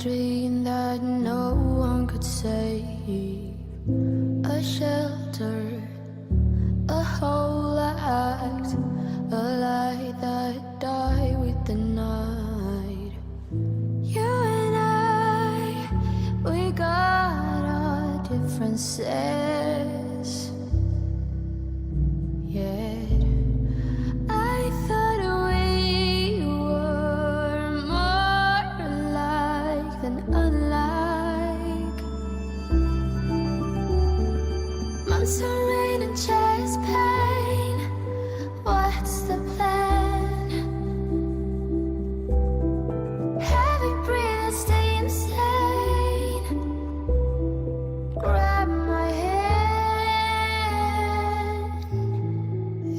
dream that no one could save. A shelter, a whole act, a light that died with the night. You and I, we got our differences. Yet I thought we were more alike than unlike. Months of rain and chest pain. What's the plan? Heavy breathing, stay insane. Grab my hand.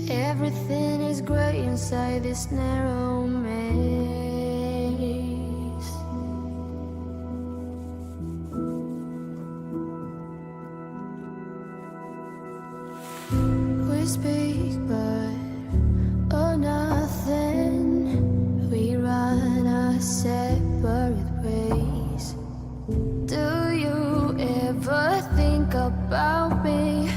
Everything is great inside this narrow maze. We speak, but oh, nothing. We run our separate ways. Do you ever think about me?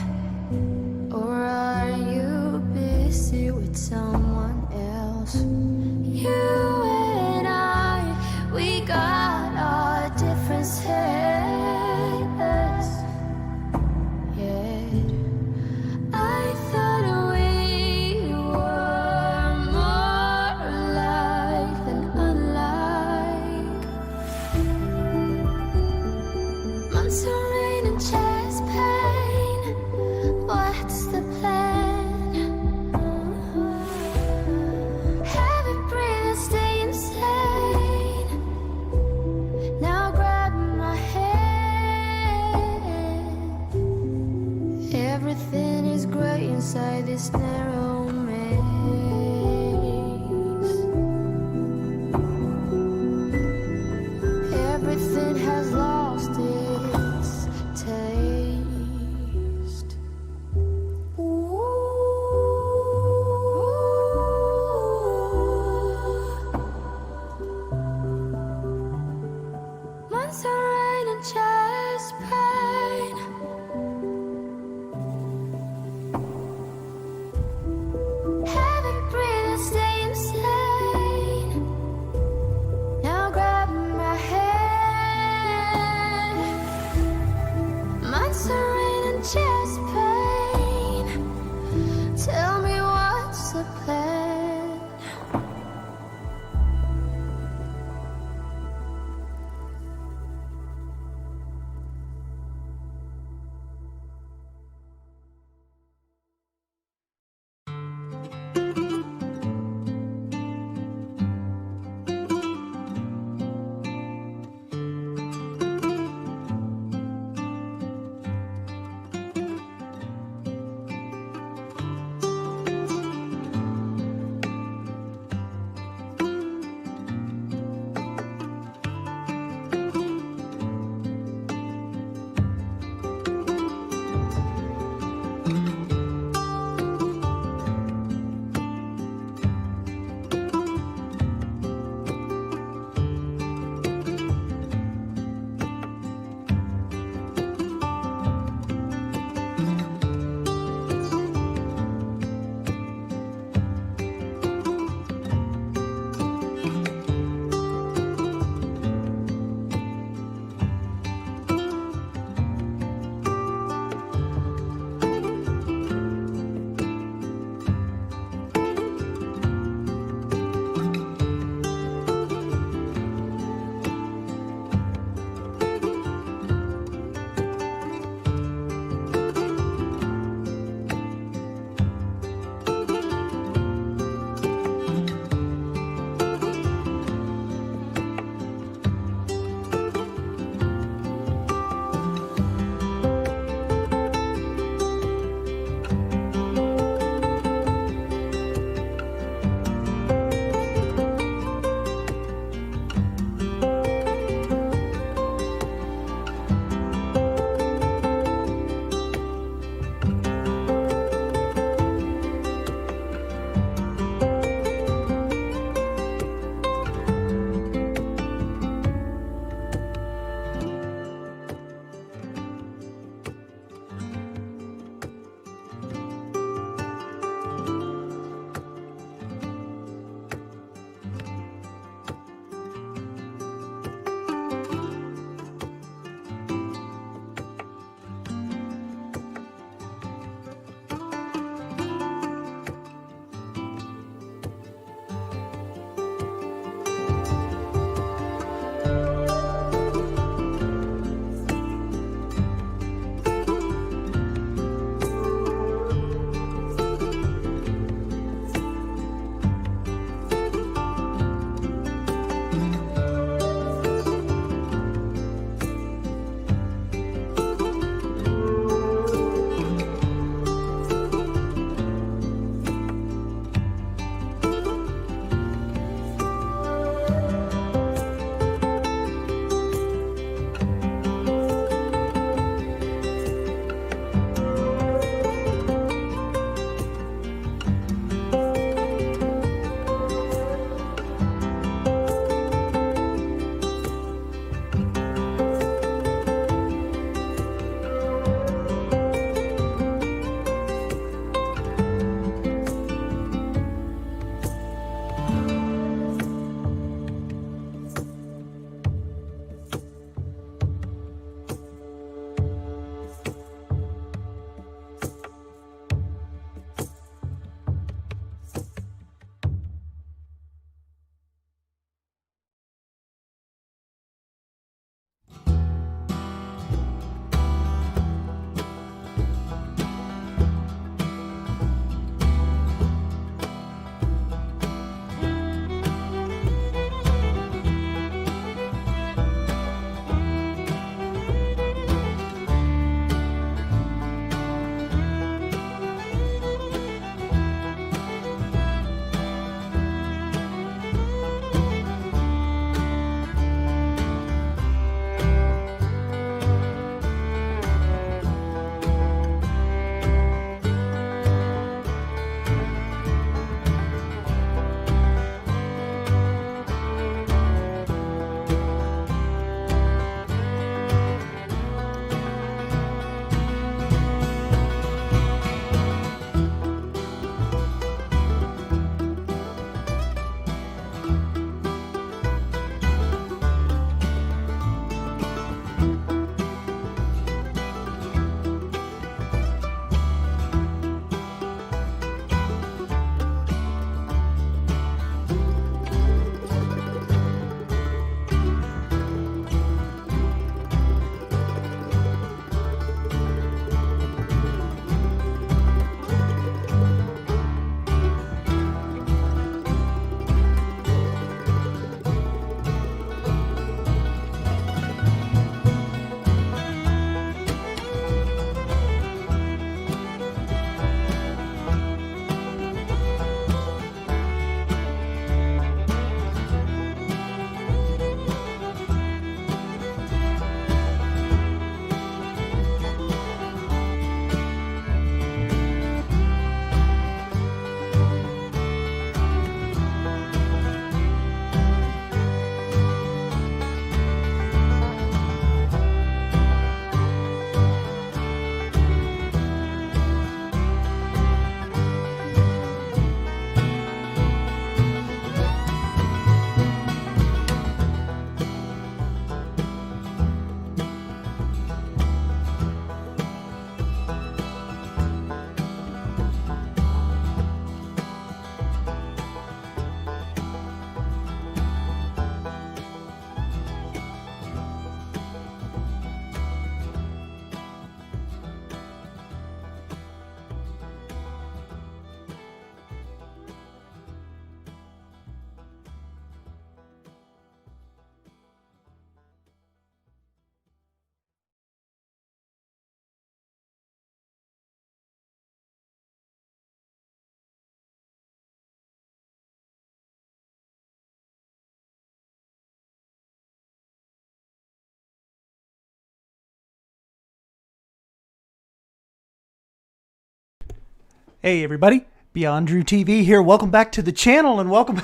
Or are you busy with someone else? You and I, we got our differences. Yet I thought we were more alike than unlike. Months of rain and chest pain. What's the plan? Heavy breathing, stay insane. Now grab my hand. Everything is great inside this narrow maze. Everything has lost its taste. Months of rain and chest pain. Heavy breathing, stay insane. Now grab my hand. Months of rain and chest pain. Tell me what's the plan? Hey everybody, BeyondDrewTV here. Welcome back to the channel and welcome.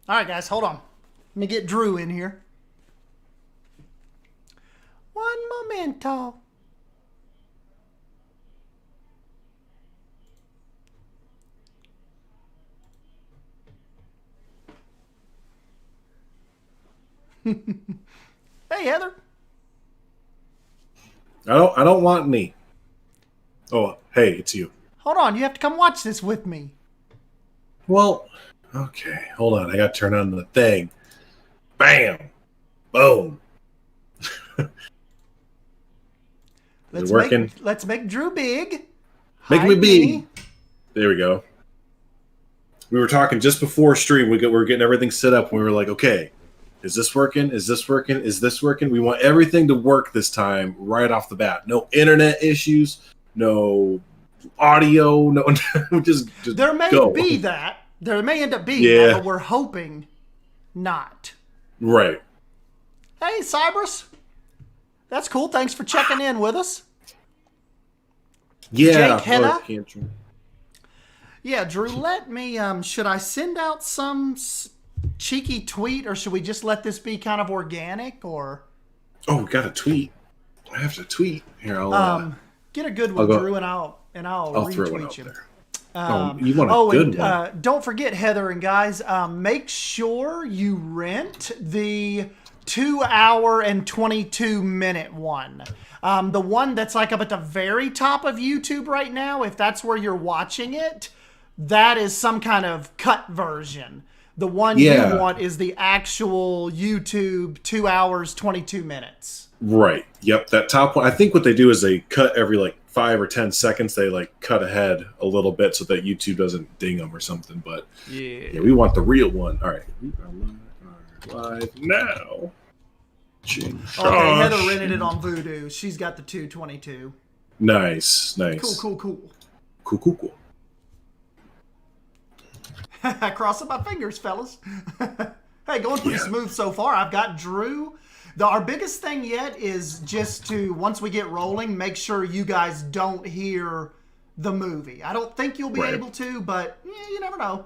All right, guys, hold on. Let me get Drew in here. One momento. Hey, Heather. I don't want any. Oh, hey, it's you. Hold on, you have to come watch this with me. Well, okay, hold on. I got to turn on the thing. Bam, boom. Is it working? Let's make Drew big. Make me big. There we go. We were talking just before stream. We were getting everything set up. We were like, okay, is this working? Is this working? Is this working? We want everything to work this time right off the bat. No internet issues. No audio. No, just there may go. be that. There may end up being that, but we're hoping not. Right. Hey, Cybrus. That's cool. Thanks for checking in with us. Yeah. Jake Henna. Yeah, Drew, let me, should I send out some cheeky tweet or should we just let this be kind of organic or? Oh, we got a tweet. I have to tweet. Here, I'll get a good one, Drew, and I'll retweet you. You want a good one. Don't forget, Heather and guys, make sure you rent the 2 hour and 22-minute one. The one that's like up at the very top of YouTube right now, if that's where you're watching it, that is some kind of cut version. The one you want is the actual YouTube 2 hours, 22 minutes. Right. Yep. That top one. I think what they do is they cut every like 5 or 10 seconds. They like cut ahead a little bit so that YouTube doesn't ding them or something. But yeah, we want the real one. All right. We are live now. Okay, Heather rented it on Voodoo. She's got the 222. Nice. Cool. Cool. Crossing my fingers, fellas. Hey, going pretty smooth so far. I've got Drew. Our biggest thing yet is just to, once we get rolling, make sure you guys don't hear the movie. I don't think you'll be able to, but you never know.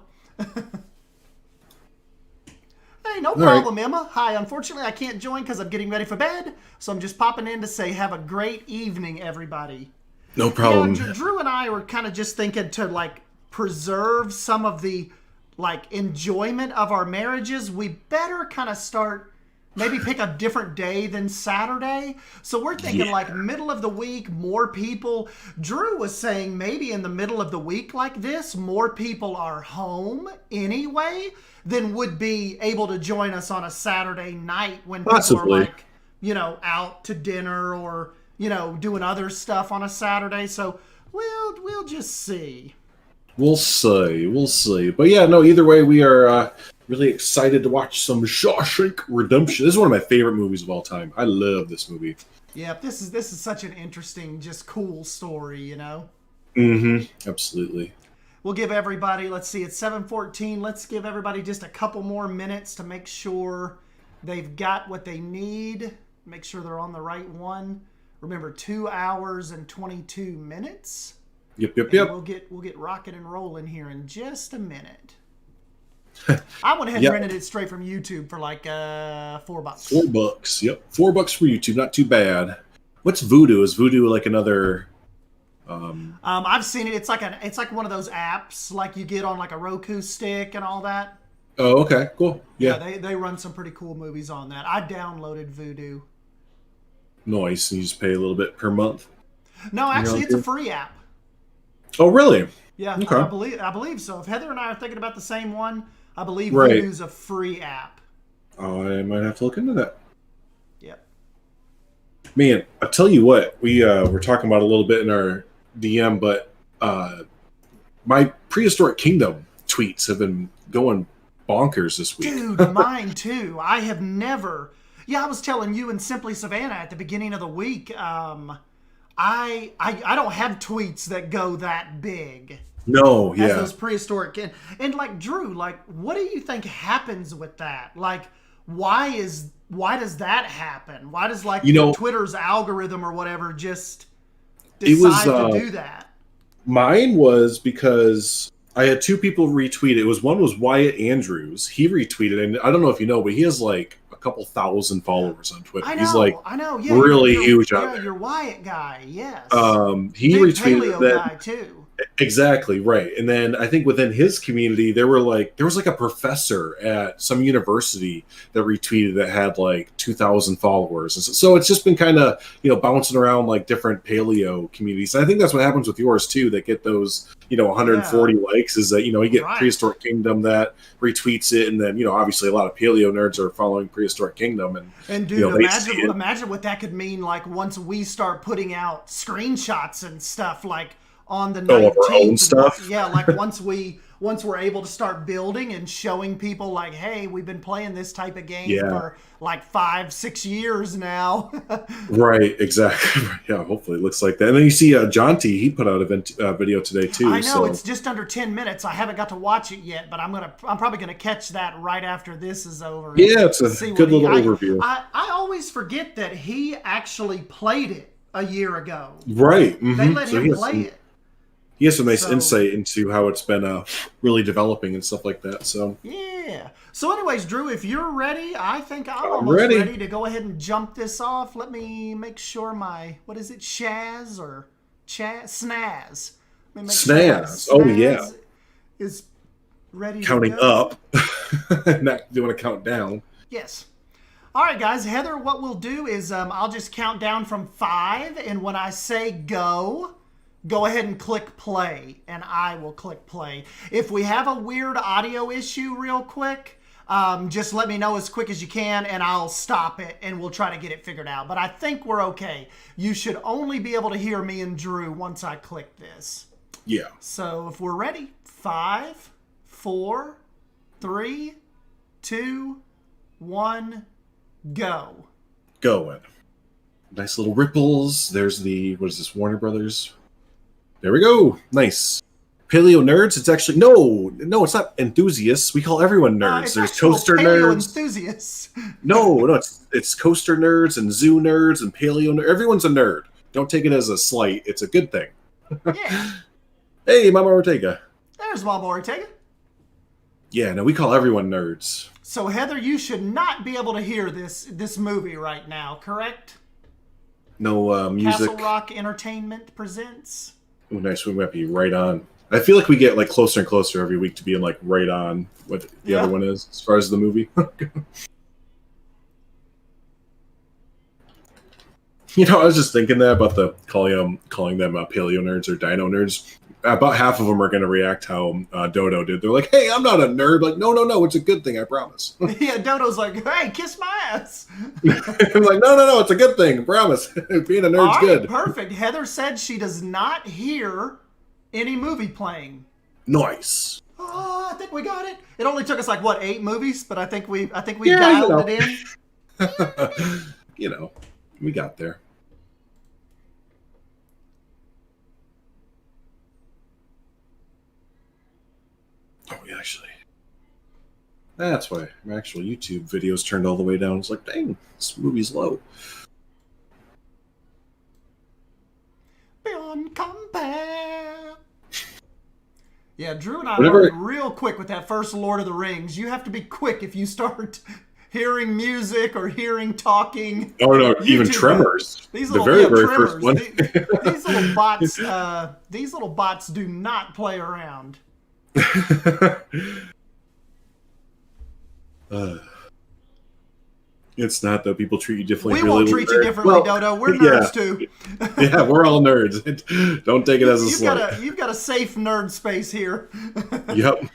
Hey, no problem, Emma. Hi, unfortunately I can't join because I'm getting ready for bed, so I'm just popping in to say have a great evening, everybody. No problem. Drew and I were kind of just thinking to like preserve some of the like enjoyment of our marriages. We better kind of start, maybe pick a different day than Saturday. So we're thinking like middle of the week, more people. Drew was saying maybe in the middle of the week like this, more people are home anyway than would be able to join us on a Saturday night when people are like, out to dinner or, doing other stuff on a Saturday. So we'll just see. We'll see. But yeah, no, either way, we are really excited to watch some Shawshank Redemption. This is one of my favorite movies of all time. I love this movie. Yeah, this is such an interesting, just cool story, Mm-hmm. Absolutely. We'll give everybody, let's see, it's 7:14. Let's give everybody just a couple more minutes to make sure they've got what they need. Make sure they're on the right one. Remember, 2 hours and 22 minutes. Yep. We'll get rocking and rolling here in just a minute. I went ahead and rented it straight from YouTube for like $4. $4. Yep, $4 for YouTube. Not too bad. What's Voodoo? Is Voodoo like another? I've seen it. It's like one of those apps like you get on like a Roku stick and all that. Oh, okay, cool. Yeah, they run some pretty cool movies on that. I downloaded Voodoo. Nice. And you just pay a little bit per month. No, actually, it's a free app. Oh, really? Yeah, okay. I believe so. If Heather and I are thinking about the same one, I believe Voodoo's a free app. Oh, I might have to look into that. Yep. Man, I tell you what, we were talking about a little bit in our DM, but my Prehistoric Kingdom tweets have been going bonkers this week. Dude, mine too. I have never. Yeah, I was telling you and Simply Savannah at the beginning of the week. I don't have tweets that go that big. No, as those prehistoric and like Drew, like what do you think happens with that? Like why does that happen? Why does Twitter's algorithm or whatever just decide to do that? Mine was because I had two people retweet it. One was Wyatt Andrews. He retweeted, and I don't know if you know, but he has like a couple thousand followers on Twitter. I know, He's like I know. Yeah, really huge on there. You're Wyatt guy, yes. He Big retweeted paleo that. guy too. Exactly right. And then I think within his community, there was like a professor at some university that retweeted that had like 2,000 followers. And so it's just been kind of, bouncing around like different paleo communities. And I think that's what happens with yours too, that get those, 140 likes is that, you get Right. Prehistoric Kingdom that retweets it. And then, obviously a lot of paleo nerds are following Prehistoric Kingdom. And dude, they see it. imagine what that could mean like once we start putting out screenshots and stuff like on the 19th. Of our own stuff? Yeah, like once we're able to start building and showing people like, hey, we've been playing this type of game for like 5-6 years now. Right, exactly. Yeah, hopefully it looks like that. And then you see Jonty, he put out a video today too. I know, it's just under 10 minutes. I haven't got to watch it yet, but I'm probably gonna catch that right after this is over. Yeah, it's a good little overview. I always forget that he actually played it a year ago. Right. Mm-hmm. They let him play it. He has some nice insight into how it's been really developing and stuff like that. So yeah. So anyways, Drew, if you're ready, I think I'm almost ready to go ahead and jump this off. Let me make sure what is it, Shaz or Snaz? Let me make Snaz. Sure Oh, yeah. Is ready counting to go. up. Not doing a countdown. Yes. All right, guys. Heather, what we'll do is I'll just count down from 5, and when I say go ahead and click play, and I will click play. If we have a weird audio issue real quick, just let me know as quick as you can, and I'll stop it, and we'll try to get it figured out. But I think we're okay. You should only be able to hear me and Drew once I click this. Yeah. So if we're ready, 5, 4, 3, 2, 1, go. Going. Nice little ripples. There's what is this, Warner Brothers? There we go. Nice. Paleo nerds. It's actually no, it's not enthusiasts. We call everyone nerds. There's coaster nerds. Enthusiasts. No, it's coaster nerds and zoo nerds and paleo nerds. Everyone's a nerd. Don't take it as a slight. It's a good thing. Yeah. Hey, Mama Ortega. There's Mama Ortega. Yeah, no, we call everyone nerds. So Heather, you should not be able to hear this movie right now, correct? No music. Castle Rock Entertainment presents. Oh, nice. We might be right on. I feel like we get like closer and closer every week to being like right on what the other one is as far as the movie. I was just thinking that about the calling them paleo nerds or dino nerds. About half of them are going to react how Dodo did. They're like, "Hey, I'm not a nerd." Like, no, it's a good thing. I promise. Yeah, Dodo's like, "Hey, kiss my ass." I'm like, no, it's a good thing. I promise. Being a nerd's good. Perfect. Heather said she does not hear any movie playing. Nice. Oh, I think we got it. It only took us like 8 movies, but I think we dialed it in. We got there. Oh, yeah, actually. That's why my actual YouTube videos turned all the way down. It's like, dang, this movie's low. Beyond compare. Yeah, Drew and I learned real quick with that first Lord of the Rings. You have to be quick if you start hearing music or hearing talking. Oh no, even Tremors. These the little very Tremors. first one. These little bots do not play around. It's not though. People treat you differently. We won't treat you differently, Dodo. We're nerds too. Yeah, we're all nerds. Don't take it as a slight. You've got a safe nerd space here. Yep.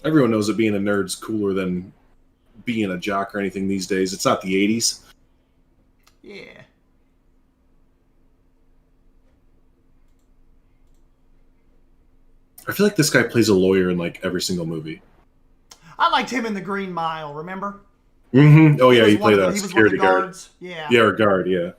Everyone knows that being a nerd's cooler than being a jock or anything these days. It's not the 80s. Yeah. I feel like this guy plays a lawyer in like every single movie. I liked him in The Green Mile, remember? Mm-hmm. Oh yeah, he played a security guard. Guards. Yeah. Yeah, or guard, yeah.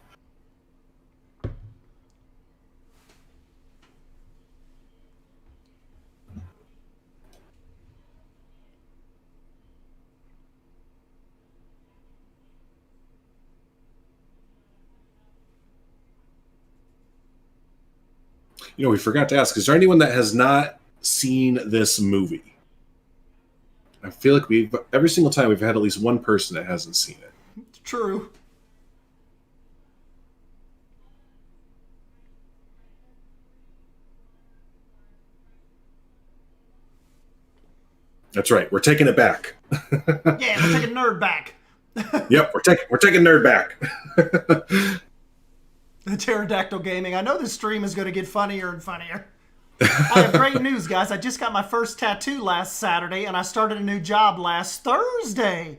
You know, we forgot to ask, is there anyone that has not seen this movie? I feel like every single time we've had at least one person that hasn't seen it. It's true. That's right. We're taking it back. Yeah, we're taking nerd back. Yep, we're taking nerd back. The Pterodactyl Gaming. I know this stream is going to get funnier and funnier. I have great news, guys. I just got my first tattoo last Saturday, and I started a new job last Thursday.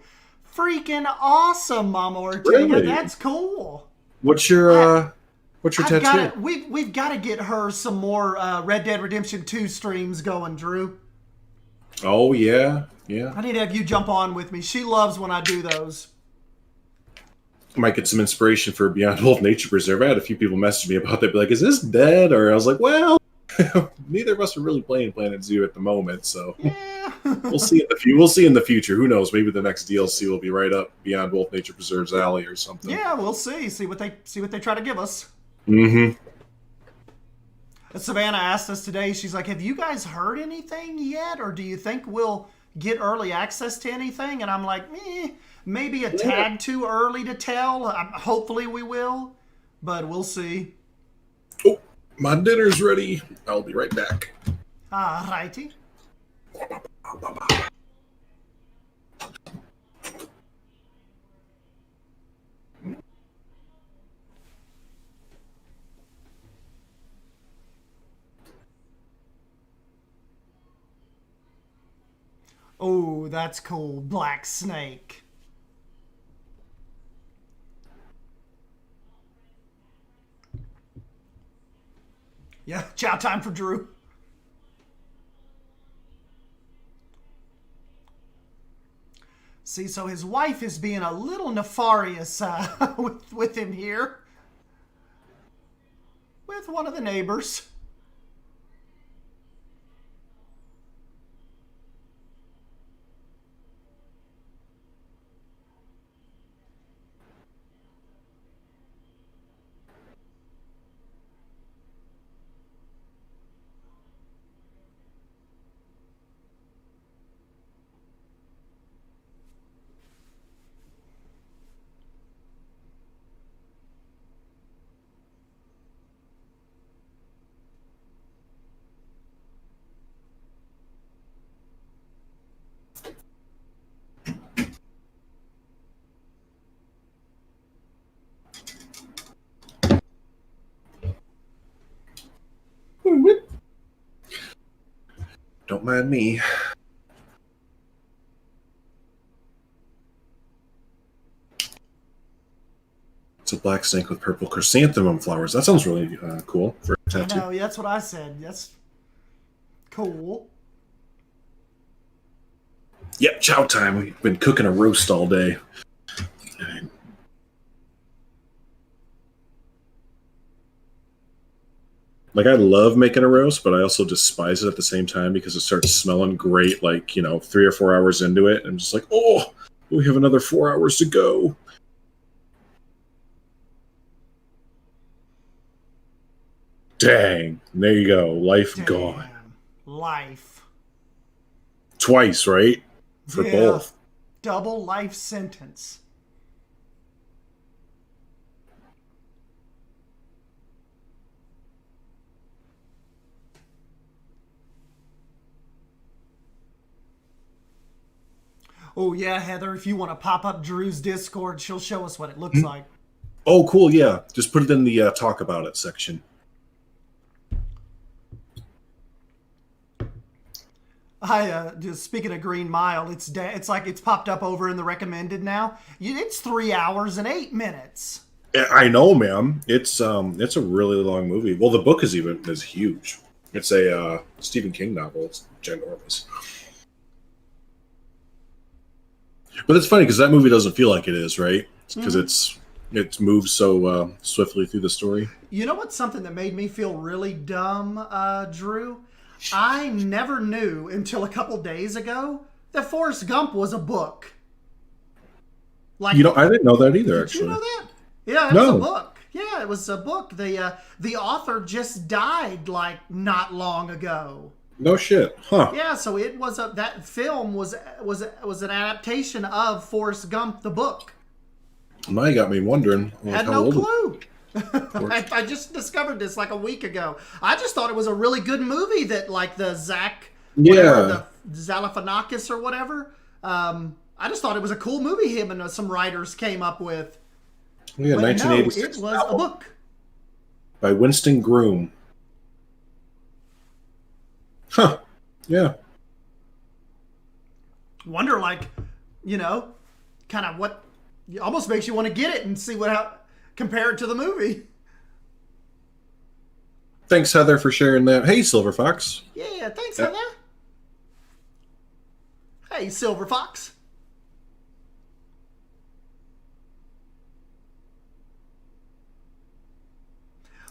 Freaking awesome, Mama Ortega. Really? That's cool. What's your tattoo? We've got to get her some more Red Dead Redemption 2 streams going, Drew. Oh, yeah. Yeah. I need to have you jump on with me. She loves when I do those. I might get some inspiration for Beyond Wolf Nature Preserve. I had a few people message me about that, be like, is this dead? Or I was like, well, neither of us are really playing Planet Zoo at the moment, so Yeah. we'll see in the future. Who knows? Maybe the next DLC will be right up Beyond Wolf Nature Preserve's alley or something. Yeah, we'll see. See what they try to give us. Mm-hmm. Savannah asked us today, she's like, have you guys heard anything yet? Or do you think we'll get early access to anything? And I'm like, maybe a tad too early to tell. Hopefully we will, but we'll see. Oh, my dinner's ready. I'll be right back. Righty. Oh, that's cool. Black Snake. Yeah, chow time for Drew. See, so his wife is being a little nefarious with him here. With one of the neighbors. Don't mind me. It's a black snake with purple chrysanthemum flowers. That sounds really cool for a tattoo. No, that's what I said. That's cool. Yep, chow time. We've been cooking a roast all day. Like, I love making a roast, but I also despise it at the same time because it starts smelling great, like, 3 or 4 hours into it. And I'm just like, oh, we have another 4 hours to go. Dang. There you go. Life gone. Life. Twice, right? For both. Double life sentence. Oh, yeah, Heather, if you want to pop up Drew's Discord, she'll show us what it looks like. Oh, cool, yeah. Just put it in the talk about it section. Just speaking of Green Mile, it's like it's popped up over in the recommended now. It's 3 hours and 8 minutes. I know, man. It's a really long movie. Well, the book is huge. It's a Stephen King novel. It's ginormous. But it's funny because that movie doesn't feel like it is, right? Because it moves so swiftly through the story. You know what's something that made me feel really dumb, Drew? I never knew until a couple days ago that Forrest Gump was a book. Like, I didn't know that either, actually. Did you know that? Yeah, it was a book. Yeah, it was a book. The author just died like not long ago. No shit, huh? Yeah, so it was that film was an adaptation of Forrest Gump the book. Now you got me wondering. Like, Had how no old clue. I just discovered this like a week ago. I just thought it was a really good movie that like the the Zalafanakis or whatever. I just thought it was a cool movie him and some writers came up with. Yeah, But 1986. no, it was a book. By Winston Groom. Huh. Yeah. Wonder, like, kind of what almost makes you want to get it and see compare it to the movie. Thanks, Heather, for sharing that. Hey, Silver Fox. Yeah, thanks, Heather. Hey, Silver Fox.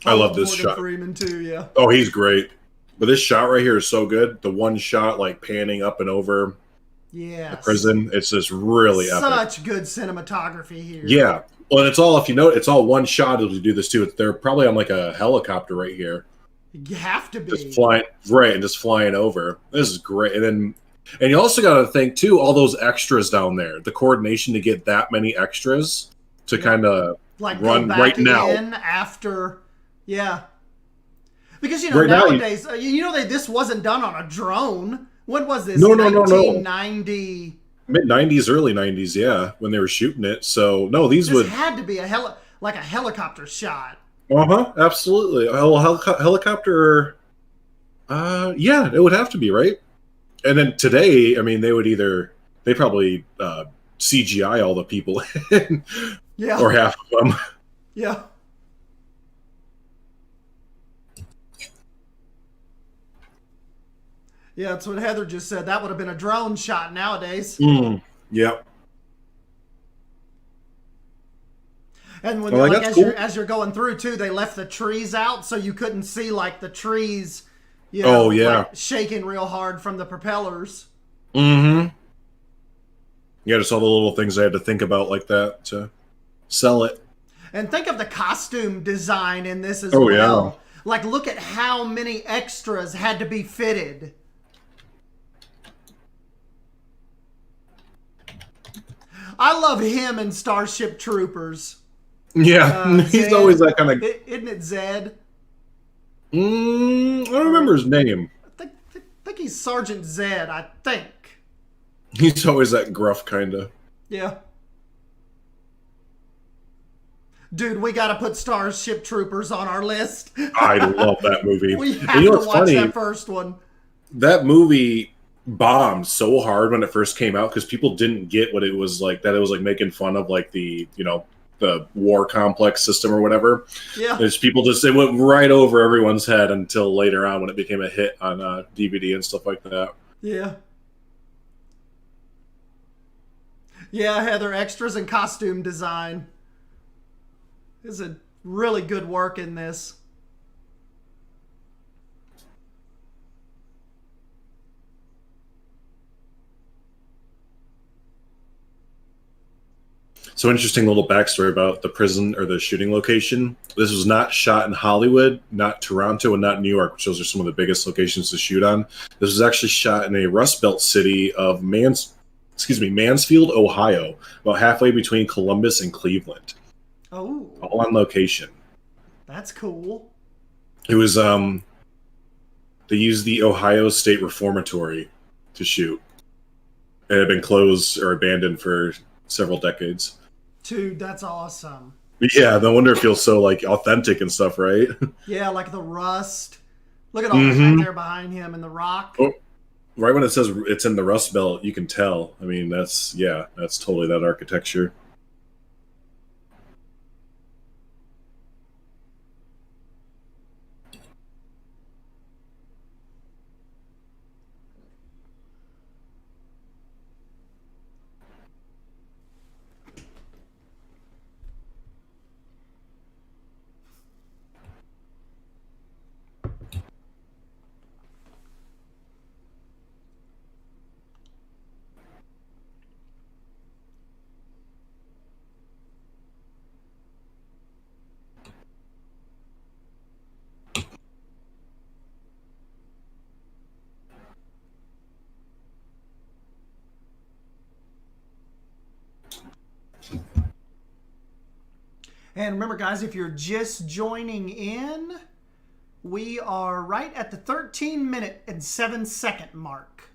I love this Morgan shot. Freeman too, yeah. Oh, he's great. But this shot right here is so good. The one shot, like panning up and over the prison, it's just really epic. Such good cinematography here. Yeah. Well, and it's all, if you know, it's all one shot to do this too. They're probably on like a helicopter right here. You have to be. Just flying, right, and just flying over. This is great. And you also got to think too, all those extras down there, the coordination to get that many extras to kind of like run go back right now. in after, yeah. Because right nowadays, this wasn't done on a drone. When was this? No. 1990. Mid 90s, early 90s, yeah, when they were shooting it. So no, these This would had to be a helicopter shot. Absolutely. Helicopter. Yeah, it would have to be, right. And then today, I mean, they probably CGI all the people in, yeah, or half of them. Yeah. Yeah, that's what Heather just said. That would have been a drone shot nowadays. Yep. And when as you're going through too, they left the trees out so you couldn't see like the trees, like, shaking real hard from the propellers. Yeah, just all the little things I had to think about like that to sell it. And think of the costume design in this as well. Yeah. Like, look at how many extras had to be fitted. I love him in Starship Troopers. Yeah, he's Zed. always that kind of. Isn't it Zed? I don't remember his name. I think he's Sergeant Zed, I think. He's always that gruff kind of. Yeah. Dude, we got to put Starship Troopers on our list. I love that movie. We have to watch that first one. That movie bombed so hard when it first came out because people didn't get what it was like, that it was like making fun of like the war complex system or whatever. Yeah. It went right over everyone's head until later on when it became a hit on DVD and stuff like that. Yeah. Yeah, Heather, extras and costume design. This is a really good work in this. So interesting little backstory about the prison or the shooting location. This was not shot in Hollywood, not Toronto, and not New York, which those are some of the biggest locations to shoot on. This was actually shot in a Rust Belt city of Mansfield, Ohio, about halfway between Columbus and Cleveland. Oh. All on location. That's cool. It was they used the Ohio State Reformatory to shoot. It had been closed or abandoned for several decades. Dude, that's awesome. Yeah, no wonder it feels so like authentic and stuff, right? Yeah, like the rust. Look at all that right there behind him and the rock. Oh, right when it says it's in the Rust Belt, you can tell. I mean, that's totally that architecture. And remember, guys, if you're just joining in, we are right at the 13-minute and 7-second mark.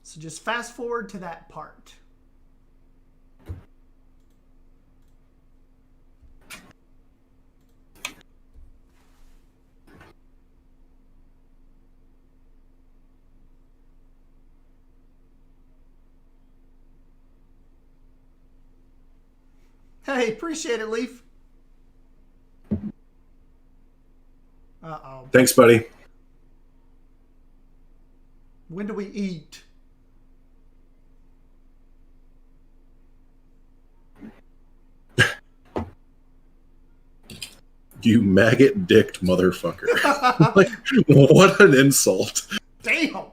So just fast forward to that part. Hey, appreciate it, Leaf. Uh-oh. Thanks, buddy. When do we eat? You maggot-dicked motherfucker. Like, what an insult. Damn.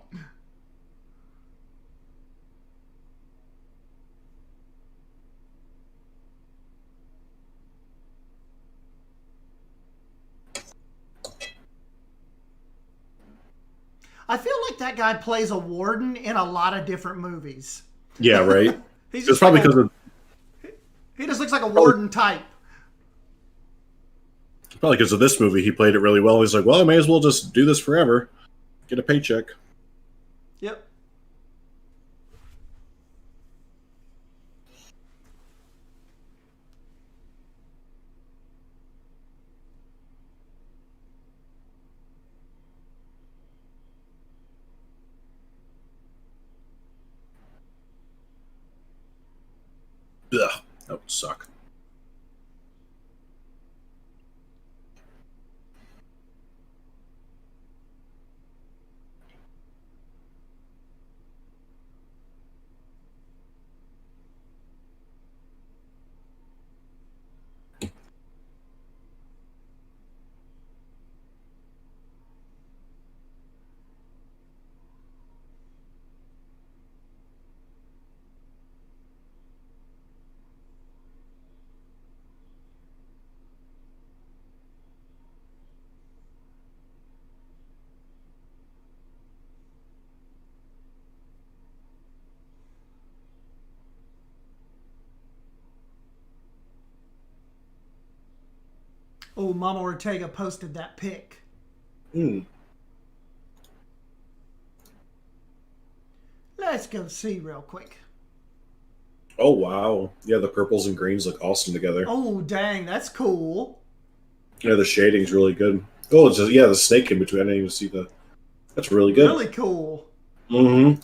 I feel like that guy plays a warden in a lot of different movies. Yeah, right? He's It's just probably like because of... he just looks like a warden type. Probably because of this movie, he played it really well. He's like, well, I may as well just do this forever. Get a paycheck. Yep. Ugh, that would suck. Oh, Mama Ortega posted that pic. Hmm. Let's go see real quick. Oh, wow. Yeah, the purples and greens look awesome together. Oh, dang, that's cool. Yeah, the shading's really good. Oh, it's just, yeah, the snake in between. I didn't even see the... That's really good. Really cool. Mm-hmm.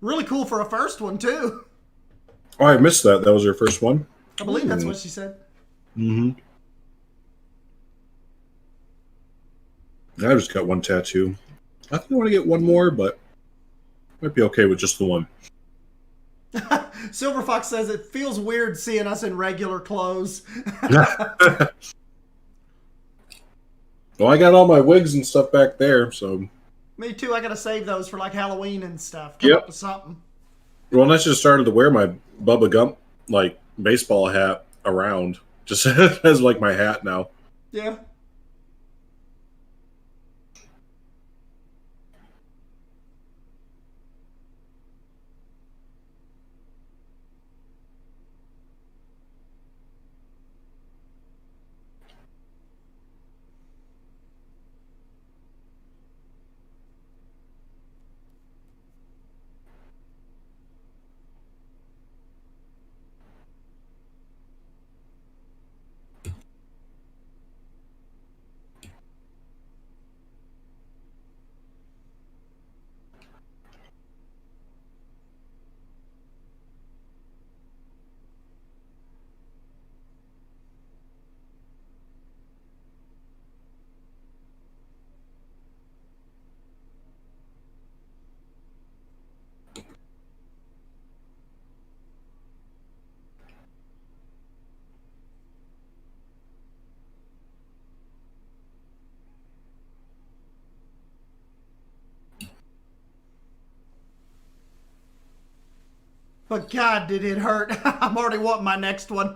Really cool for a first one, too. Oh, I missed that. That was your first one? I believe that's what she said. Mm-hmm. I just got one tattoo. I think I want to get one more, but might be okay with just the one. Silver Fox says it feels weird seeing us in regular clothes. Well, I got all my wigs and stuff back there, so... Me too. I gotta save those for like Halloween and stuff. Come up with something. Well, and I just started to wear my Bubba Gump, like, baseball hat around. Just as, like, my hat now. Yeah. But God, did it hurt. I'm already wanting my next one.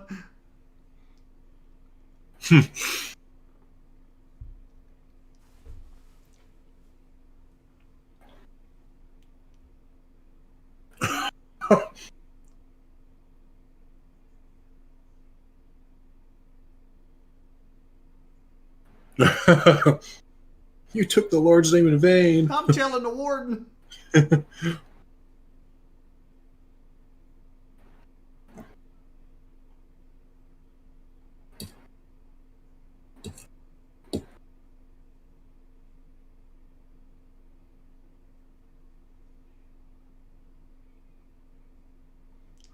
You took the Lord's name in vain. I'm telling the warden.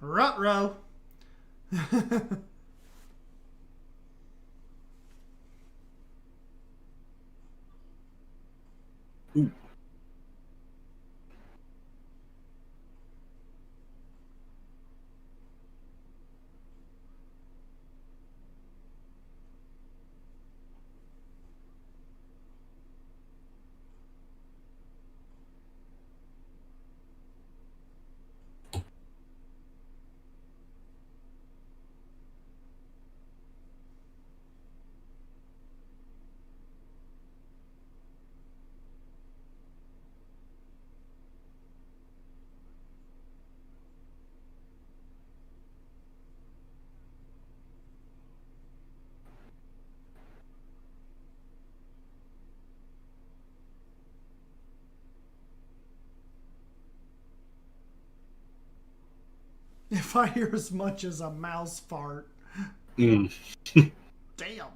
Ruh-roh. Ooh. If I hear as much as a mouse fart. Mm. Damn.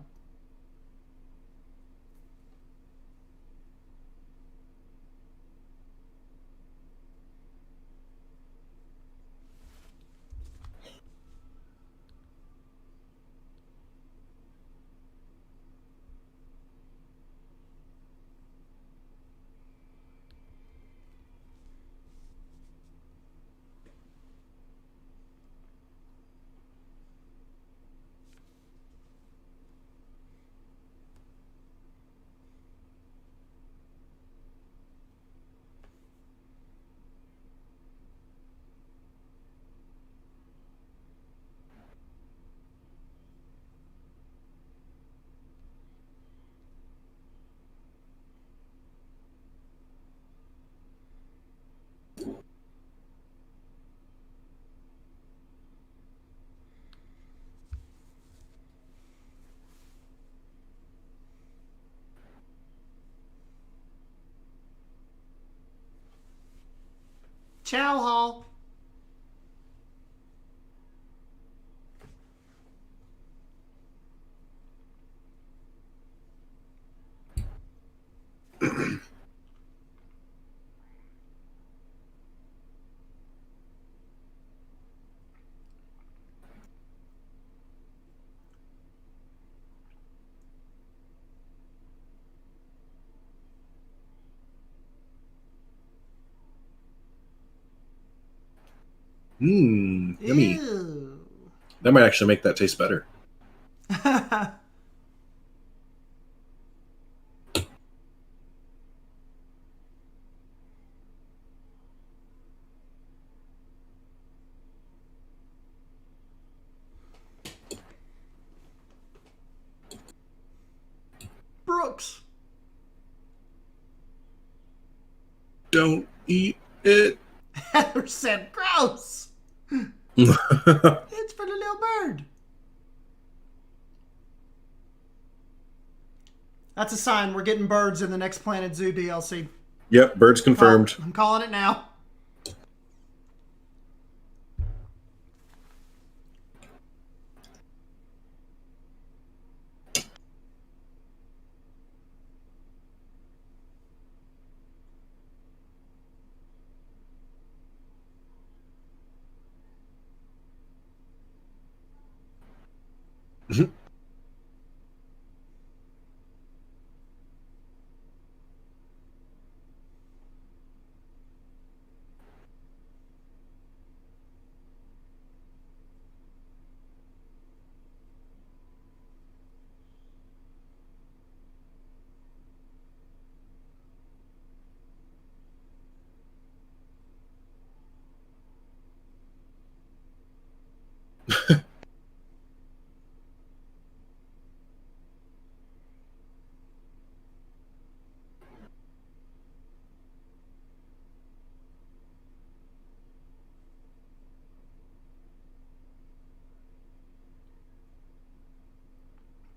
Chow hall. Yummy. Ew. That might actually make that taste better. Brooks. Don't eat it. Heather said, gross. It's for the little bird. That's a sign we're getting birds in the next Planet Zoo DLC. Yep, birds confirmed. I'm calling it now.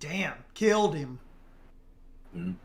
Damn, killed him. Mhm.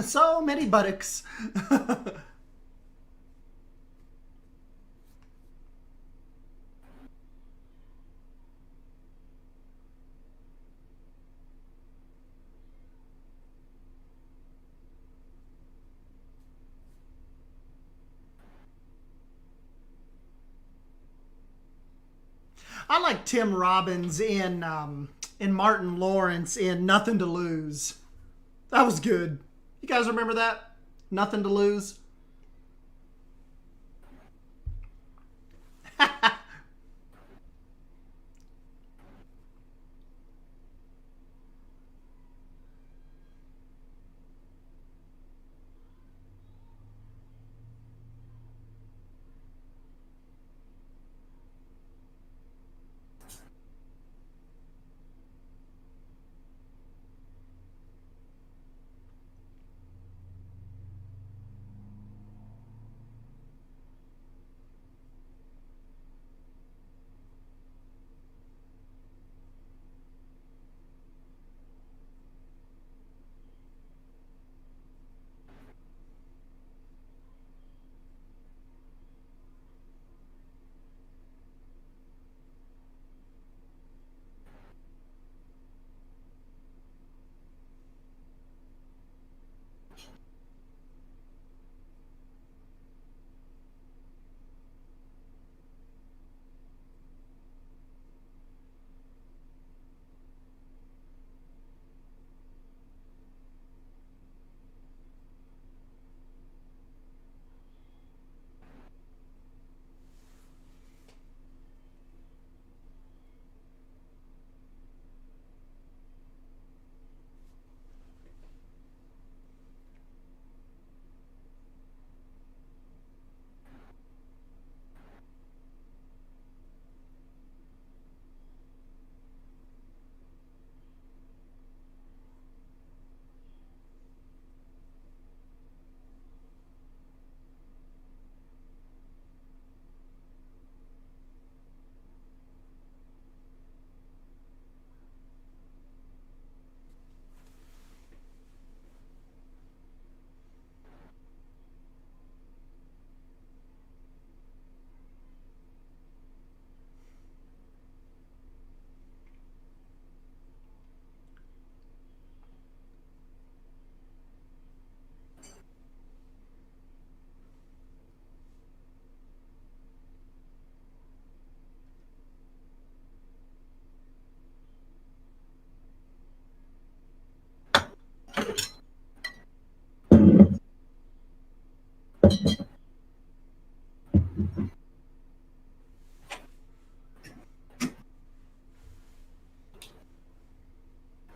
So many buttocks. I like Tim Robbins in Martin Lawrence in Nothing to Lose. That was good. You guys remember that? Nothing to Lose.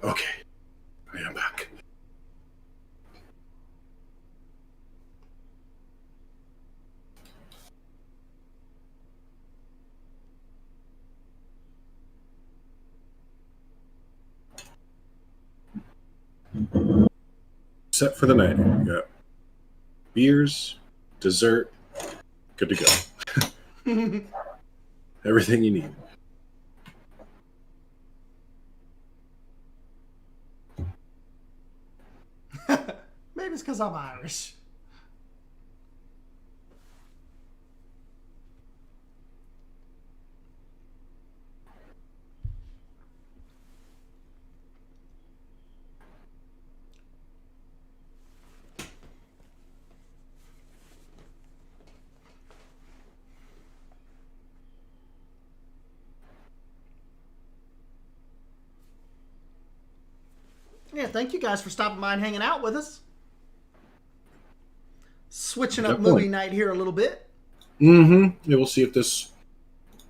Okay, I am back. set for the night. You got beers, dessert, good to go. Everything you need. Maybe it's because I'm Irish. Yeah, thank you guys for stopping by and hanging out with us. Switching up Definitely. movie night here a little bit. Yeah, we'll see if this,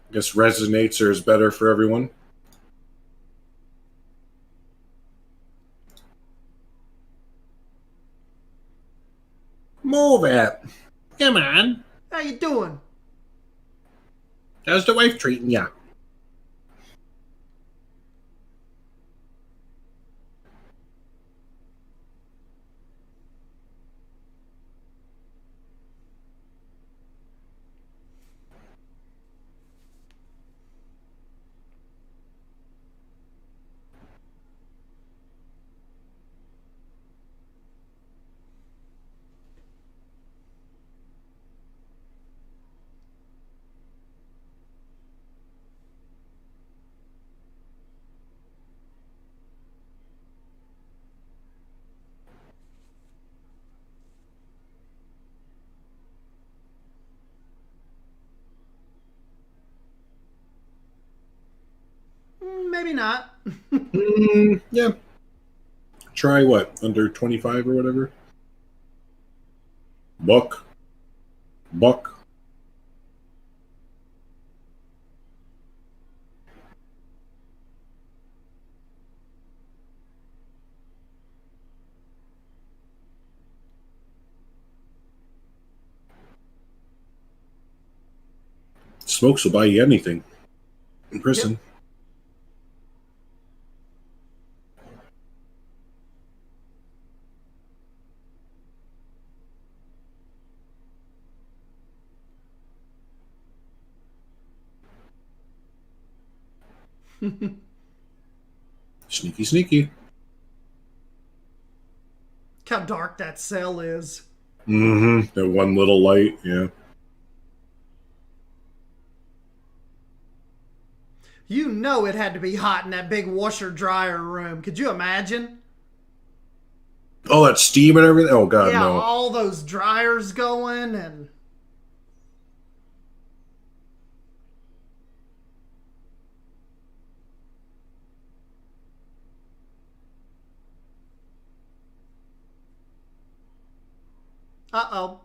I guess, resonates or is better for everyone. Move it. Come on. How you doing? How's the wife treating ya? Maybe not. Yeah. Try what? Under 25 or whatever? Buck. Smokes will buy you anything in prison. Sneaky, sneaky. Look how dark that cell is. That one little light, yeah. You know it had to be hot in that big washer-dryer room. Could you imagine? Oh, that steam and everything? Oh, God, Yeah, no. all those dryers going and... Uh-oh.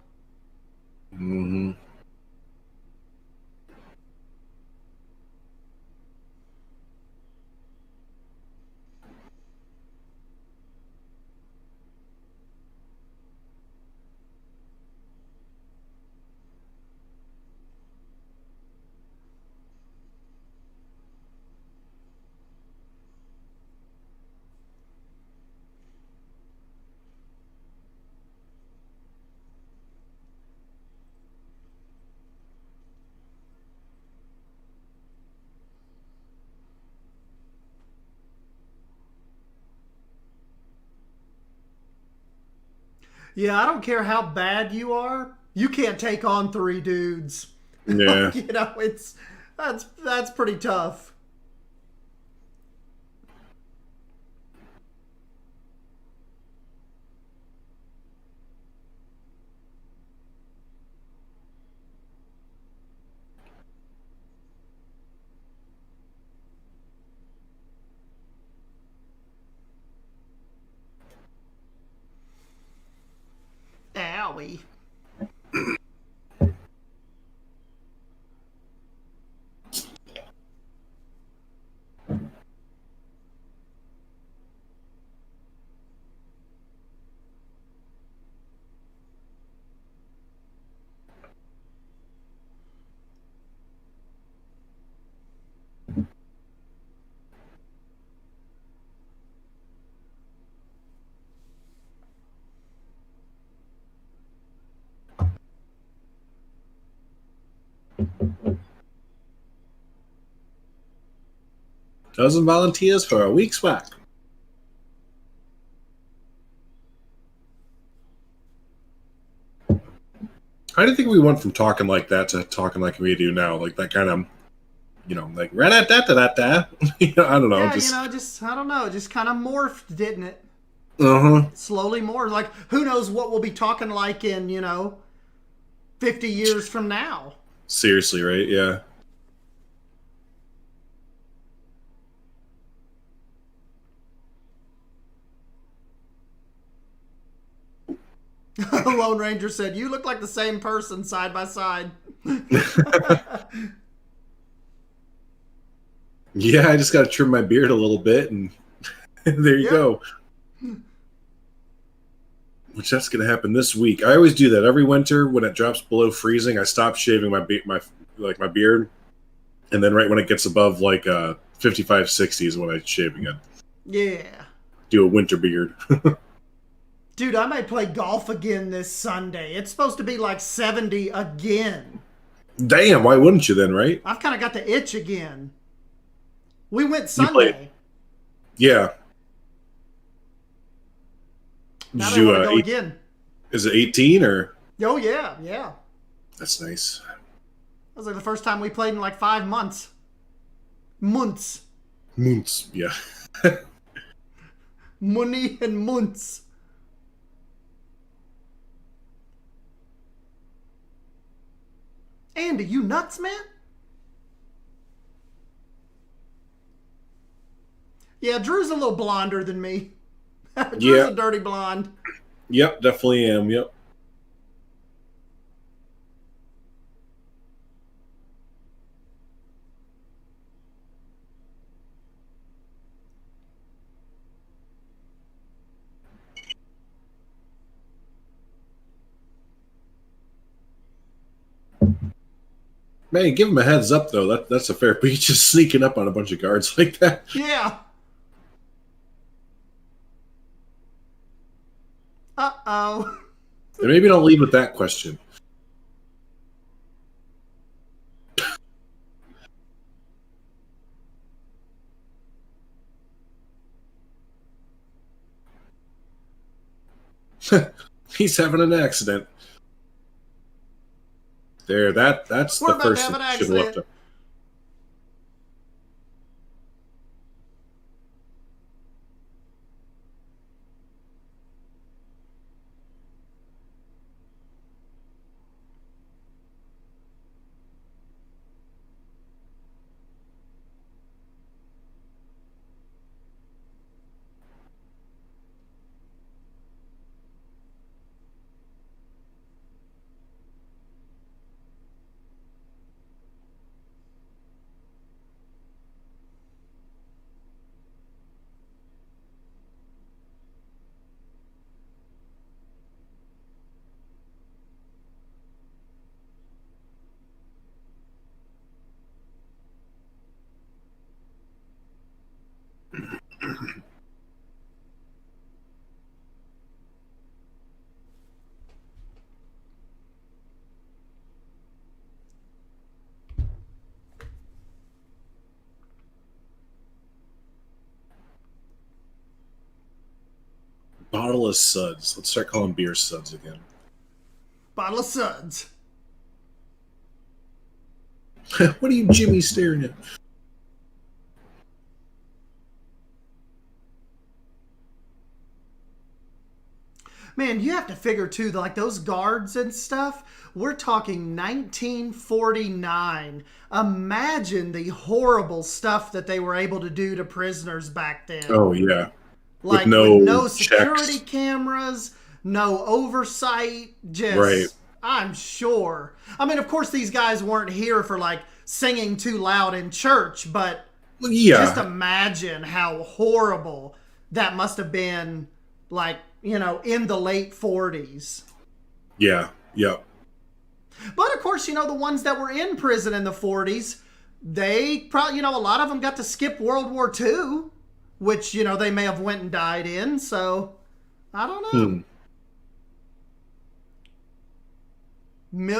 Yeah, I don't care how bad you are. You can't take on 3 dudes. Yeah. You know, that's pretty tough. Owie. Dozen volunteers for a week's work. How do you think we went from talking like that to talking like we do now? Like that kind of, like ra-da-da-da-da-da. I don't know. Yeah, I don't know. Just kind of morphed, didn't it? Uh-huh. Slowly more. Like, who knows what we'll be talking like in, 50 years from now. Seriously, right? Yeah. Lone Ranger said, "You look like the same person side by side." Yeah, I just got to trim my beard a little bit, and there you go. Which that's going to happen this week. I always do that every winter when it drops below freezing. I stop shaving my beard, and then right when it gets above 55, 60 is when I shave again. Yeah. Do a winter beard. Dude, I may play golf again this Sunday. It's supposed to be like 70 again. Damn, why wouldn't you then, right? I've kind of got the itch again. We went Sunday. Yeah. Now Did they you want to go again. Is it 18 or? Oh, yeah. That's nice. That was like the first time we played in like 5 months. Months. Yeah. Money and months. Andy, you nuts, man? Yeah, Drew's a little blonder than me. Drew's a dirty blonde. Yep, definitely am. Yep. Man, give him a heads up, though. That's a fair beat, just sneaking up on a bunch of guards like that. Yeah. Uh-oh. And maybe don't leave with that question. He's having an accident. There, that's We're the about to first have an thing should have left accident. him. Bottle of suds. Let's start calling beer suds again. Bottle of suds. What are you, Jimmy, staring at? Man, you have to figure, too, like those guards and stuff, we're talking 1949. Imagine the horrible stuff that they were able to do to prisoners back then. Oh, yeah. Like, with no security checks. cameras, no oversight, just... Right. I'm sure. I mean, of course, these guys weren't here for, like, singing too loud in church, but just imagine how horrible that must have been, like, in the late 40s. Yeah, yeah. But, of course, the ones that were in prison in the 40s, they probably, a lot of them got to skip World War II, which, they may have went and died in, so I don't know.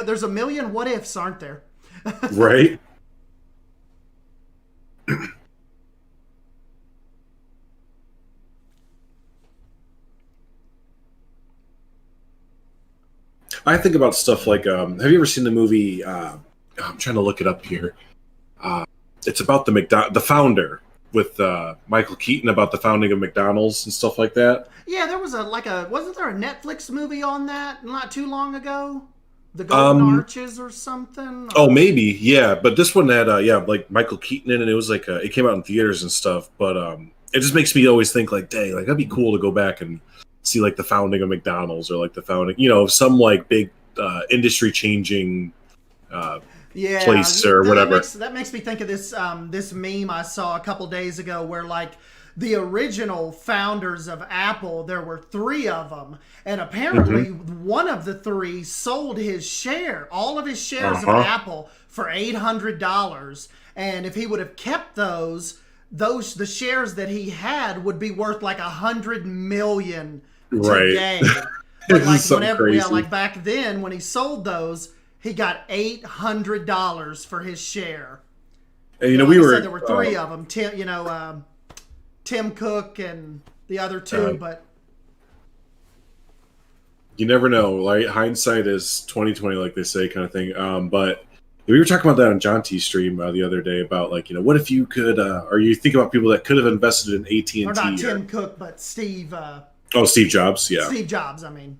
There's a million what ifs, aren't there? Right. I think about stuff like, have you ever seen the movie? I'm trying to look it up here. It's about the founder with Michael Keaton, about the founding of McDonald's and stuff like that. Yeah, there was wasn't there a Netflix movie on that not too long ago? The Golden Arches or something? Oh, maybe, yeah. But this one had, like Michael Keaton in it. It was like, it came out in theaters and stuff. But it just makes me always think like, dang, like that'd be cool to go back and see like the founding of McDonald's, or like the founding, some like big industry changing place or whatever. That makes me think of this this meme I saw a couple days ago where like the original founders of Apple, there were 3 of them, and apparently one of the 3 sold all of his shares of Apple for $800, and if he would have kept the shares that he had would be worth like $100 million today. Right. But like whenever, like back then when he sold those, he got $800 for his share. And there were 3 of them. Tim Cook and the other 2, but you never know. Like hindsight is 20/20, like they say, kind of thing. But we were talking about that on John T's stream the other day about like, what if you could, or you think about people that could have invested in AT&T, or not Tim Cook, but Steve. Steve Jobs, yeah. Steve Jobs, I mean.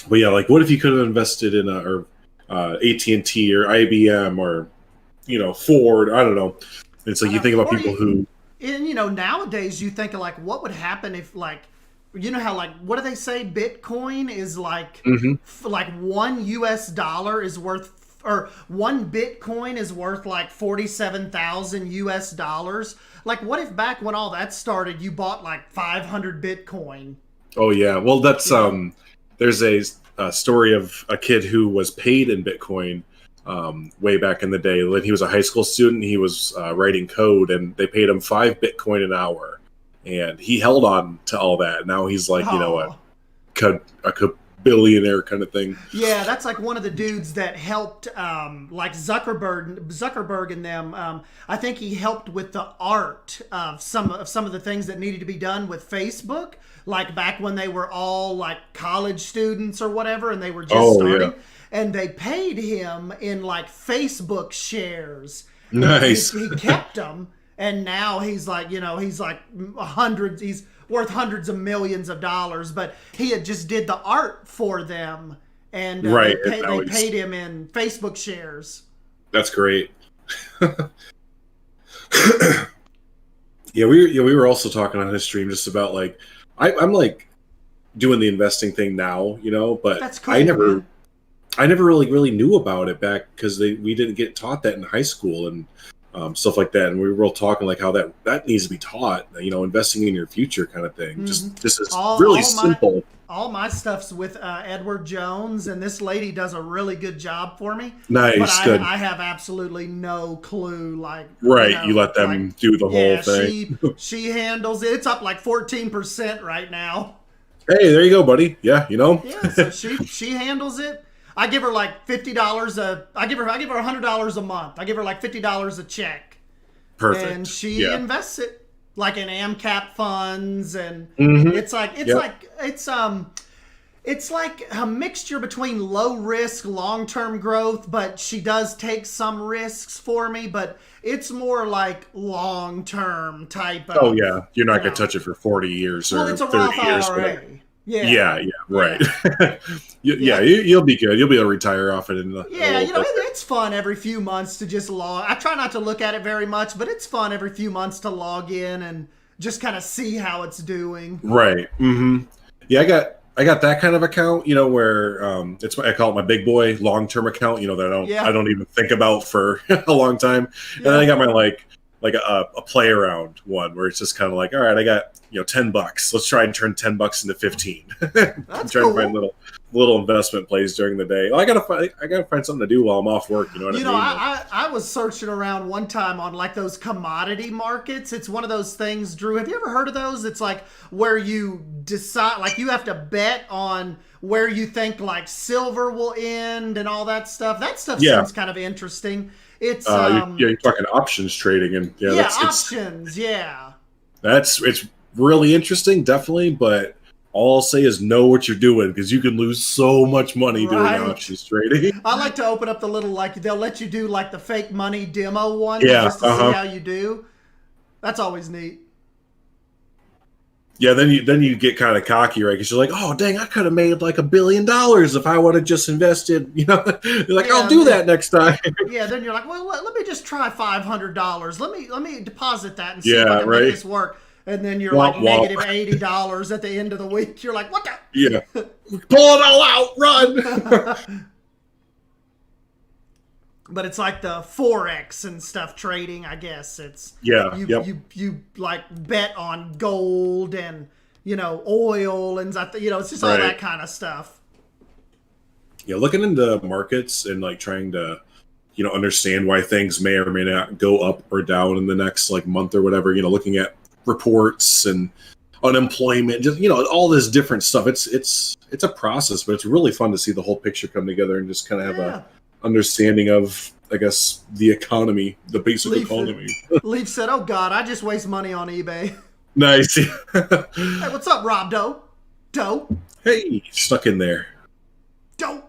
But yeah, like what if you could have invested in AT&T or IBM or Ford? I don't know. It's like you think about people who. And nowadays you think of like what would happen if like how like what do they say Bitcoin is like like $1 is worth, or 1 Bitcoin is worth like $47,000. Like what if back when all that started you bought like 500 Bitcoin? Oh yeah, well that's there's a story of a kid who was paid in Bitcoin way back in the day. When he was a high school student, he was writing code, and they paid him 5 Bitcoin an hour, and he held on to all that. Now he's like, a billionaire kind of thing. Yeah, that's like one of the dudes that helped, like Zuckerberg and them. I think he helped with the art of some of the things that needed to be done with Facebook, like back when they were all like college students or whatever, and they were just starting. Yeah. And they paid him in like Facebook shares. Nice. He kept them, and now he's like, he's like hundreds. He's worth hundreds of millions of dollars. But he had just did the art for them, and they paid him in Facebook shares. That's great. Yeah, we were also talking on his stream just about like I'm like doing the investing thing now, but that's cool, I never really knew about it back because we didn't get taught that in high school and stuff like that. And we were all talking like how that needs to be taught, investing in your future kind of thing. Just this is really simple. All my stuff's with Edward Jones, and this lady does a really good job for me. Nice, but good. I have absolutely no clue. Like you let them do the whole thing. She handles it. It's up like 14% right now. Hey, there you go, buddy. Yeah, Yeah, so she handles it. I give her like $50 I give her $100 a month. I give her like $50 a check. Perfect. And she invests it like in AMCAP funds, and it's like a mixture between low risk, long-term growth, but she does take some risks for me, but it's more like long-term type of. Oh yeah, you're not gonna touch it for 40 years or it's a 30 Roth years. IRA. Yeah, right. You'll be good. You'll be able to retire off it. It's fun every few months to just log. I try not to look at it very much, but it's fun every few months to log in and just kind of see how it's doing. Right. Yeah, I got that kind of account, where I call it my big boy long-term account, that I don't even think about for a long time. And then I got my a play around one where it's just kind of like, all right, I got $10. Let's try and turn $10 into 15. That's trying cool. to find little investment plays during the day. Well, I gotta find something to do while I'm off work. You know what I mean? I was searching around one time on like those commodity markets. It's one of those things, Drew. Have you ever heard of those? It's like where you decide, like you have to bet on where you think like silver will end and all that stuff. That stuff seems kind of interesting. It's you're talking options trading and options. It's really interesting, definitely. But all I'll say is know what you're doing because you can lose so much money doing options trading. I like to open up the little they'll let you do like the fake money demo one just to see how you do. That's always neat. Yeah, then you get kind of cocky, right? Because you're like, oh, dang, I could have made like $1 billion if I would have just invested. You're like, I'll do that next time. Yeah, then you're like, well, let me just try $500. Let me deposit that and see if I can make this work. And then you're like negative $80 at the end of the week. You're like, what the? Yeah, pull it all out, run. But it's like the Forex and stuff trading, I guess. It's you like bet on gold and oil and it's just all that kind of stuff. Yeah, looking into markets and like trying to understand why things may or may not go up or down in the next like month or whatever. Looking at reports and unemployment, just all this different stuff. It's a process, but it's really fun to see the whole picture come together and just kind of have a understanding of, I guess, the economy, the basic economy. Leaf said, oh God, I just waste money on eBay. Nice. Hey, what's up, Rob Doe? Hey, stuck in there. Doe.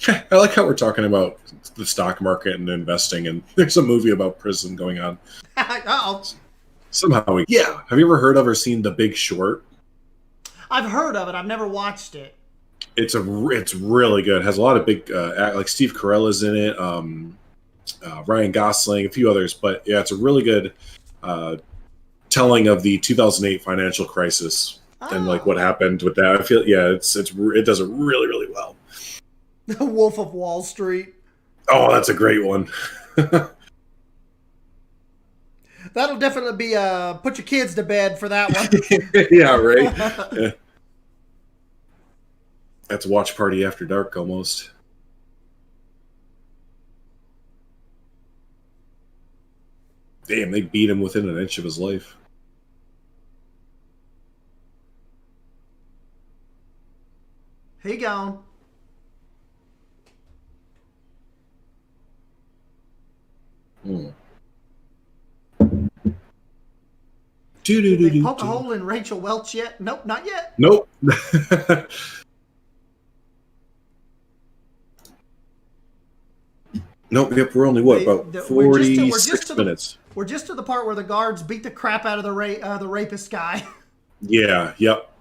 I like how we're talking about the stock market and investing, and there's a movie about prison going on. Uh-oh. Somehow, have you ever heard of or seen The Big Short? I've heard of it. I've never watched it. It's really good. It has a lot of big like Steve Carell in it, Ryan Gosling, a few others. But yeah, it's a really good telling of the 2008 financial crisis and like what happened with that. I feel it does it really, really well. The Wolf of Wall Street. Oh, that's a great one. That'll definitely be put your kids to bed for that one. Yeah, right. Yeah. That's Watch Party After Dark almost. Damn, they beat him within an inch of his life. He gone. Did they poke a hole in Rachel Welch yet? Nope, not yet. Nope. Nope. Yep. We're only about 46 minutes. We're just to the part where the guards beat the crap out of the rapist guy. Yeah. Yep.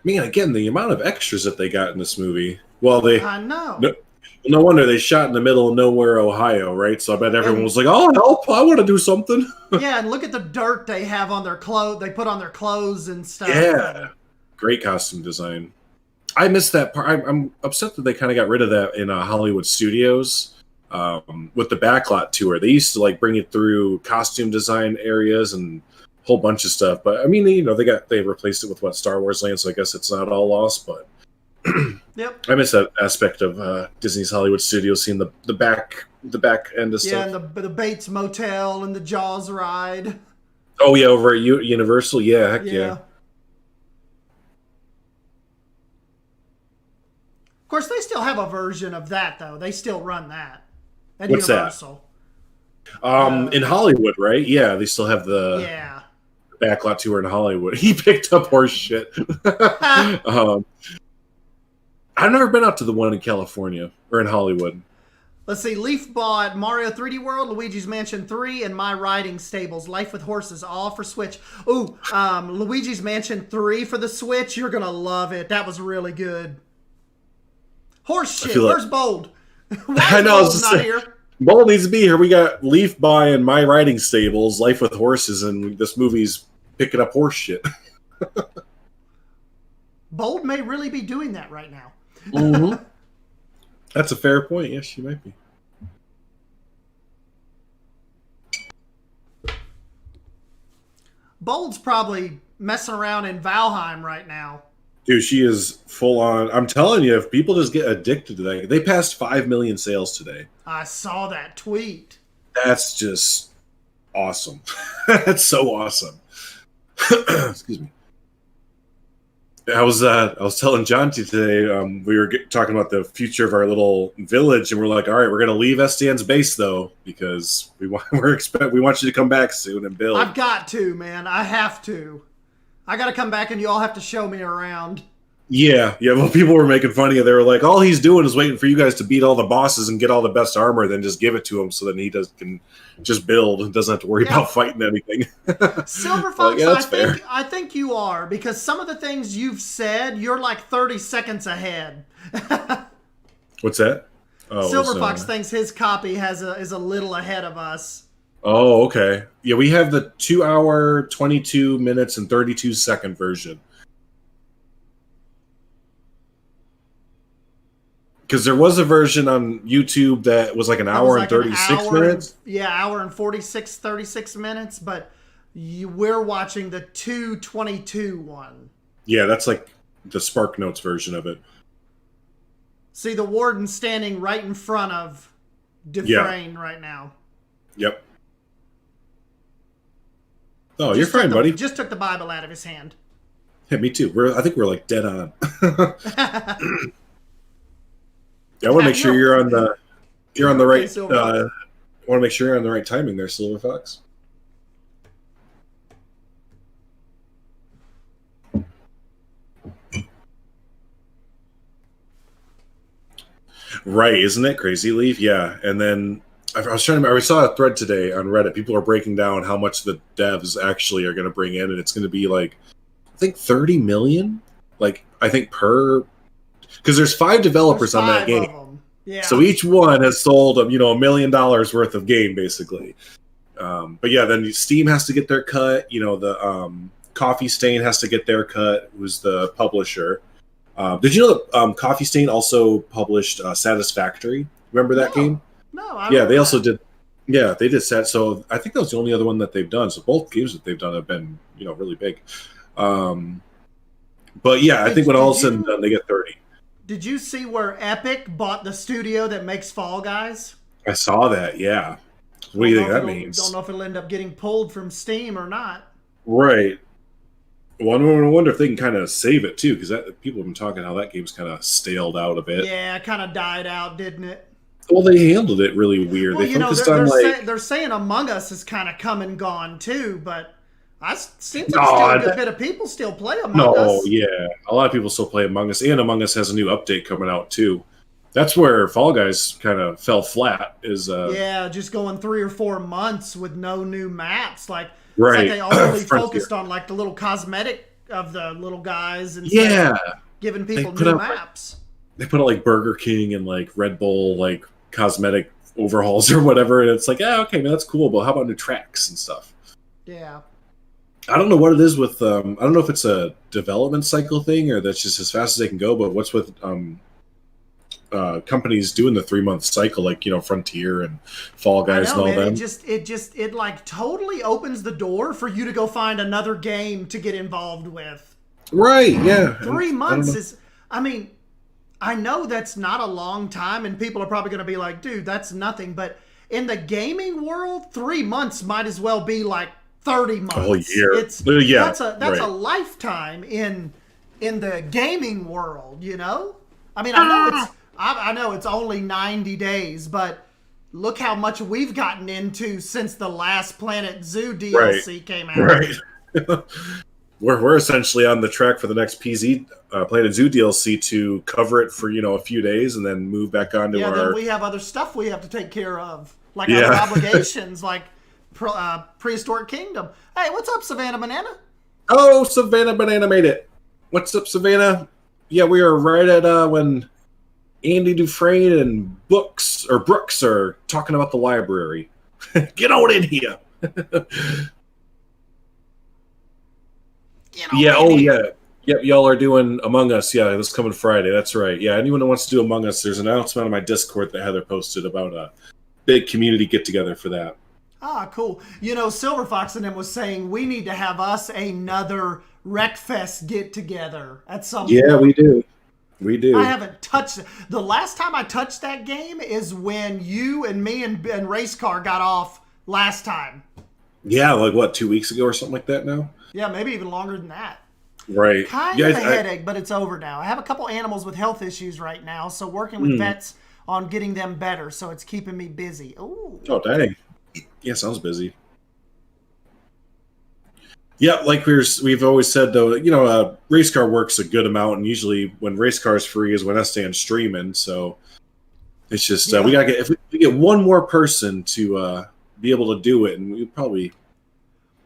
Man, again, the amount of extras that they got in this movie. Well, I know. No wonder they shot in the middle of nowhere, Ohio, right? So I bet everyone was like, "Oh, help! I want to do something." Yeah, and look at the dirt they have on their clothes. They put on their clothes and stuff. Yeah, great costume design. I missed that part. I'm upset that they kind of got rid of that in Hollywood Studios with the backlot tour. They used to like bring it through costume design areas and a whole bunch of stuff. But I mean, they replaced it with Star Wars Land, so I guess it's not all lost. But yep, I miss that aspect of Disney's Hollywood Studios, seeing the back end of stuff. Yeah, and the Bates Motel and the Jaws ride. Oh yeah, over at Universal. Yeah, heck yeah. Of course, they still have a version of that, though. They still run that at What's Universal. That? In Hollywood, right? Yeah, they still have the backlot tour in Hollywood. He picked up horse shit. I've never been out to the one in California or in Hollywood. Let's see. Leaf bought Mario 3D World, Luigi's Mansion 3, and My Riding Stables, Life with Horses, all for Switch. Ooh, Luigi's Mansion 3 for the Switch. You're going to love it. That was really good. Horse shit. Where's Bold? I know. Bold not here? Bold needs to be here. We got Leaf buying My Riding Stables, Life with Horses, and this movie's picking up horse shit. Bold may really be doing that right now. Mm-hmm. That's a fair point. Yes, she might be. Bold's probably messing around in Valheim right now. Dude, she is full on. I'm telling you, if people just get addicted to that, they passed 5 million sales today. I saw that tweet. That's just awesome. That's so awesome. Excuse me. I was telling Jonty today, we were talking about the future of our little village, and we're like, all right, we're going to leave Estienne's base though, because we want you to come back soon and build. I've got to, man. I have to. I got to come back, and you all have to show me around. Yeah. Well, people were making fun of you. They were like, all he's doing is waiting for you guys to beat all the bosses and get all the best armor, then just give it to him so that he can just build and doesn't have to worry about fighting anything. Silver Fox, like, I think you are, because some of the things you've said, you're like 30 seconds ahead. What's that? Oh, Silver Fox thinks his copy is a little ahead of us. Oh, okay. Yeah, we have the 2 hour, 22 minutes, and 32 second version. Because there was a version on YouTube that was like an hour and 36 minutes. Hour and 36 minutes, but we're watching the 2:22 one. Yeah, that's like the Spark Notes version of it. See the warden standing right in front of Dufresne right now. Yep. Oh, you're fine, buddy. Just took the Bible out of his hand. Yeah, me too. I think we're like dead on. Yeah, I want to make sure you're on the right. I want to make sure you're on the right timing there, Silver Fox. Right, isn't it crazy, Leaf? Yeah, and then I saw a thread today on Reddit. People are breaking down how much the devs actually are going to bring in, and it's going to be like, I think 30 million. Like, I think per. Because there's 5 developers on that game, yeah. So each one has sold $1 million worth of game, basically. But yeah, then Steam has to get their cut. The Coffee Stain has to get their cut. Who's the publisher? Did you know that Coffee Stain also published Satisfactory? Remember that game? No, they also did. Yeah, they did that. So I think that was the only other one that they've done. So both games that they've done have been really big. But yeah, I think when all is said and done, they get 30. Did you see where Epic bought the studio that makes Fall Guys? I saw that, yeah. What do you think that means? Don't know if it'll end up getting pulled from Steam or not. Right. Well, I wonder if they can kind of save it, too, because people have been talking how that game's kind of staled out a bit. Yeah, it kind of died out, didn't it? Well, they handled it really weird. Well, they focused on, they're saying Among Us has kind of come and gone, too, but... Seems like still a good bit of people still play Among Us. No, yeah. A lot of people still play Among Us, and Among Us has a new update coming out, too. That's where Fall Guys kind of fell flat. Just going 3 or 4 months with no new maps. Right. It's like they only focused on like the little cosmetic of the little guys and giving people new maps. They put out like Burger King and like Red Bull like cosmetic overhauls or whatever, and it's like, okay, man, that's cool, but how about new tracks and stuff? Yeah. I don't know what it is with I don't know if it's a development cycle thing or that's just as fast as they can go, but what's with companies doing the 3-month cycle, like Frontier and Fall Guys and all them. It like totally opens the door for you to go find another game to get involved with. Right, yeah. 3 months is I know that's not a long time and people are probably going to be like, dude, that's nothing, but in the gaming world, 3 months might as well be like 30 months. A whole year. That's a lifetime in the gaming world, I know it's only 90 days, but look how much we've gotten into since the last Planet Zoo DLC came out. Right. We're essentially on the track for the next PZ Planet Zoo DLC to cover it for a few days and then move back on to our. Then we have other stuff we have to take care of, like other obligations, like Prehistoric Kingdom. Hey, what's up, Savannah Banana? Oh, Savannah Banana made it. What's up, Savannah? Yeah, we are right at when Andy Dufresne and Brooks are talking about the library. Get on in here. Yep, y'all are doing Among Us. Yeah, this coming Friday. That's right. Yeah, anyone that wants to do Among Us, there's an announcement on my Discord that Heather posted about a big community get together for that. Ah, cool. You know, Silver Fox and them was saying we need to have us another Wreckfest get together at some point. Yeah, we do. We do. I haven't touched it. The last time I touched that game is when you and me and Race Car got off last time. Yeah, like what, 2 weeks ago or something like that now? Yeah, maybe even longer than that. Right. Kind of a headache, but it's over now. I have a couple animals with health issues right now, so working with vets on getting them better, so it's keeping me busy. Ooh. Oh, dang. Yeah, sounds busy. Yeah, like we've always said, though, you know, race car works a good amount, and usually when race car is free is when I stand streaming. So it's just we gotta get, if we get one more person to be able to do it, and we probably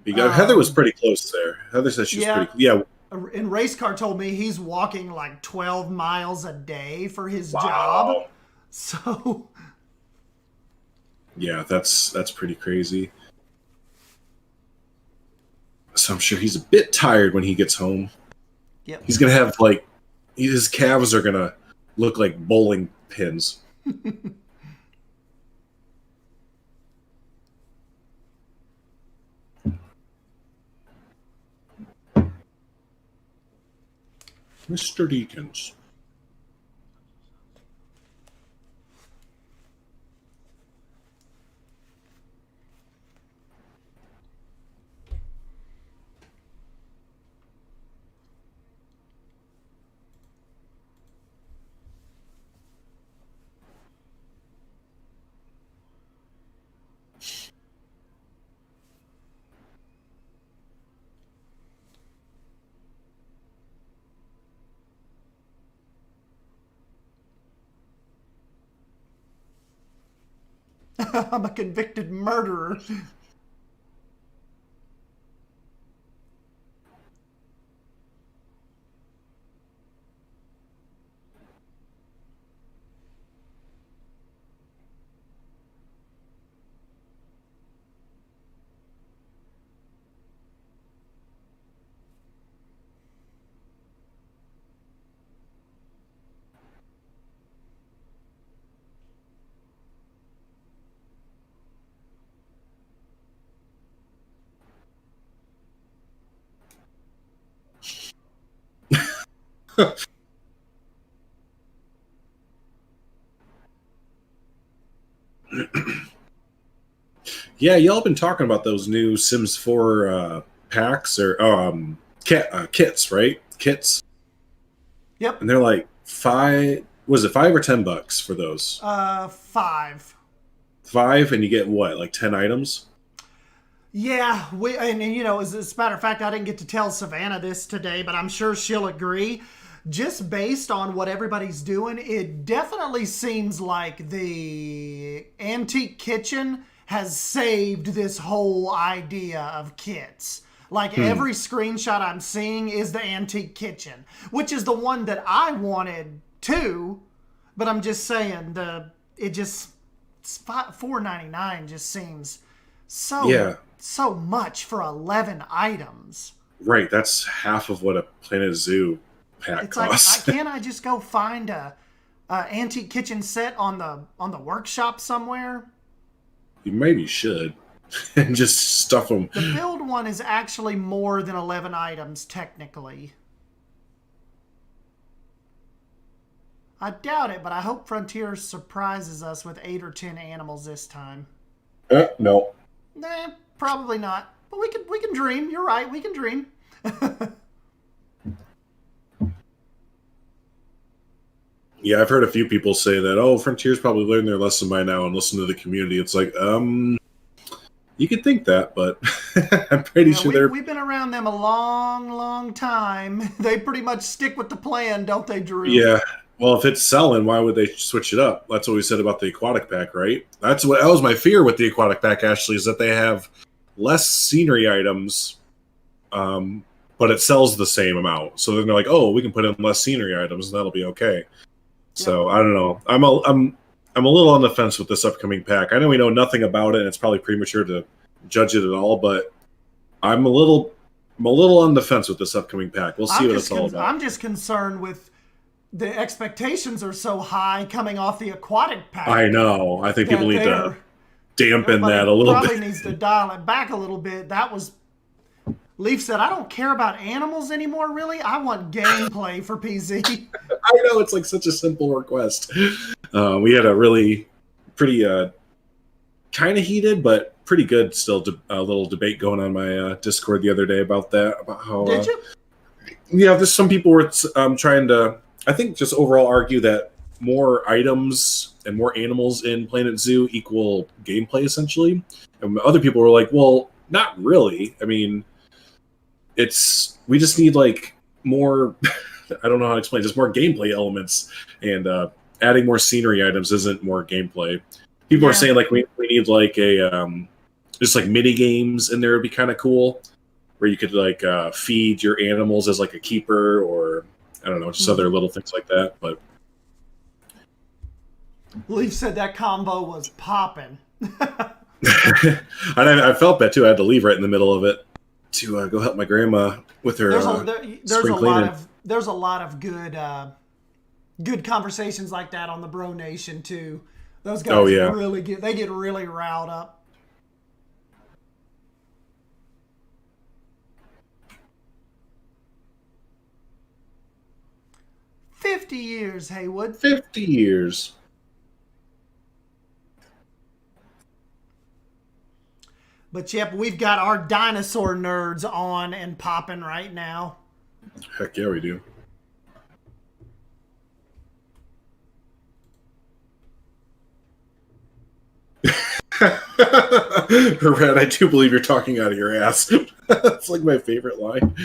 be good. Heather was pretty close there. Heather said she's pretty. Yeah. And race car told me he's walking like 12 miles a day for his job. So yeah, that's pretty crazy. So I'm sure he's a bit tired when he gets home. Yep. He's going to have, like, his calves are going to look like bowling pins. Mr. Deakins. I'm a convicted murderer. Yeah, y'all been talking about those new Sims 4 packs or kits, right? Kits. Yep. And they're like $5 or $10 for those? 5. 5, and you get what, like 10 items? Yeah, and you know, as a matter of fact, I didn't get to tell Savannah this today, but I'm sure she'll agree. Just based on what everybody's doing, it definitely seems like the Antique Kitchen has saved this whole idea of kits. Like every screenshot I'm seeing is the Antique Kitchen, which is the one that I wanted too. But I'm just saying $4.99 just seems so much for 11 items. Right, that's half of what a Planet Zoo pack costs. Like, can't I just go find a Antique Kitchen set on the workshop somewhere? You maybe should. And just stuff them. The build one is actually more than 11 items, technically. I doubt it, but I hope Frontier surprises us with 8 or 10 animals this time. No. Nah, probably not. But we can dream. You're right, we can dream. Yeah, I've heard a few people say that, oh, Frontier's probably learned their lesson by now and listen to the community. It's like, you could think that, but I'm pretty sure we've been around them a long, long time. They pretty much stick with the plan, don't they, Drew? Yeah. Well, if it's selling, why would they switch it up? That's what we said about the aquatic pack, right? That was my fear with the aquatic pack, Ashley, is that they have less scenery items, but it sells the same amount. So then they're like, oh, we can put in less scenery items, and that'll be okay. So I don't know. I'm a little on the fence with this upcoming pack. I know we know nothing about it, and it's probably premature to judge it at all. But I'm a little I'm a little on the fence with this upcoming pack. We'll see what it's all about. I'm just concerned with the expectations are so high coming off the aquatic pack. I know. I think people need to dampen that a little bit. Probably needs to dial it back a little bit. That was... Leaf said, I don't care about animals anymore, really. I want gameplay for PZ. I know, it's like such a simple request. We had a really pretty kind of heated, but pretty good still little debate going on my Discord the other day about that. About how, Did you? Yeah, there's some people were trying to, I think, just overall argue that more items and more animals in Planet Zoo equal gameplay, essentially. And other people were like, well, not really. I mean... we just need like more, I don't know how to explain, just more gameplay elements, and adding more scenery items isn't more gameplay. People are saying like we need like a just like mini games in there would be kind of cool, where you could like feed your animals as like a keeper, or I don't know, just other little things like that. But Leaf said that combo was popping. I felt that too. I had to leave right in the middle of it to go help my grandma with her spring cleaning. There's a lot of good conversations like that on the Bro Nation too. Those guys really get really riled up. "50 years, Haywood. 50 years. But yep, we've got our dinosaur nerds on and popping right now. Heck yeah, we do. Red, I do believe you're talking out of your ass. That's like my favorite line.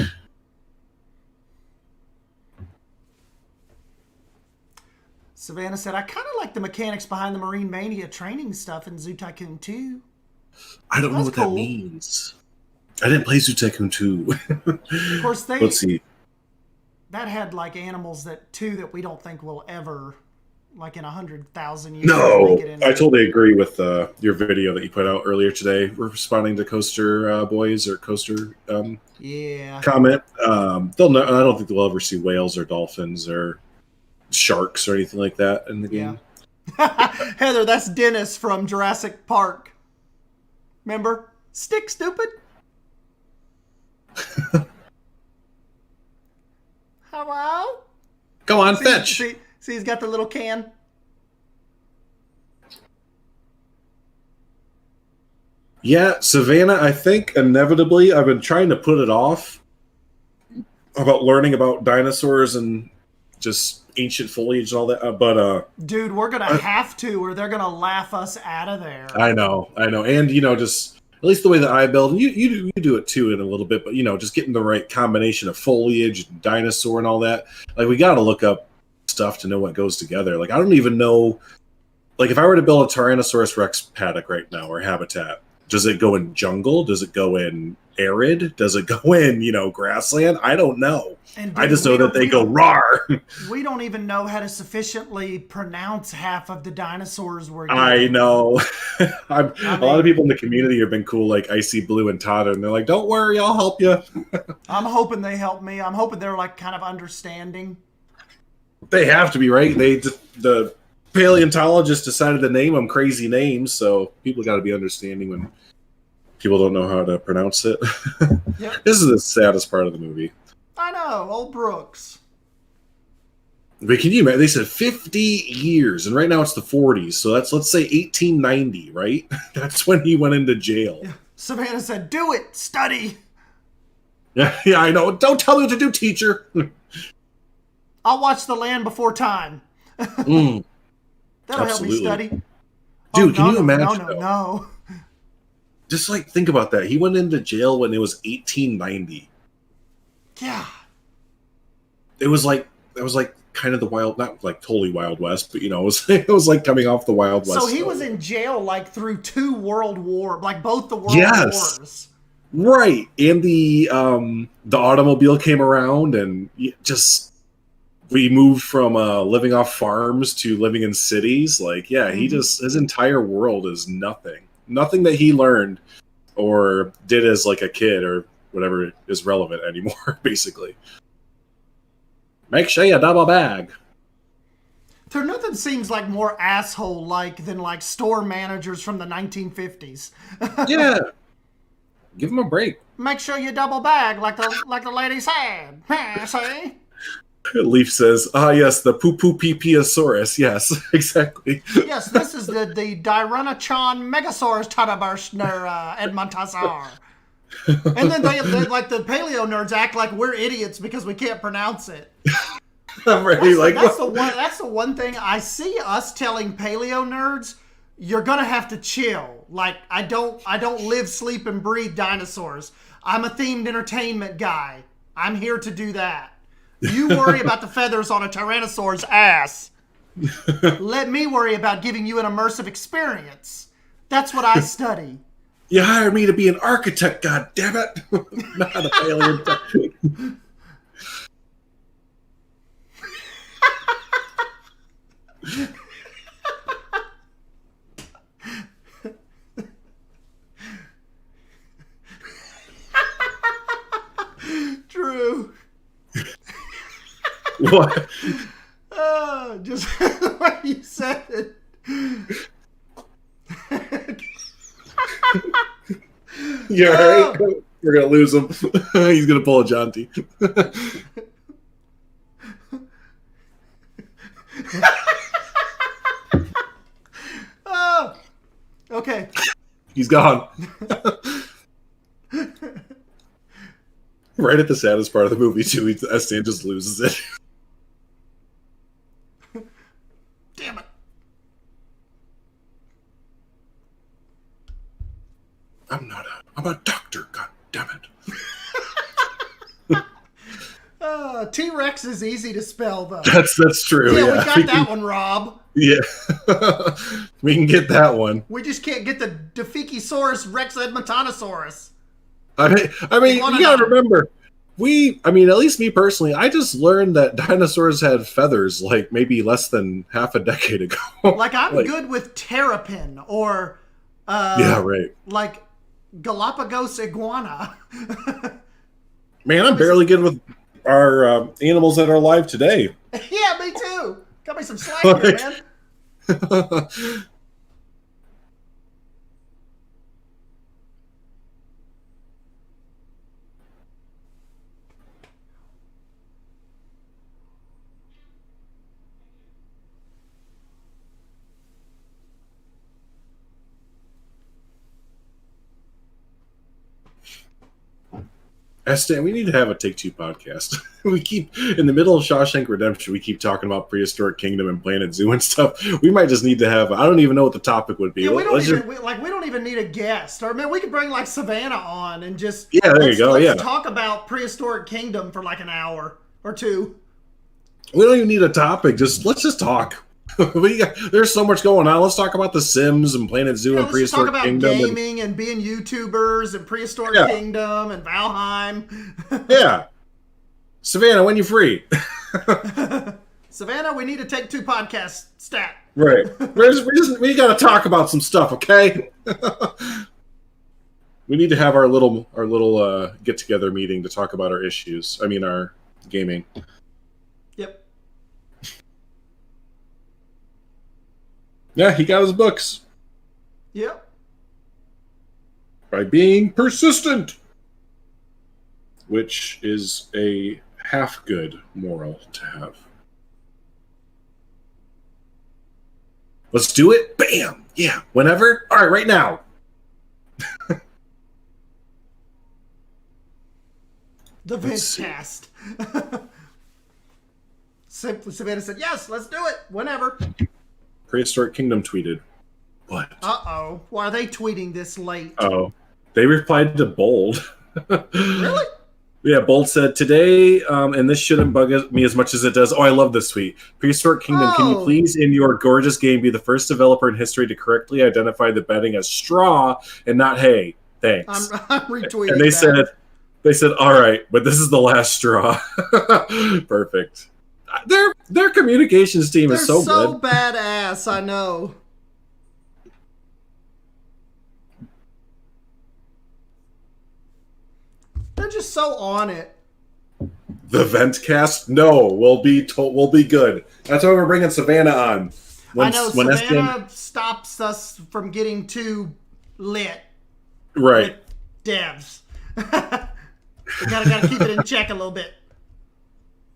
Savannah said, I kind of like the mechanics behind the Marine Mania training stuff in Zoo Tycoon 2. I don't know what that means. I didn't play Zoo Tycoon 2. Of course, let's see. That had like animals that we don't think will ever, like in 100,000 years. No, I totally agree with your video that you put out earlier today, responding to Coaster Boys or Coaster comment. I don't think they'll ever see whales or dolphins or sharks or anything like that in the game. Yeah. Heather, that's Dennis from Jurassic Park. Remember? Stick, stupid. Hello? Go on, fetch. See, he's got the little can. Yeah, Savannah, I think inevitably I've been trying to put it off about learning about dinosaurs and just ancient foliage and all that, but dude, we're gonna have to, or they're gonna laugh us out of there. I know, and just at least the way that I build, and you do it too in a little bit, but just getting the right combination of foliage, and dinosaur, and all that. Like, we got to look up stuff to know what goes together. Like, I don't even know. Like, if I were to build a Tyrannosaurus Rex paddock right now, or habitat, does it go in jungle? Does it go in arid? Does it go in grassland? I don't know. And I just know that they go rawr. We don't even know how to sufficiently pronounce half of the dinosaurs we're getting. I know. A lot of people in the community have been cool, like Icy Blue and Todd, and they're like, don't worry, I'll help you. I'm hoping they help me. I'm hoping they're like kind of understanding. They have to be, right? The paleontologists decided to name them crazy names, so people got to be understanding when people don't know how to pronounce it. Yep. This is the saddest part of the movie. I know, old Brooks. But can you imagine? They said 50 years, and right now it's the 40s. So let's say 1890, right? That's when he went into jail. Yeah. Savannah said, "Do it, study." Yeah, I know. Don't tell me what to do, teacher. I'll watch The Land Before Time. That'll help me study. Dude, can you imagine? No. Just like think about that. He went into jail when it was 1890. Yeah. It was like kind of the wild, not like totally Wild West, but it was like coming off the Wild West. So he was in jail like through 2 world wars, like both the world wars. Right. And the automobile came around, and we moved from living off farms to living in cities. Like, his entire world is nothing that he learned or did as like a kid or whatever is relevant anymore, basically. Make sure you double bag. There nothing seems like more asshole-like than like store managers from the 1950s. Yeah. Give them a break. Make sure you double bag like the lady said. See? Leaf says, yes, the poo-poo pee-peeosaurus. Yes, exactly. Yes, this is the Dirunachon Megasaurus Tadaburstner Edmontasaur. And then they, like, the paleo nerds act like we're idiots because we can't pronounce it. I'm ready. That's the one thing I see us telling paleo nerds, you're gonna have to chill. Like, I don't live, sleep, and breathe dinosaurs. I'm a themed entertainment guy. I'm here to do that. You worry about the feathers on a Tyrannosaur's ass. Let me worry about giving you an immersive experience. That's what I study. You hired me to be an architect, god damn it. Not a paleontologist. True. What? Just the way you said it. You alright? We're gonna lose him. He's gonna pull a Jonty. Okay. He's gone. Right at the saddest part of the movie, too, Stan just loses it. Damn it. I'm a doctor, god damn it. T-Rex is easy to spell, though. That's true. Yeah, we got that one, Rob. Yeah. We can get that one. We just can't get the Dufekisaurus Rex Edmontonosaurus. I mean, you gotta remember, at least me personally, I just learned that dinosaurs had feathers like maybe less than half a decade ago. Like, I'm good with terrapin or yeah, right. Like Galapagos iguana. Man, I'm barely good with our animals that are alive today. Yeah, me too. Got me some slack here, man. Stan, we need to have a Take-Two podcast. We keep, in the middle of Shawshank Redemption, we keep talking about Prehistoric Kingdom and Planet Zoo and stuff. We might just need to have, I don't even know what the topic would be. Yeah, we don't even need a guest. Or, man, we could bring, like, Savannah on and just... Yeah, there you go, let's talk about Prehistoric Kingdom for, like, an hour or two. We don't even need a topic. Let's just talk. There's so much going on. Let's talk about The Sims and Planet Zoo and Prehistoric Kingdom. Let's talk about gaming and being YouTubers and Prehistoric Kingdom and Valheim. Yeah. Savannah, when you free? Savannah, we need to take 2 podcast stat. Right. We got to talk about some stuff, okay? We need to have our little get-together meeting to talk about our issues. I mean, our gaming. Yep. Yeah, he got his books. Yep. By being persistent. Which is a half-good moral to have. Let's do it. Bam! Yeah, whenever. All right, right now. The Vincast. Simply Savannah said, yes, let's do it. Whenever. Prehistoric Kingdom tweeted. What? Uh-oh. Why are they tweeting this late? Oh. They replied to Bold. Really? Yeah, Bold said, today, and this shouldn't bug me as much as it does. Oh, I love this tweet. Prehistoric Kingdom, can you please, in your gorgeous game, be the first developer in history to correctly identify the bedding as straw and not hay? Thanks. I'm retweeting and they said, all right, but this is the last straw. Perfect. Their communications team is so good. Badass, I know. They're just so on it. The Ventcast? No, we'll be good. That's why we're bringing Savannah on. I know Savannah stops us from getting too lit. Right. With devs. We gotta keep it in check a little bit.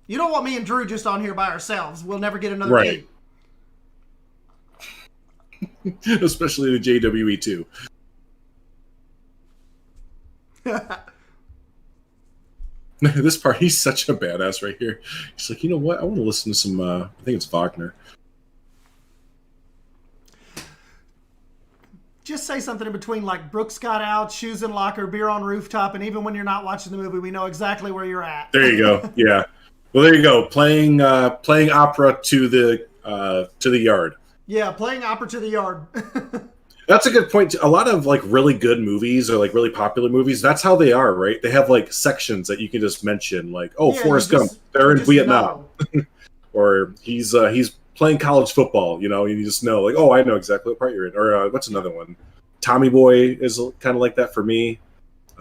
You don't want me and Drew just on here by ourselves. We'll never get another right. Especially the JWE2. This part, he's such a badass right here. He's like, you know what? I want to listen to some, I think it's Wagner. Just say something in between, like Brooks got out, shoes in locker, beer on rooftop, and even when you're not watching the movie, we know exactly where you're at. There you go. Yeah. Well, there you go. Playing opera to the yard. Yeah, playing opera to the yard. That's a good point. A lot of like really good movies or like really popular movies, that's how they are, right? They have like sections that you can just mention, like, oh, yeah, Forrest Gump, they're in Vietnam, or he's playing college football. You know, you just know, like, oh, I know exactly what part you're in. Or what's another one? Tommy Boy is kind of like that for me.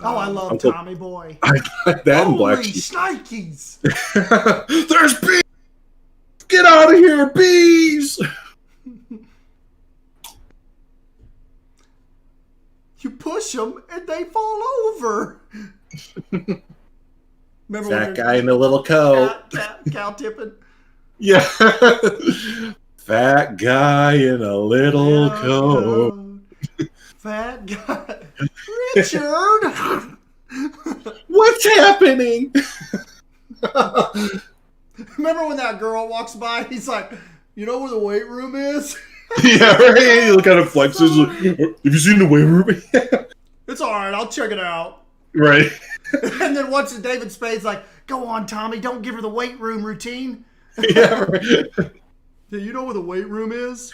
Oh, I love Tommy Boy. I like that in Black Sheep. Shnikes! There's bees! Get out of here, bees! You push them and they fall over. Remember that guy in the little coat. Cow tipping. Yeah. Fat guy in a little coat. Fat guy. Richard! What's happening? Remember when that girl walks by? He's like, you know where the weight room is? Yeah, right. He look at him flexes. Have you seen the weight room? It's all right. I'll check it out. Right. And then once David Spade's like, go on, Tommy. Don't give her the weight room routine. Yeah, right. Do you know where the weight room is?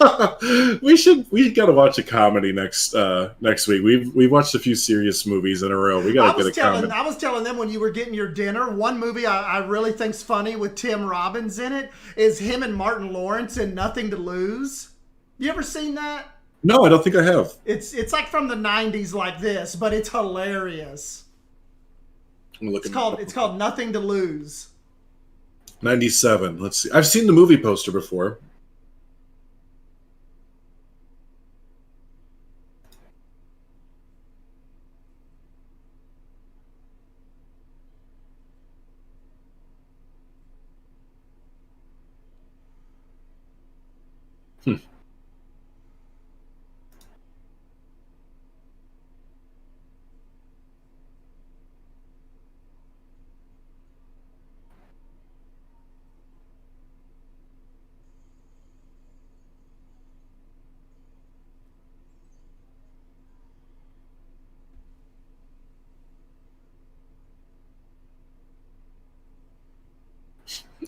we got to watch a comedy next week. We've watched a few serious movies in a row. We got to get a comedy. I was telling them when you were getting your dinner, one movie I really think's funny with Tim Robbins in it is him and Martin Lawrence in Nothing to Lose. You ever seen that? No, I don't think I have. It's like from the 90s like this, but it's hilarious. It's called Nothing to Lose. 97. Let's see. I've seen the movie poster before.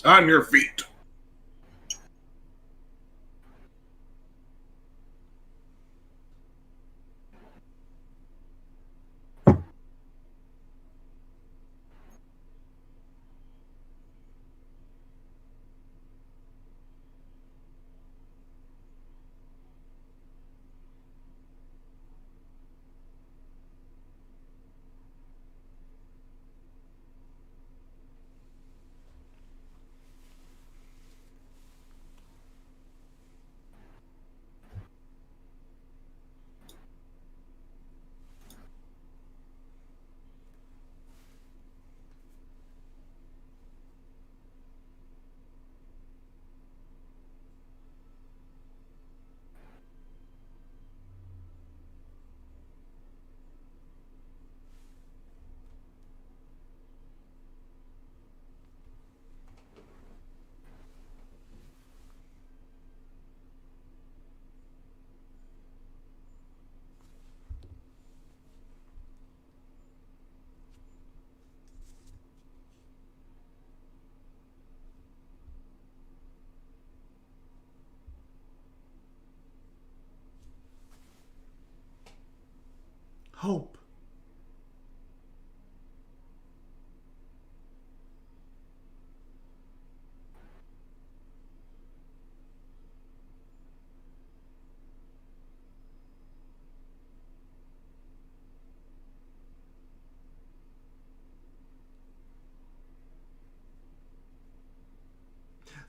On your feet. Hope.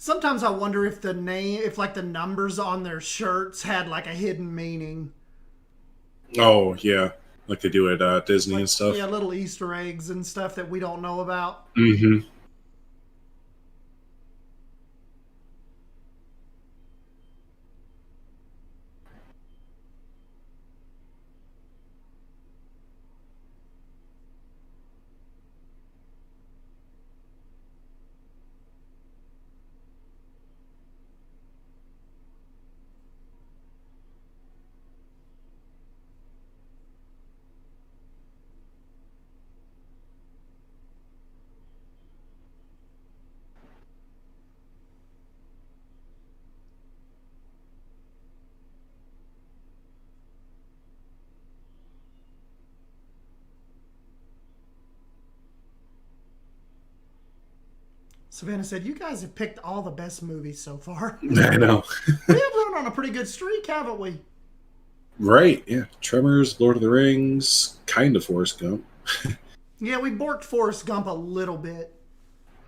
Sometimes I wonder if the name, if like the numbers on their shirts had like a hidden meaning. Oh yeah, like they do at Disney Like, and stuff. yeah, little Easter eggs and stuff that we don't know about. Mm-hmm. Savannah said, "You guys have picked all the best movies so far. I know. We have run on a pretty good streak, haven't we?" Right? Yeah. Tremors, Lord of the Rings, kind of Forrest Gump. Yeah, we borked Forrest Gump a little bit.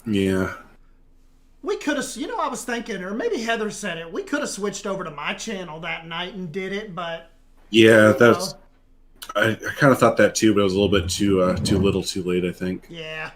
Yeah. We could have, I was thinking, or maybe Heather said it, we could have switched over to my channel that night and did it, but, Yeah, you that's. know, I kind of thought that too, but it was a little bit too little, too late. I think. yeah.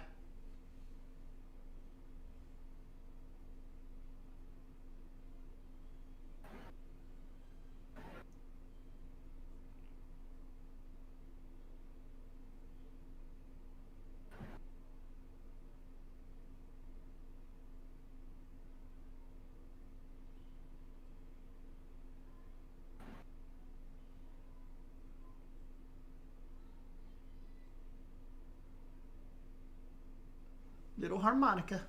Little harmonica.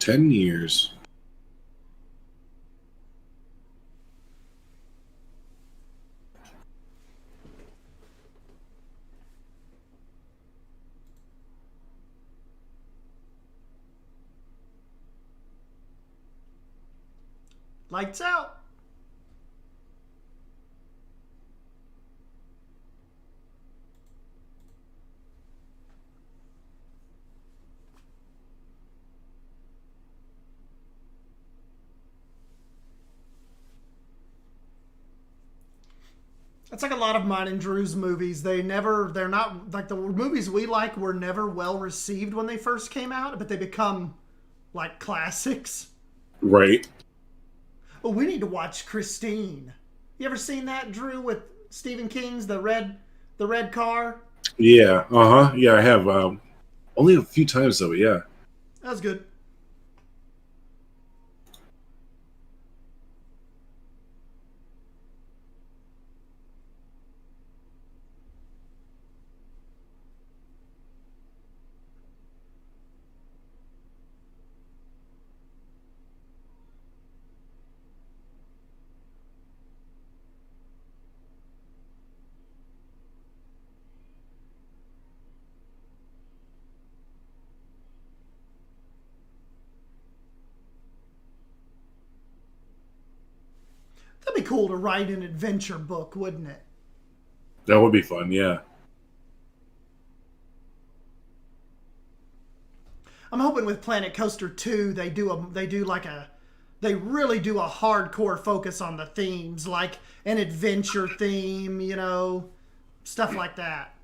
$10 years. Lights out. That's like a lot of mine and Drew's movies. They're not, like the movies we like were never well received when they first came out, but they become like classics. Right. Oh, we need to watch Christine. You ever seen that, Drew, with Stephen King's the red car? Yeah. Uh huh. Yeah, I have. Only a few times though. Yeah. That was good. That'd be cool to write an adventure book, wouldn't it? That would be fun. Yeah. I'm hoping with Planet Coaster 2 they really do a hardcore focus on the themes, like an adventure theme, stuff like that.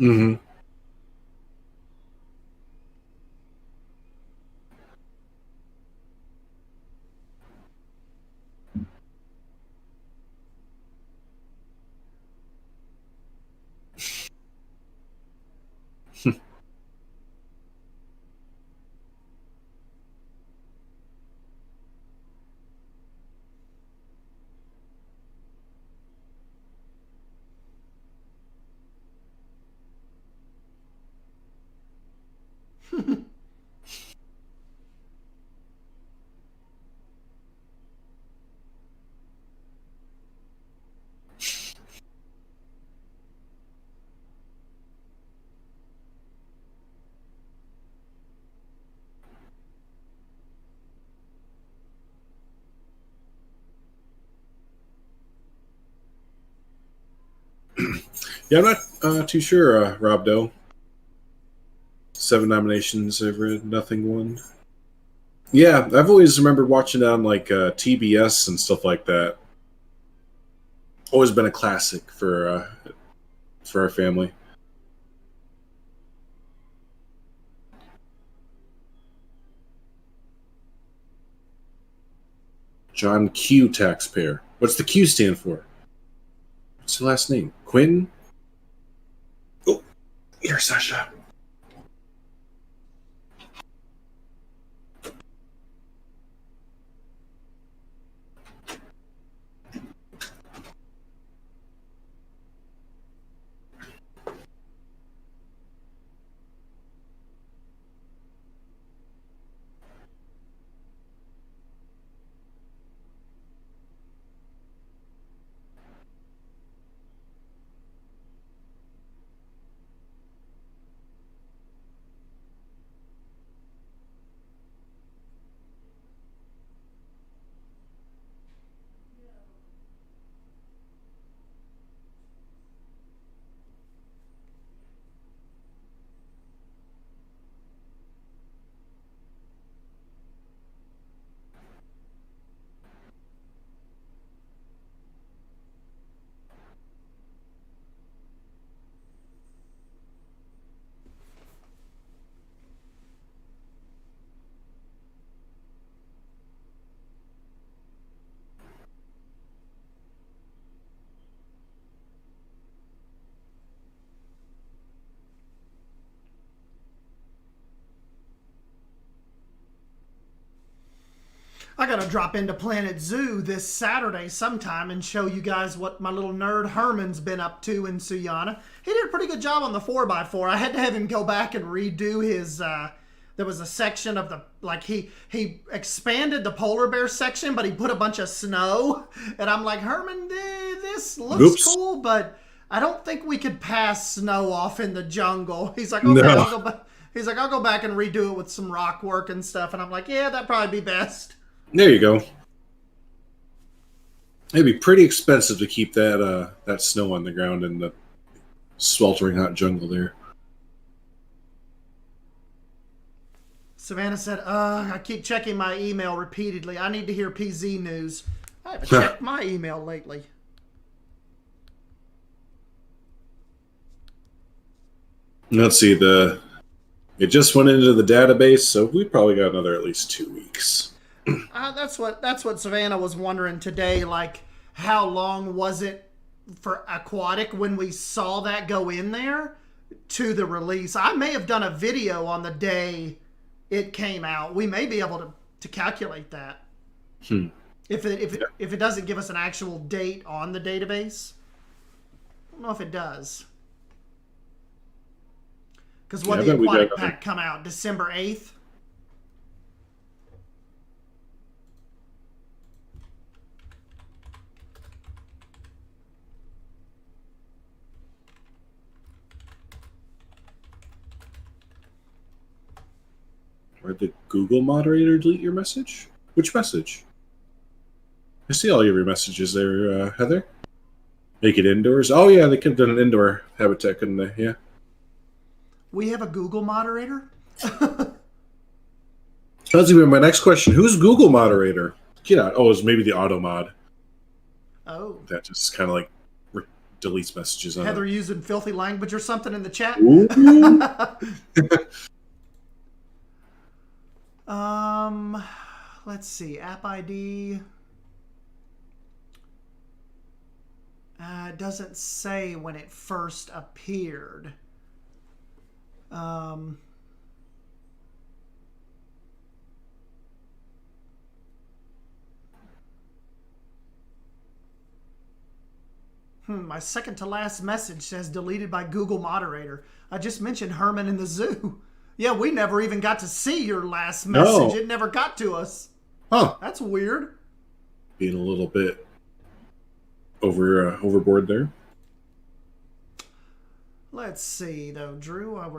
Mm-hmm. Yeah, I'm not too sure, Rob Doe. 7 nominations I've read, nothing won. Yeah, I've always remembered watching it on like TBS and stuff like that. Always been a classic for our family. John Q. Taxpayer. What's the Q stand for? What's the last name? Quinn? Oh, here, Sasha. I gotta drop into Planet Zoo this Saturday sometime and show you guys what my little nerd Herman's been up to in Suyanna. He did a pretty good job on the 4x4. I had to have him go back and redo his, there was a section of the, like he expanded the polar bear section, but he put a bunch of snow. And I'm like, Herman, this looks cool, but I don't think we could pass snow off in the jungle. He's like, okay, No. I'll go back. He's like, I'll go back and redo it with some rock work and stuff. And I'm like, yeah, that'd probably be best. There you go. It'd be pretty expensive to keep that snow on the ground in the sweltering hot jungle there. Savannah said, I keep checking my email repeatedly. I need to hear PZ news. I haven't checked my email lately. Let's see, it just went into the database, so we probably got another at least 2 weeks. That's what Savannah was wondering today. Like, how long was it for Aquatic when we saw that go in there to the release? I may have done a video on the day it came out. We may be able to calculate that. If it doesn't give us an actual date on the database. I don't know if it does. Because when the Aquatic pack come out? December 8th? Or did Google moderator delete your message? Which message? I see all your messages there, Heather. Make it indoors. Oh yeah, they could have done an indoor habitat, couldn't they? Yeah. We have a Google moderator? That's even my next question. Who's Google moderator? Get out. Oh, it's maybe the auto mod. Oh. That just kind of like deletes messages on Heather it. using filthy language or something in the chat? Let's see. App ID. It doesn't say when it first appeared. My second to last message says deleted by Google moderator. I just mentioned Herman in the zoo. Yeah, we never even got to see your last message. No. It never got to us. Huh. That's weird. Being a little bit overboard there. Let's see, though, Drew. I'm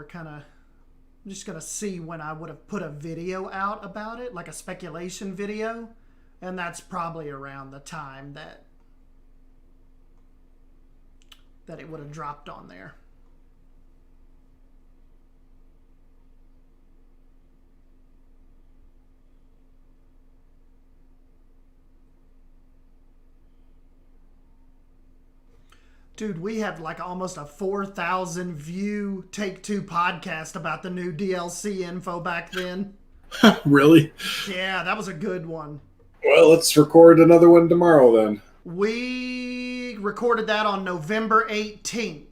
just going to see when I would have put a video out about it, like a speculation video. And that's probably around the time that that it would have dropped on there. Dude, we had like almost a 4,000 view Take-Two podcast about the new DLC info back then. Really? Yeah, that was a good one. Well, let's record another one tomorrow then. We recorded that on November 18th.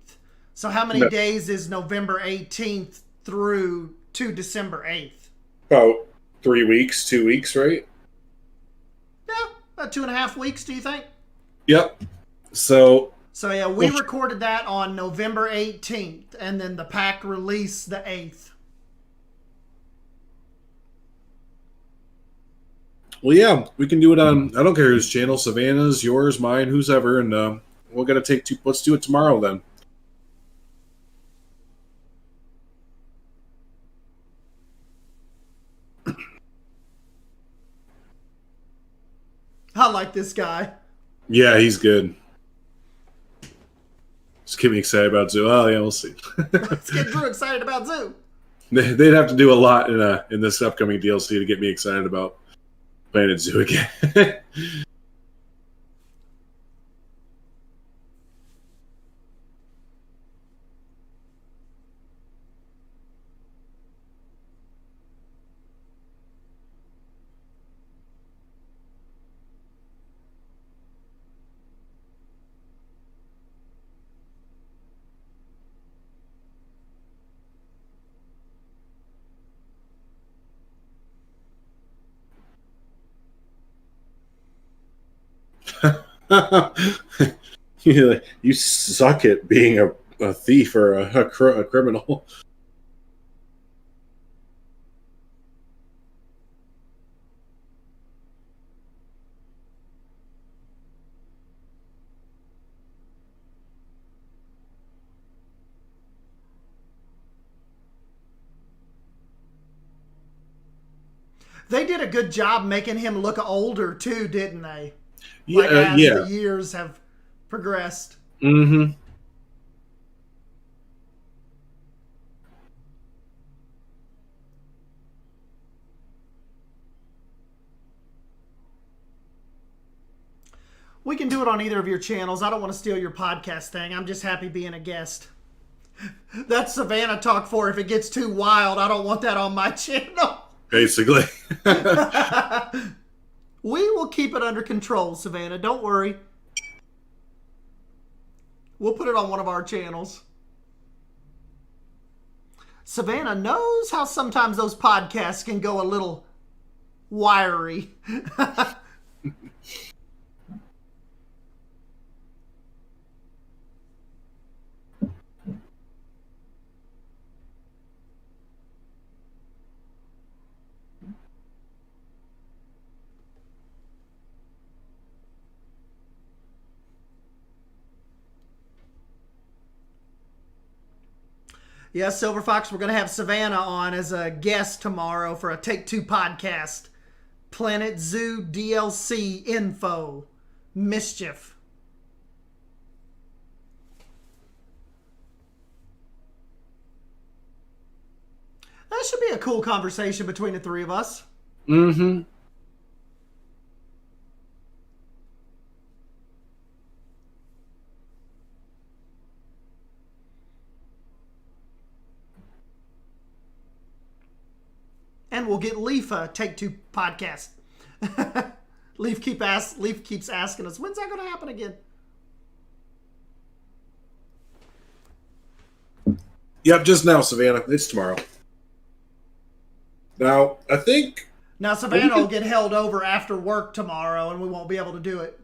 So how many days is November 18th through to December 8th? About 3 weeks, 2 weeks, right? Yeah, about 2.5 weeks, do you think? Yep. So yeah, we recorded that on November 18th, and then the pack release the 8th. Well, yeah, we can do it on, I don't care whose channel, Savannah's, yours, mine, whose ever, and we're going to take two, let's do it tomorrow then. I like this guy. Yeah, he's good. Just get me excited about Zoo. Oh, yeah, we'll see. Let's get Drew excited about Zoo. They'd have to do a lot in this upcoming DLC to get me excited about Planet Zoo again. You suck at being a thief or a criminal. They did a good job making him look older too, didn't they? Yeah, like as the years have progressed. Mm-hmm. We can do it on either of your channels. I don't want to steal your podcast thing. I'm just happy being a guest. That's Savannah talk for if it gets too wild. I don't want that on my channel. Basically. We will keep it under control, Savannah. Don't worry. We'll put it on one of our channels. Savannah knows how sometimes those podcasts can go a little wiry. Yeah, Silver Fox, we're going to have Savannah on as a guest tomorrow for a Take-Two podcast. Planet Zoo DLC info. Mischief. That should be a cool conversation between the three of us. Mm-hmm. And we'll get Leaf a Take-Two podcast. Leaf keeps asking us, when's that going to happen again? Yep, just now, Savannah. It's tomorrow. Now, I think... Now, Savannah will get held over after work tomorrow, and we won't be able to do it.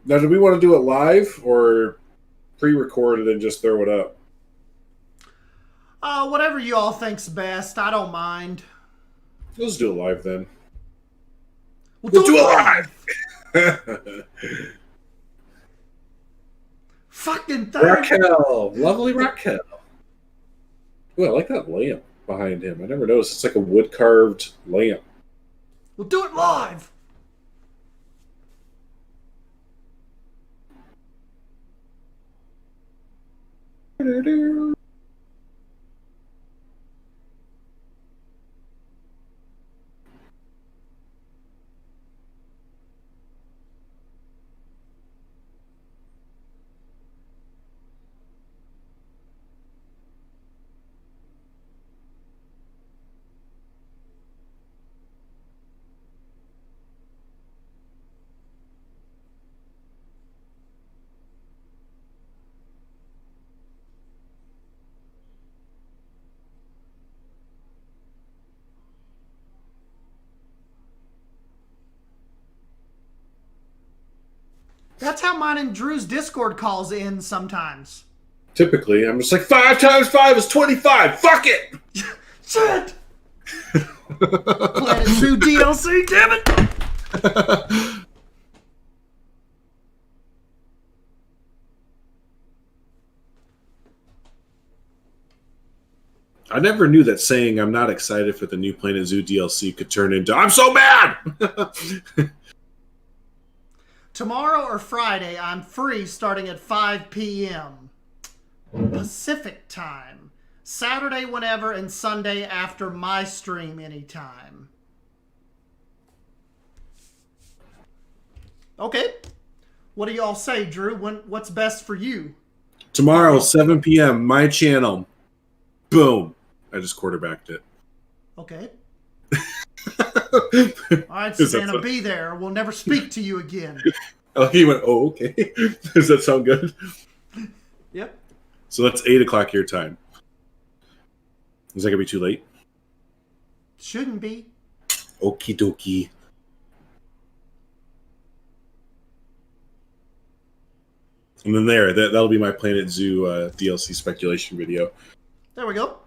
Now, do we want to do it live or pre-recorded and just throw it up? Whatever you all think's best. I don't mind. Let's do it live then. We'll do it live! Fucking thing. Raquel! Lovely Raquel. Ooh, I like that lamp behind him. I never noticed. It's like a wood-carved lamp. We'll do it live! That's how mine and Drew's Discord calls end sometimes. Typically, I'm just like 5 times 5 is 25. Fuck it. Shit. Planet Zoo DLC, damn it. I never knew that saying "I'm not excited for the new Planet Zoo DLC" could turn into "I'm so mad." Tomorrow or Friday, I'm free starting at 5 p.m. Pacific time. Saturday whenever, and Sunday after my stream anytime. Okay. What do y'all say, Drew? What's best for you? Tomorrow, 7 p.m., my channel. Boom. I just quarterbacked it. Okay. All right, Savannah, be there. We'll never speak to you again. Oh, he went, oh, okay. Does that sound good? Yep. So that's 8 o'clock your time. Is that going to be too late? Shouldn't be. Okie dokie. And then that'll be my Planet Zoo DLC speculation video. There we go.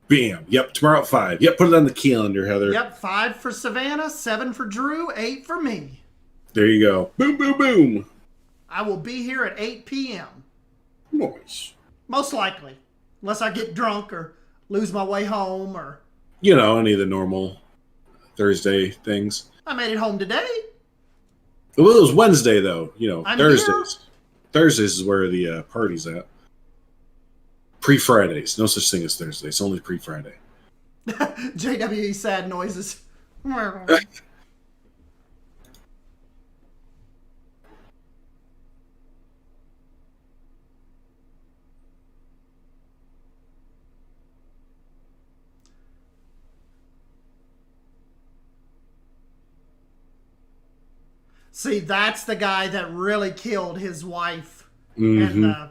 Bam. Yep, tomorrow at 5. Yep, put it on the calendar, Heather. Yep, 5 for Savannah, 7 for Drew, 8 for me. There you go. Boom, boom, boom. I will be here at 8 p.m. Nice. Most likely. Unless I get drunk or lose my way home or... You know, any of the normal Thursday things. I made it home today. Well, it was Wednesday, though. You know, I'm Thursdays. here. Thursdays is where the party's at. Pre-Fridays. No such thing as Thursdays. Only pre-Friday. JWE sad noises. See, that's the guy that really killed his wife. Mm-hmm. And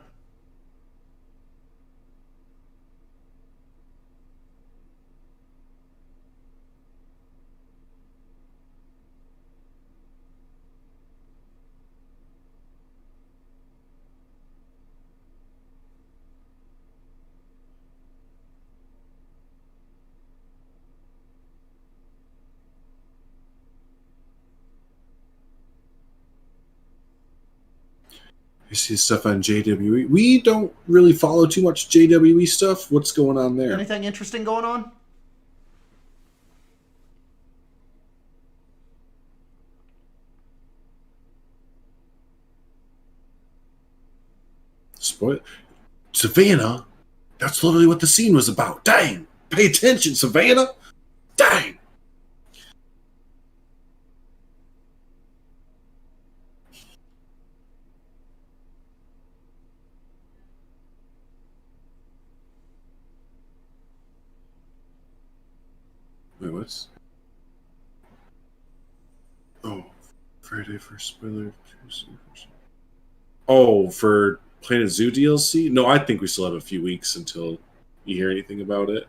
I see stuff on JWE. We don't really follow too much JWE stuff. What's going on there? anything interesting going on? Spoil Savannah? That's literally what the scene was about. Dang! Pay attention, Savannah! Dang! Wait, what's... Oh, Friday for spoiler. Oh, for Planet Zoo DLC? No, I think we still have a few weeks until you hear anything about it.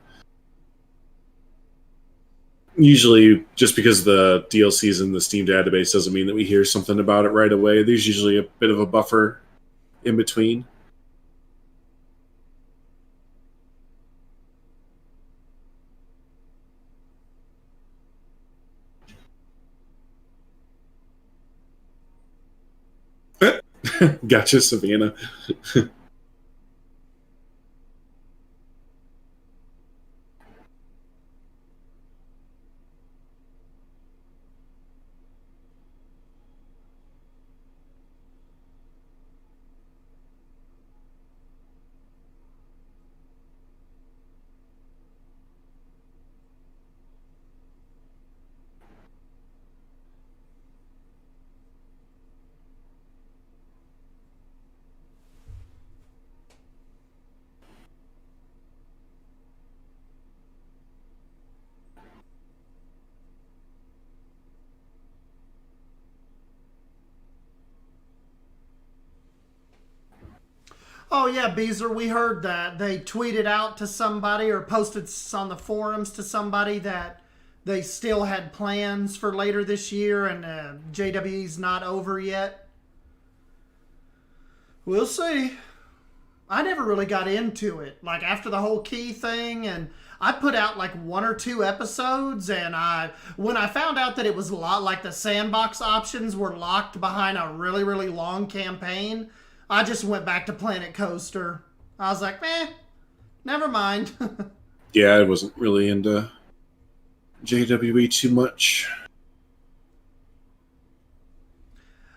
Usually, just because the DLC is in the Steam database doesn't mean that we hear something about it right away. There's usually a bit of a buffer in between. Gotcha, Savannah. Oh yeah, Beezer, we heard that. They tweeted out to somebody or posted on the forums to somebody that they still had plans for later this year and JWE's not over yet. We'll see. I never really got into it. Like after the whole key thing, and I put out like 1 or 2 episodes, and when I found out that it was a lot like the sandbox options were locked behind a really, really long campaign, I just went back to Planet Coaster. I was like, never mind. Yeah, I wasn't really into JWE too much.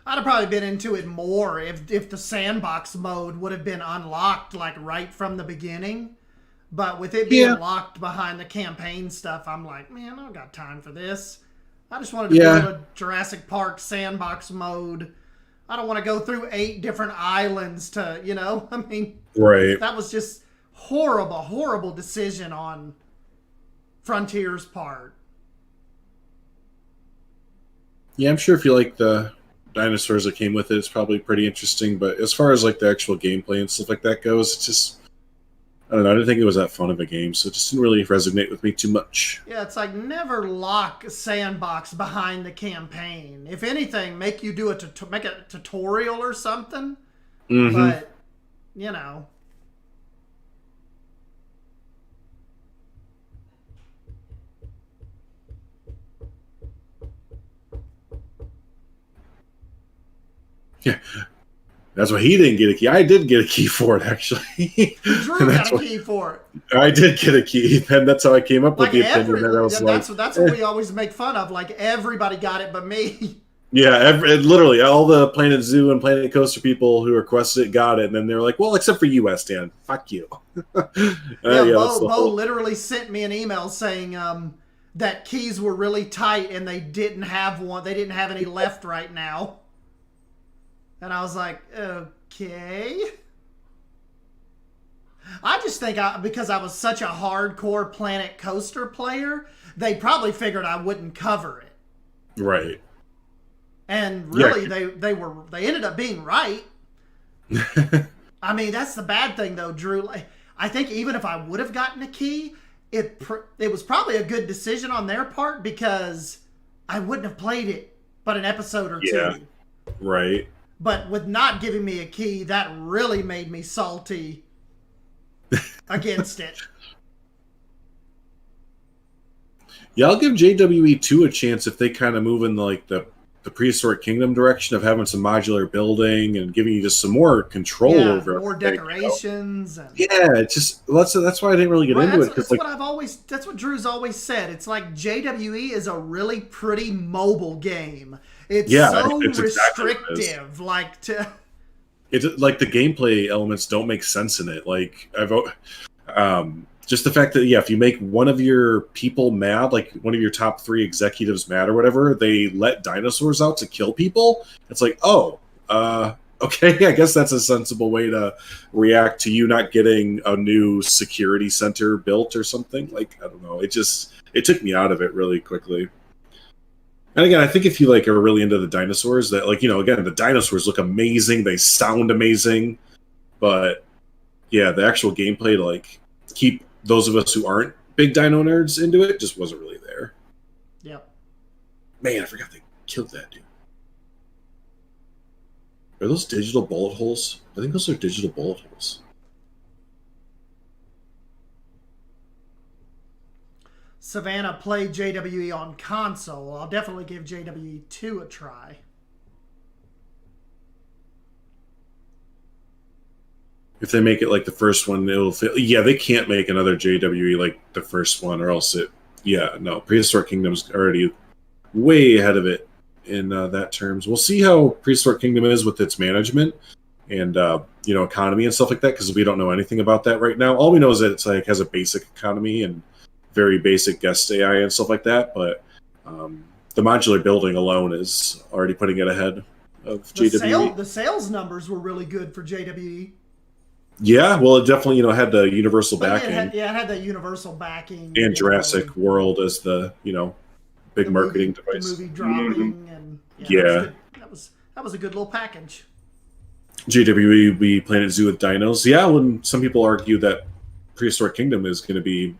I'd have probably been into it more if the sandbox mode would have been unlocked like right from the beginning. But with it being locked behind the campaign stuff, I'm like, man, I don't got time for this. I just wanted to build a Jurassic Park sandbox mode. I don't want to go through 8 different islands to, I mean, right. That was just horrible decision on Frontier's part. Yeah, I'm sure if you like the dinosaurs that came with it, it's probably pretty interesting. But as far as like the actual gameplay and stuff like that goes, it's just, I don't know. I didn't think it was that fun of a game, so it just didn't really resonate with me too much. Yeah, it's like never lock sandbox behind the campaign. If anything, make you do make a tutorial or something. Mm-hmm. But Yeah. That's why he didn't get a key. I did get a key for it, actually. Drew got a key for it. I did get a key, and that's how I came up with the opinion that I was that's what we always make fun of. Like, everybody got it but me. Yeah, literally, all the Planet Zoo and Planet Coaster people who requested it got it, and then they were like, well, except for you, Stan. Fuck you. Bo literally sent me an email saying that keys were really tight and they didn't have one. They didn't have any left right now. And I was like, okay. I just think because I was such a hardcore Planet Coaster player, they probably figured I wouldn't cover it. Right. And really, they ended up being right. I mean, that's the bad thing, though, Drew. I think even if I would have gotten a key, it was probably a good decision on their part because I wouldn't have played it but an episode or 2. Right. But with not giving me a key, that really made me salty against it. Yeah, I'll give JWE 2 a chance if they kind of move in like the prehistoric kingdom direction of having some modular building and giving you just some more control over more decorations. And... Yeah, it's just that's why I didn't really get into it. That's what Drew's always said. It's like JWE is a really pretty mobile game. It's it's restrictive. Exactly it's like the gameplay elements don't make sense in it. Like just the fact that if you make one of your people mad, like one of your top 3 executives mad or whatever, they let dinosaurs out to kill people. It's like, okay, I guess that's a sensible way to react to you not getting a new security center built or something. Like, I don't know. It took me out of it really quickly. And again, I think if you are really into the dinosaurs, that again, the dinosaurs look amazing, they sound amazing, but yeah, the actual gameplay to keep those of us who aren't big dino nerds into it just wasn't really there. Yep. Man, I forgot they killed that dude. Are those digital bullet holes? I think those are digital bullet holes. Savannah played JWE on console. I'll definitely give JWE 2 a try. if they make it like the first one, it'll fail. Yeah, they can't make another JWE like the first one, or else it. Yeah, no, Prehistoric Kingdom's already way ahead of it in that terms. We'll see how Prehistoric Kingdom is with its management and economy and stuff like that, because we don't know anything about that right now. All we know is that it's like has a basic economy and very basic guest AI and stuff like that. But the modular building alone is already putting it ahead of JWE. The sales numbers were really good for JWE. Yeah, well, it definitely had the universal backing. It had that universal backing and Jurassic World as the big marketing device. The movie dropping and that was a good little package. JWE be Planet Zoo with dinos. Yeah, when some people argue that Prehistoric Kingdom is going to be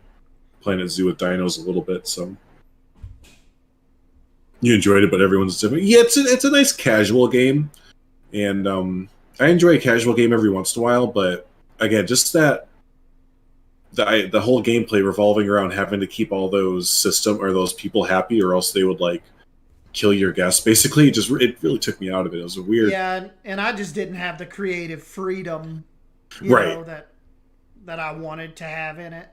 Planet Zoo with dinos a little bit, so you enjoyed it, but everyone's different. Yeah, it's a nice casual game, and I enjoy a casual game every once in a while, but again, just that the whole gameplay revolving around having to keep all those people happy, or else they would like kill your guests. Basically, it really took me out of it. It was a weird. Yeah, and I just didn't have the creative freedom, that I wanted to have in it.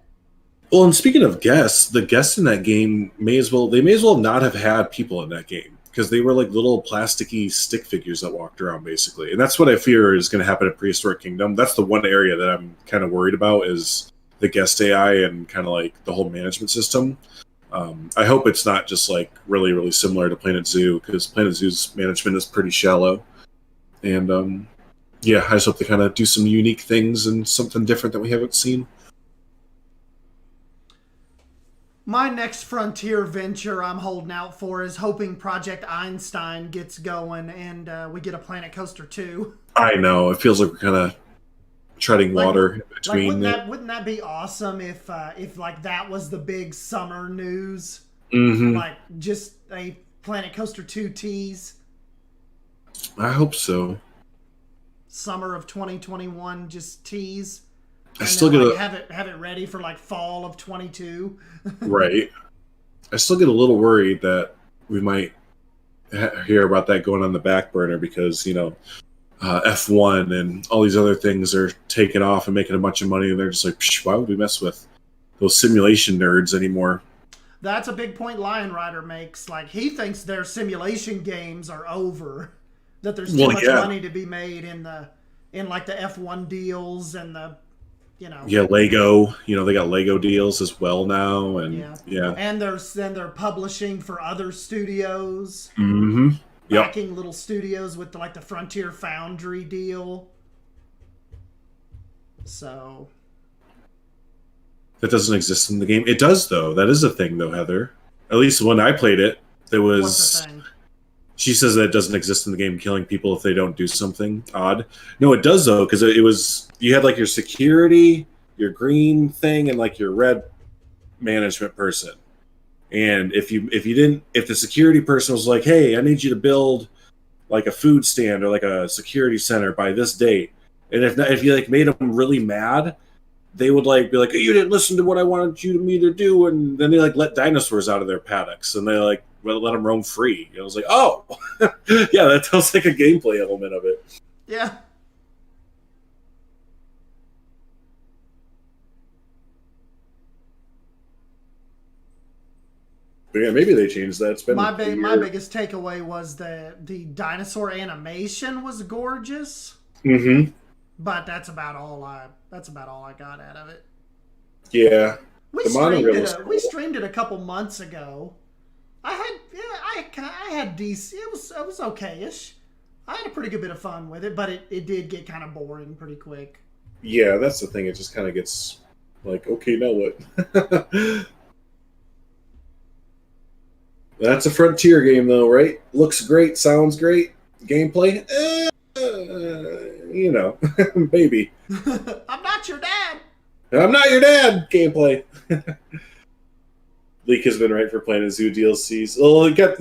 Well, and speaking of guests, the guests in that game may as well not have had people in that game, because they were like little plasticky stick figures that walked around, basically. And that's what I fear is going to happen at Prehistoric Kingdom. That's the one area that I'm kind of worried about, is the guest AI and kind of like the whole management system. I hope it's not just like really, really similar to Planet Zoo, because Planet Zoo's management is pretty shallow. And I just hope they kind of do some unique things and something different that we haven't seen. My next frontier venture I'm holding out for is hoping Project Einstein gets going and we get a Planet Coaster 2. I know. It feels like we're kind of treading water between. Wouldn't that be awesome if like that was the big summer news? Mm-hmm. Like just a Planet Coaster 2 tease. I hope so. Summer of 2021, just tease. I still get have it ready for like fall of 22. Right. I still get a little worried that we might hear about that going on the back burner, because F1 and all these other things are taking off and making a bunch of money, and they're just like, why would we mess with those simulation nerds anymore? That's a big point Lion Rider makes. Like, he thinks their simulation games are over. That there's too much money to be made in like the F1 deals and the Lego. They got Lego deals as well now, and and they're publishing for other studios. Mm-hmm. Backing little studios with the Frontier Foundry deal. So that doesn't exist in the game. It does, though. That is a thing, though, Heather. At least when I played it, there was. What's the thing? She says that it doesn't exist in the game, killing people if they don't do something odd. No, it does, though, because it was you had like your security, your green thing, and like your red management person. And if the security person was like, "Hey, I need you to build like a food stand or like a security center by this date," and if you like made them really mad, they would like be like, "You didn't listen to what I wanted me to do," and then they like let dinosaurs out of their paddocks and they like let them roam free. I was like, "Oh, yeah, that sounds like a gameplay element of it." Yeah. But yeah, maybe they changed that. It's been my biggest takeaway was the dinosaur animation was gorgeous. Mm-hmm. But that's about all I got out of it. Yeah. We streamed it a couple months ago. I had decent. It was okay-ish. I had a pretty good bit of fun with it, but it did get kind of boring pretty quick. Yeah, that's the thing. It just kind of gets like, okay, now what? That's a Frontier game, though, right? Looks great, sounds great, gameplay, maybe. I'm not your dad. I'm not your dad. Gameplay. Leak has been right for Planet Zoo DLCs. Well, it got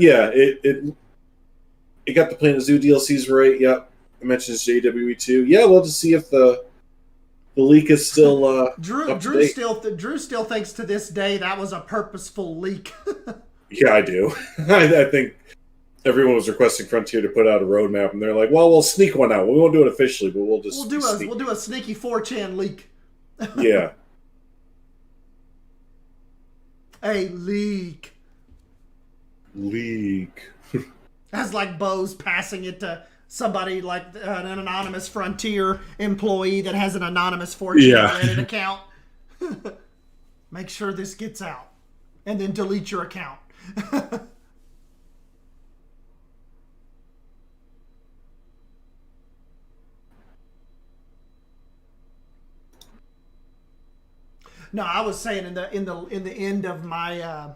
the Planet Zoo DLCs right. Yep, it mentions JWE2. Yeah, we'll just see if the leak is still. Drew still thinks to this day that was a purposeful leak. Yeah, I do. I think everyone was requesting Frontier to put out a roadmap, and they're like, "Well, we'll sneak one out. We won't do it officially, but we'll just we'll do a sneaky 4chan leak." Yeah. A leak. That's like Bo's passing it to somebody like an anonymous Frontier employee that has an anonymous 4chan Reddit account. Make sure this gets out, and then delete your account. No, I was saying in the end of my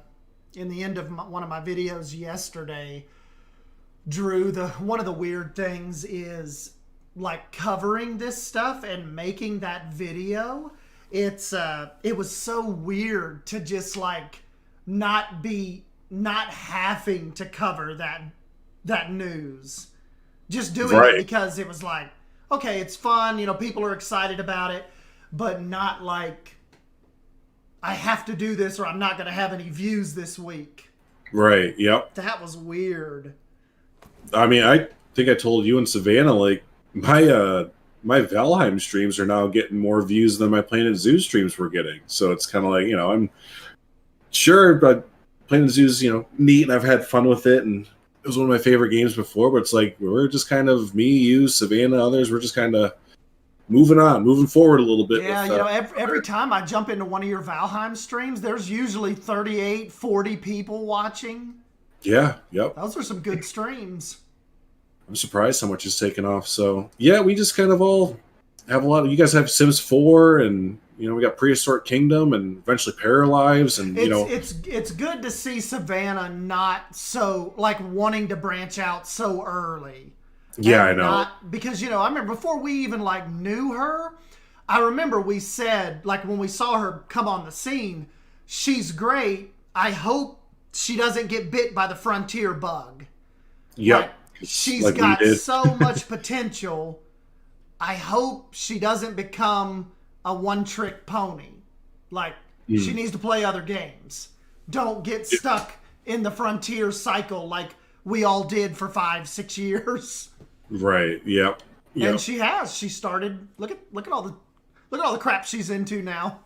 one of my videos yesterday, Drew, one of the weird things is like covering this stuff and making that video. It was so weird to just like not having to cover that news, just doing it because it was like, okay, it's fun, people are excited about it, but not like I have to do this or I'm not going to have any views this week. Right. Yep. That was weird. I mean, I think I told you and Savannah, like my Valheim streams are now getting more views than my Planet Zoo streams were getting. So it's kind of like, I'm sure, but Planet Zoo's, neat, and I've had fun with it, and it was one of my favorite games before. But it's like we're just kind of me, you, Savannah, others. We're just kind of moving forward a little bit. Yeah, with, every time I jump into one of your Valheim streams, there's usually 38, 40 people watching. Yeah, yep. Those are some good streams. I'm surprised how much it's taken off. So, yeah, we just kind of all have a lot of... You guys have Sims 4, and, we got Prehistoric Kingdom, and eventually Paralives, and, It's good to see Savannah not so, like, wanting to branch out so early. Yeah, I know. Because, I remember before we even, like, knew her, I remember we said, like, when we saw her come on the scene, she's great. I hope she doesn't get bit by the Frontier bug. Yep. Like, she's got so much potential. I hope she doesn't become a one-trick pony. Like, she needs to play other games. Don't get stuck in the Frontier cycle like we all did for 5-6 years. Right. Yep. And she has. She started. Look at all the crap she's into now.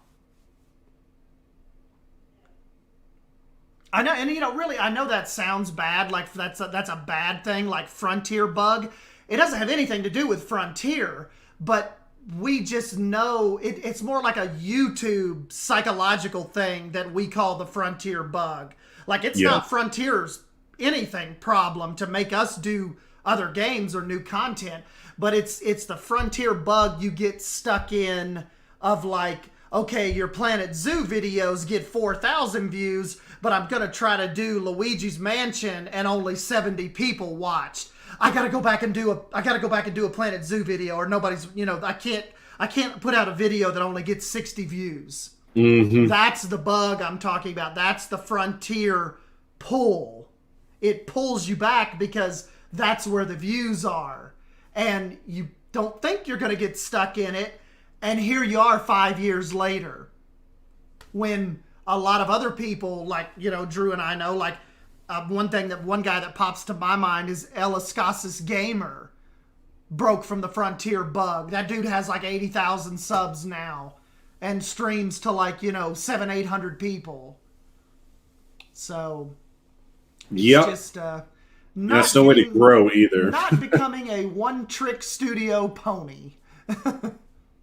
I know, and really, I know that sounds bad. Like that's a bad thing. Like Frontier bug, it doesn't have anything to do with Frontier, but we just know it's more like a YouTube psychological thing that we call the Frontier bug. Like it's not Frontier's anything problem to make us do other games or new content, but it's the Frontier bug you get stuck in of like, okay, your Planet Zoo videos get 4,000 views, but I'm gonna try to do Luigi's Mansion and only 70 people watched. I gotta go back and do a Planet Zoo video, or nobody's, I can't put out a video that only gets 60 views. Mm-hmm. That's the bug I'm talking about. That's the Frontier pull. It pulls you back because that's where the views are. And you don't think you're going to get stuck in it. And here you are 5 years later. When a lot of other people, like, Drew and I know, like, one guy that pops to my mind is Elascasis Gamer. Broke from the Frontier bug. That dude has like 80,000 subs now. And streams to like, 700-800 people. So... Yep. Just that's no way to grow either. Not becoming a one-trick studio pony. And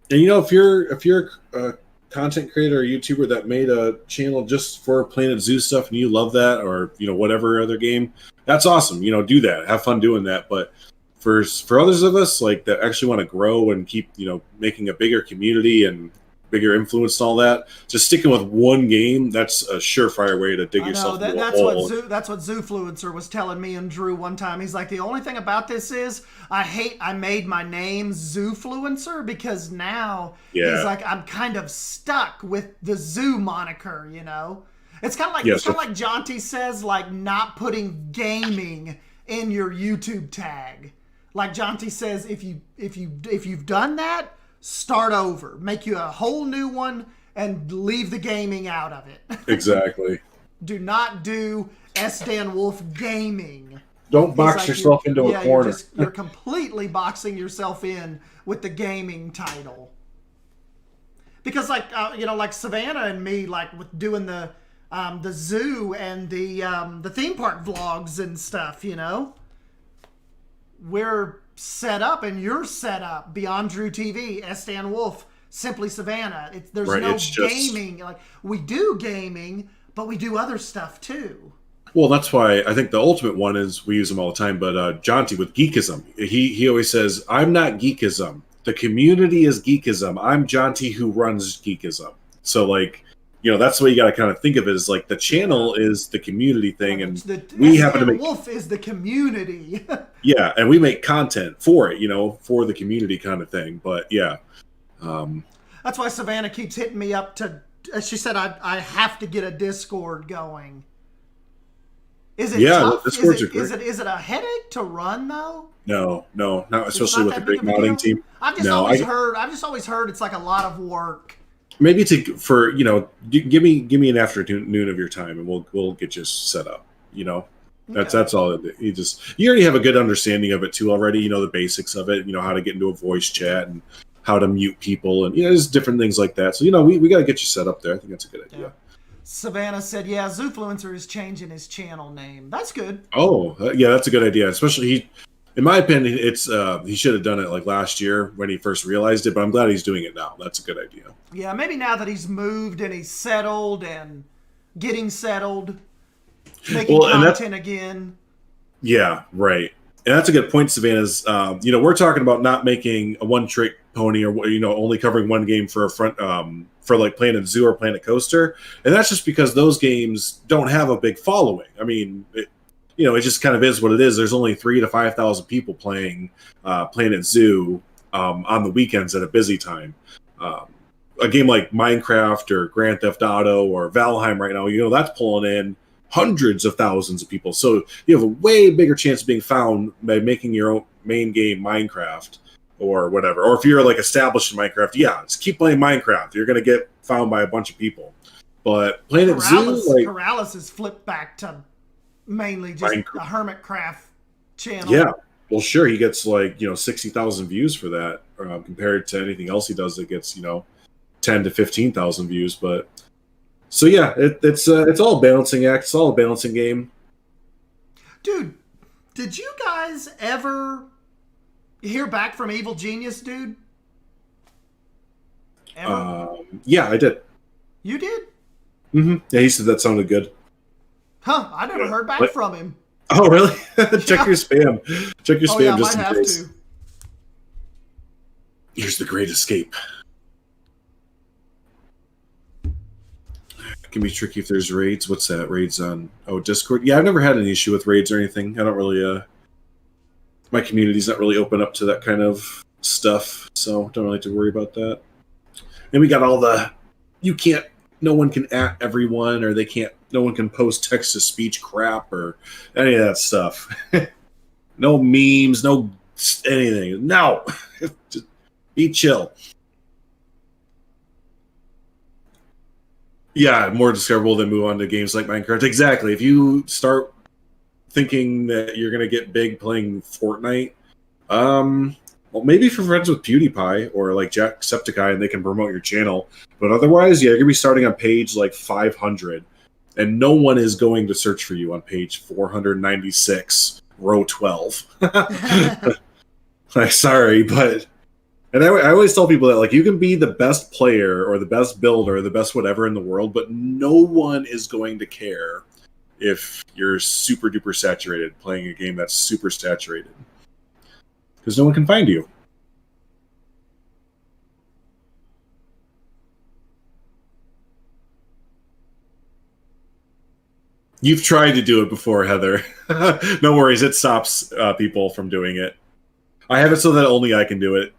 if you're a content creator or YouTuber that made a channel just for Planet Zoo stuff and you love that, or whatever other game, that's awesome. Do that. Have fun doing that. But for others of us like that actually want to grow and keep making a bigger community and bigger influence and all that, just sticking with one game, that's a surefire way to dig yourself into a hole. That's what Zoofluencer was telling me and Drew one time. He's like, the only thing about this is I made my name Zoofluencer because now he's like, I'm kind of stuck with the Zoo moniker, It's kind of like it's kind of like Jonty says, like not putting gaming in your YouTube tag. Like Jonty says, if you've done that, start over. Make you a whole new one and leave the gaming out of it. Exactly. Do not do S. Dan Wolf Gaming. Don't He's box like, yourself into a corner. you're completely boxing yourself in with the gaming title. Because like like Savannah and me, like with doing the zoo and the theme park vlogs and stuff, we're set up and you're set up. Beyond Drew TV, Stan Wolf, Simply Savannah. There's Right, no it's just gaming. Like we do gaming, but we do other stuff too. well, that's why I think the ultimate one is we use them all the time. But Jonty with Geekism, he always says, "I'm not Geekism. The community is Geekism. I'm Jonty who runs Geekism." So like, that's the way you got to kind of think of it. Is like the channel is the community thing, and we happen to make Wolf is the community. yeah, and we make content for it, for the community kind of thing. But yeah, that's why Savannah keeps hitting me up to. She said I have to get a Discord going. Is it tough? Is it a headache to run though? No, not especially with a great modding team. I've just always heard it's like a lot of work. Maybe give me an afternoon of your time and we'll get you set up. That's all. You already have a good understanding of it too already. The basics of it. How to get into a voice chat and how to mute people and there's different things like that. So we got to get you set up there. I think that's a good idea. Yeah. Savannah said, "Yeah, Zoofluencer is changing his channel name. That's good." Oh, yeah, that's a good idea. Especially in my opinion, it's he should have done it like last year when he first realized it. But I'm glad he's doing it now. That's a good idea. Yeah, maybe now that he's moved and he's settled and getting settled, making content again. Yeah, right. And that's a good point, Savannah's. We're talking about not making a one-trick pony or only covering one game for a front. For like Planet Zoo or Planet Coaster, and that's just because those games don't have a big following. I mean, it just kind of is what it is. There's only 3,000 to 5,000 people playing Planet Zoo on the weekends at a busy time. A game like Minecraft or Grand Theft Auto or Valheim right now, that's pulling in hundreds of thousands of people. So you have a way bigger chance of being found by making your own main game Minecraft. Or whatever. Or if you're like established in Minecraft, just keep playing Minecraft. You're gonna get found by a bunch of people. But Planet Zoo, Corrales is flipped back to mainly just a Hermitcraft channel. Yeah, well, sure, he gets 60,000 views for that, compared to anything else he does that gets 10 to 15,000 views. But so yeah, it's all a balancing act. It's all a balancing game. Dude, did you guys ever hear back from Evil Genius, dude? Yeah, I did. You did? Mm-hmm. Yeah, he said that sounded good. Huh, I never heard back from him. Oh, really? Check your spam. Check your spam just in case. To. Here's the Great Escape. It can be tricky if there's raids. What's that? Raids on Discord? Yeah, I've never had an issue with raids or anything. I don't really my community's not really open up to that kind of stuff, so don't really have to worry about that. And we got all the no one can at everyone, or no one can post text-to-speech crap or any of that stuff. No memes, no anything. No, just be chill. Yeah, more discoverable than move on to games like Minecraft. Exactly. If you start thinking that you're going to get big playing Fortnite, well, maybe if you're friends with PewDiePie or like Jacksepticeye and they can promote your channel. But otherwise, you're going to be starting on page like 500, and no one is going to search for you on page 496, row 12. Like, sorry, but... And I always tell people that, like, you can be the best player or the best builder or the best whatever in the world, but no one is going to care if you're super duper saturated playing a game that's super saturated, because no one can find you. You've tried to do it before, Heather. No worries, it stops people from doing it. I have it so that only I can do it.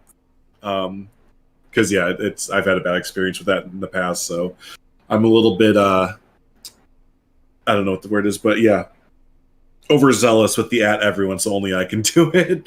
Because yeah, I've had a bad experience with that in the past, so I'm a little bit I don't know what the word is, but yeah, overzealous with the at everyone, so only I can do it.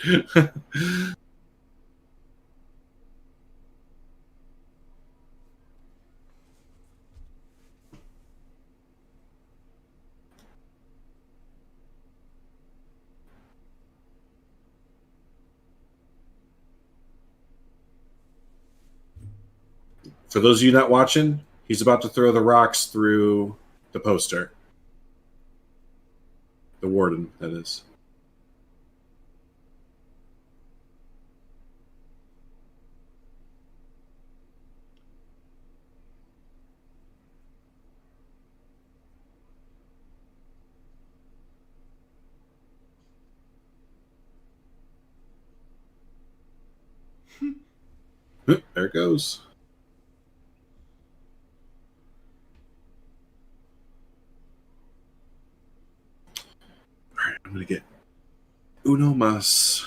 For those of you not watching, he's about to throw the rocks through the poster. The warden, that is. There it goes. All right, I'm going to get uno más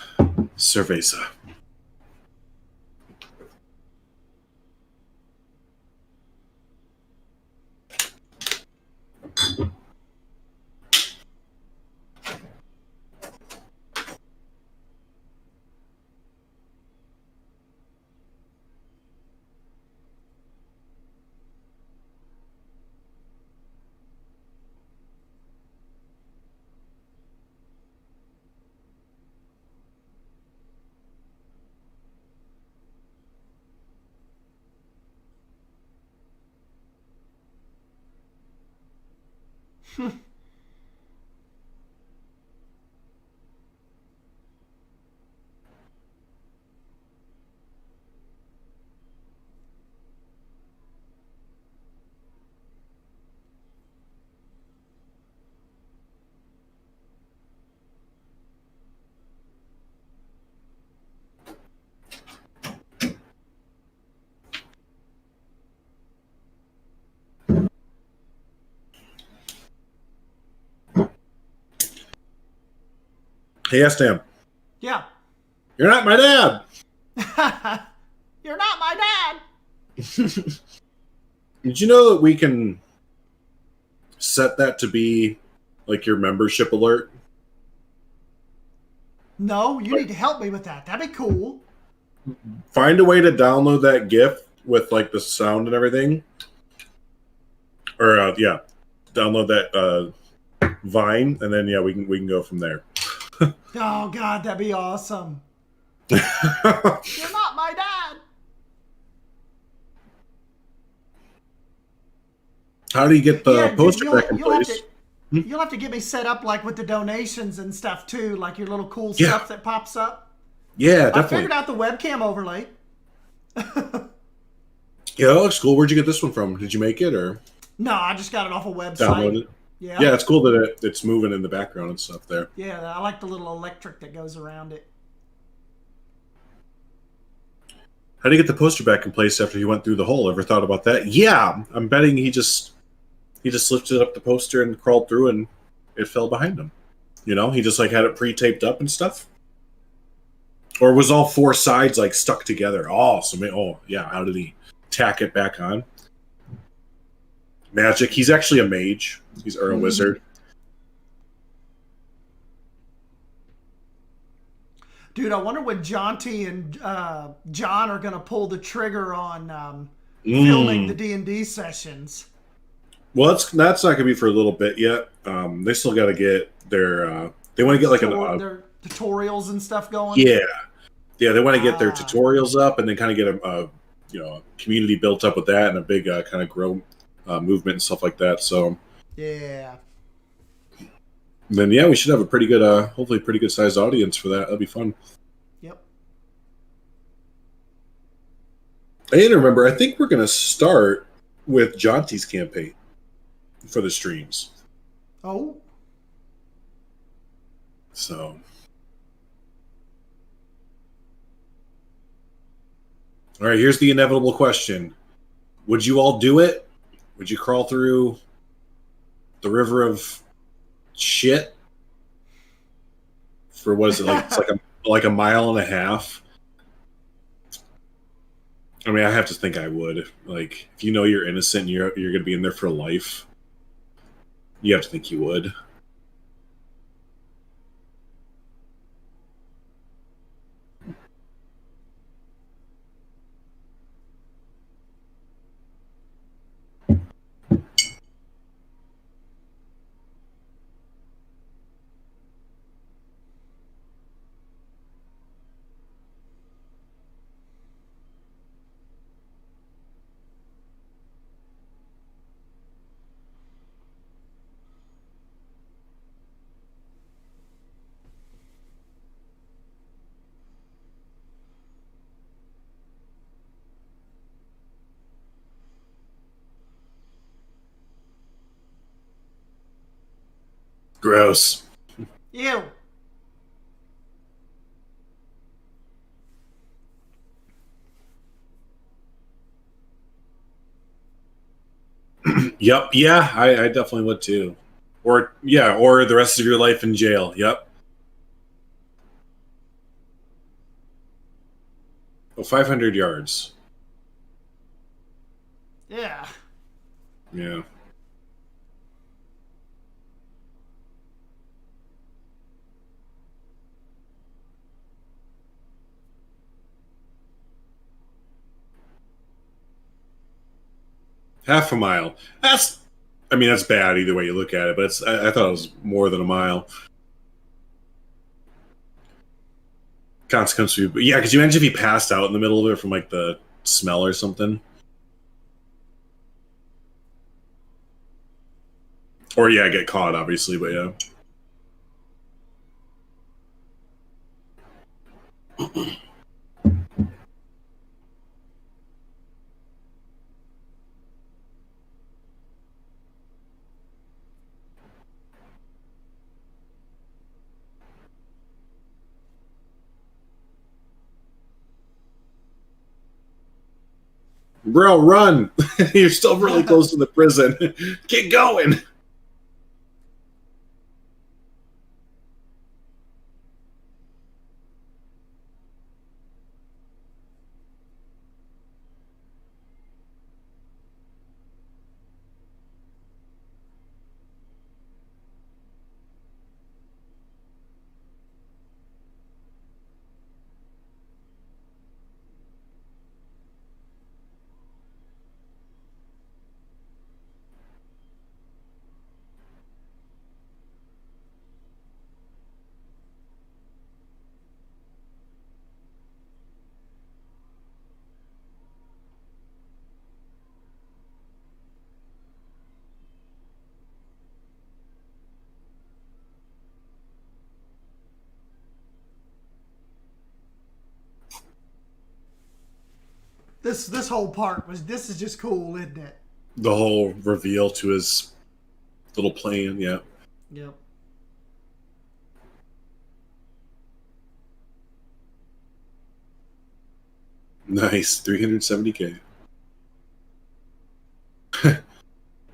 cerveza. Hey, Stam. Yeah. You're not my dad. You're not my dad. Did you know that we can set that to be like your membership alert? No, you need to help me with that. That'd be cool. Find a way to download that GIF with like the sound and everything. Or yeah, download that Vine, and then yeah, we can go from there. Oh God, that'd be awesome. You're not my dad. How do you get the Yeah, poster dude, back in place? You'll have to get me set up like with the donations and stuff too, like your little cool Yeah. stuff that pops up. Yeah, I definitely. figured out the webcam overlay. Yeah, that looks cool. Where'd you get this one from? Did you make it or No, I just got it off a website. download it? Yeah. Yeah, it's cool that it's moving in the background and stuff there. Yeah, I like the little electric that goes around it. How do you get the poster back in place after he went through the hole? Ever thought about that? Yeah, I'm betting he just lifted up the poster and crawled through and it fell behind him. You know, he just like had it pre-taped up and stuff. Or was all four sides like stuck together? Oh yeah. How did he tack it back on? Magic. He's actually a mage. He's a wizard. Dude, I wonder when Jaunty and John are going to pull the trigger on filming the D&D sessions. Well, that's not going to be for a little bit yet. They still got to get their. They want to get like their tutorials and stuff going. Yeah, they want to get their tutorials up and then kind of get a community built up with that and a big kind of grow movement and stuff like that. So yeah. Then yeah, we should have a pretty good, hopefully pretty good sized audience for that. That'll be fun. Yep. I didn't remember. I think we're going to start with Jaunty's campaign for the streams. Oh. So. All right, here's the inevitable question. Would you all do it? Would you crawl through the river of shit for what is it like? It's like a mile and a half. I mean, I have to think I would. Like, if you know you're innocent, and you're going to be in there for life. You have to think you would. Gross. Ew. Yep. Yeah, I definitely would too. Or yeah, or the rest of your life in jail. Yep. Oh, 500 yards. Yeah. Yeah. Half a mile. I mean, that's bad either way you look at it, but I thought it was more than a mile. Consequence would be, yeah, because you imagine if he passed out in the middle of it from like the smell or something. Or yeah, get caught, obviously, but yeah. Bro, run! You're still really close to the prison. Get going! This whole part this is just cool, isn't it? The whole reveal to his little plan, yeah. Yep. Nice. 370K.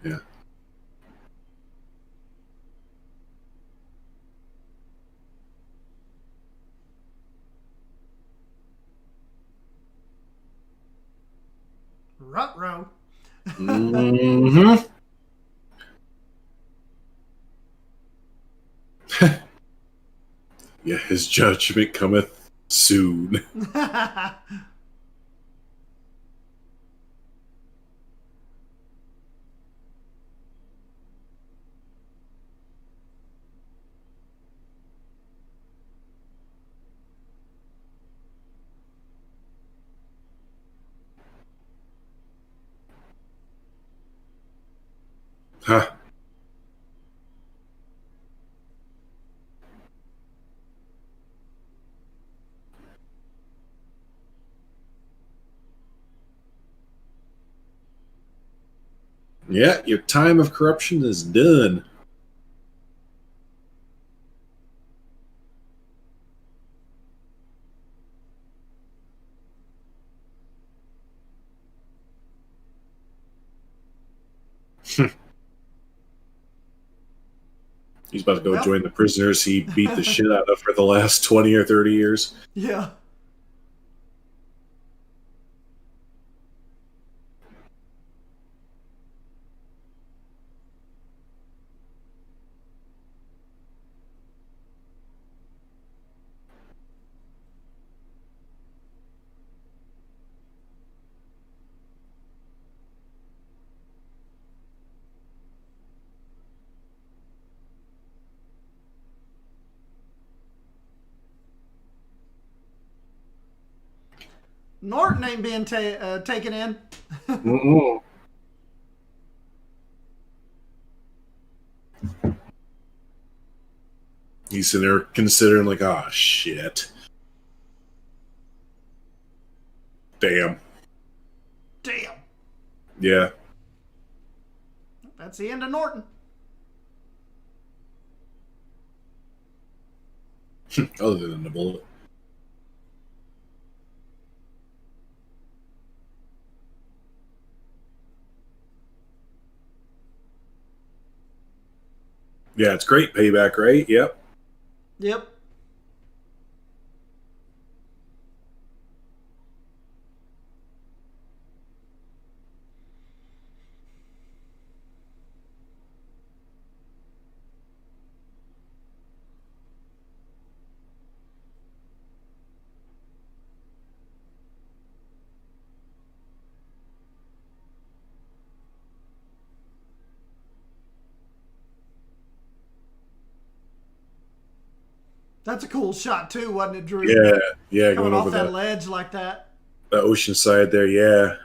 Yeah. Ruh-roh. Mm-hmm. Yeah, his judgment cometh soon. Huh. Yeah, your time of corruption is done. He's about to go Well. join the prisoners he beat the shit out of for the last 20 or 30 years. Yeah. Norton ain't being taken in. Mm-mm. He's sitting there considering, like, oh, shit. Damn. Damn. Yeah. That's the end of Norton. Other than the bullet. Yeah, it's great payback, right? Yep. Yep. That's a cool shot too, wasn't it, Drew? Yeah, yeah, Coming going off over that that ledge like that. ocean side there, yeah.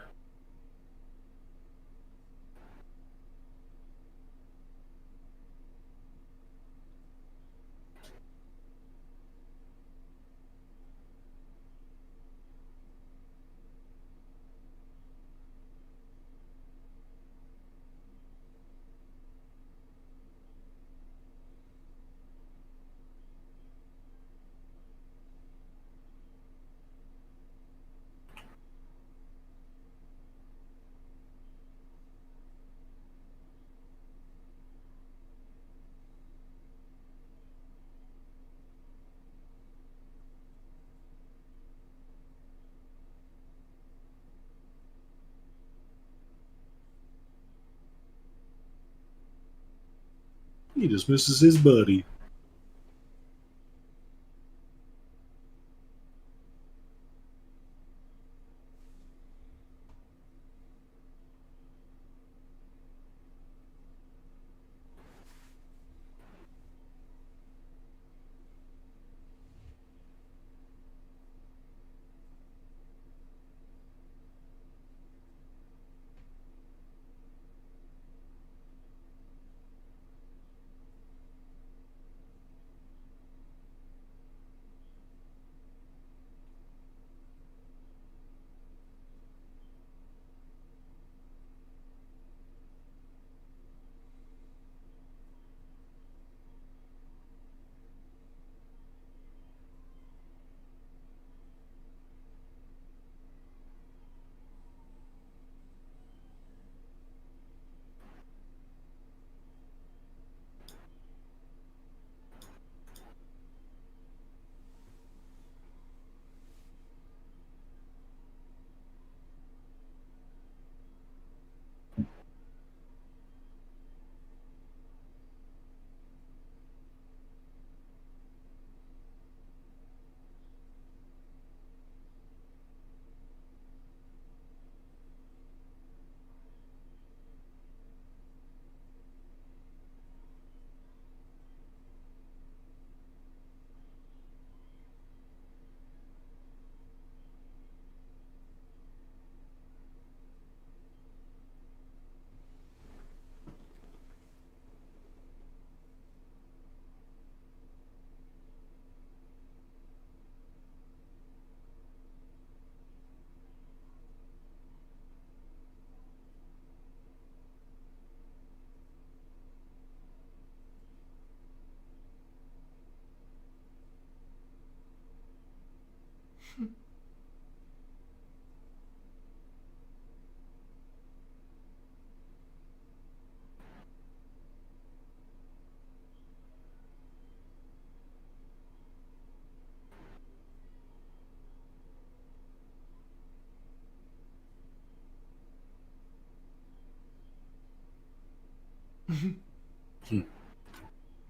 He just misses his buddy.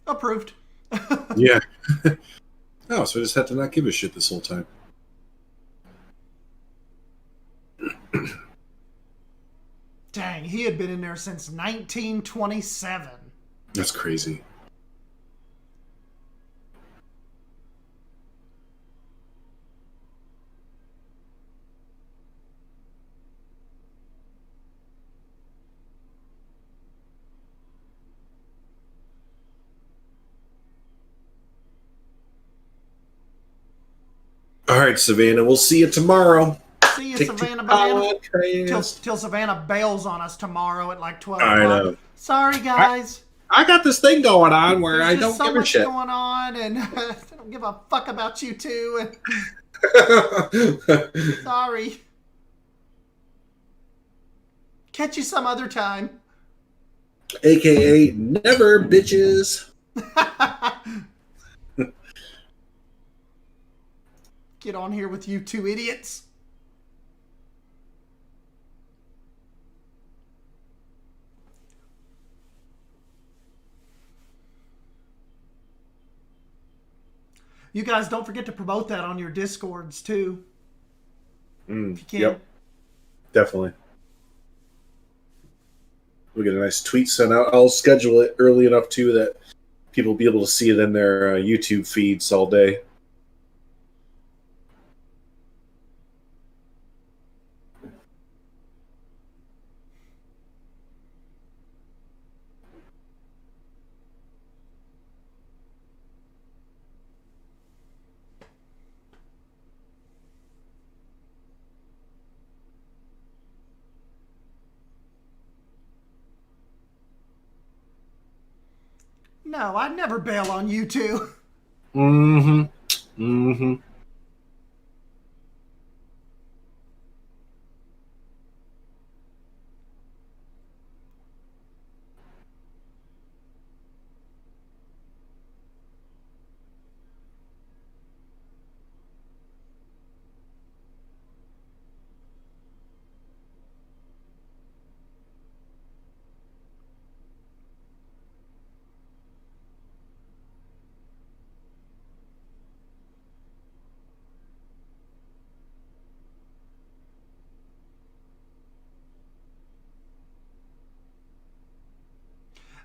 Approved. Yeah. Oh, so I just had to not give a shit this whole time. Dang, he had been in there since 1927. That's crazy. All right, Savannah. We'll see you tomorrow. See you, Take Savannah two Banana. podcasts. Till Savannah bails on us tomorrow at like 12 I o'clock. know. Sorry, guys. I got this thing going on where There's I just don't so give a much shit. going on, and I don't give a fuck about you two. Sorry. Catch you some other time. AKA never, bitches. Get on here with you two idiots. You guys don't forget to promote that on your Discords too. If you can. Yep, definitely. We'll get a nice tweet sent out. I'll schedule it early enough too that people will be able to see it in their YouTube feeds all day. No, I'd never bail on you two. Mm-hmm. Mm-hmm.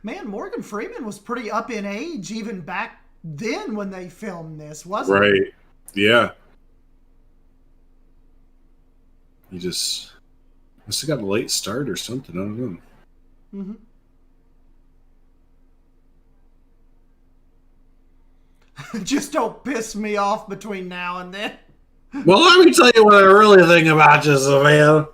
Man, Morgan Freeman was pretty up in age even back then when they filmed this, wasn't he? Right. Yeah. He just must have got a late start or something. I don't know. Just don't piss me off between now and then. Well, let me tell you what I really think about you, Savannah.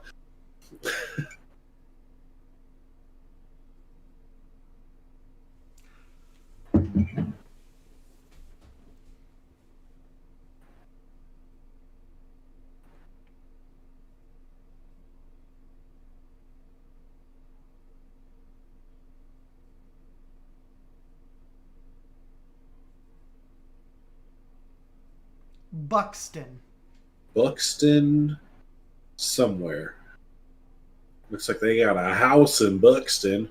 Buxton. Buxton somewhere. Looks like they got a house in Buxton.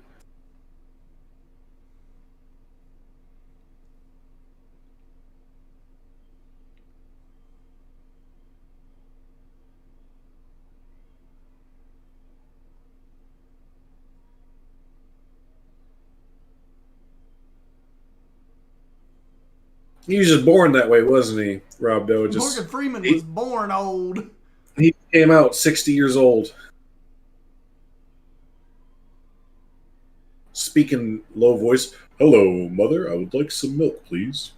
He was just born that way, wasn't he, Rob Doe? Morgan Freeman was born old. He came out 60 years old. Speaking low voice. Hello, mother. I would like some milk, please.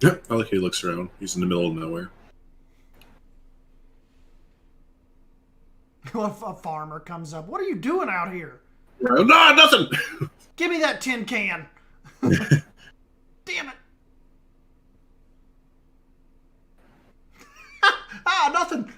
I like how he looks around. He's in the middle of nowhere. A farmer comes up. What are you doing out here? No, nothing. Give me that tin can. Damn it. Nothing.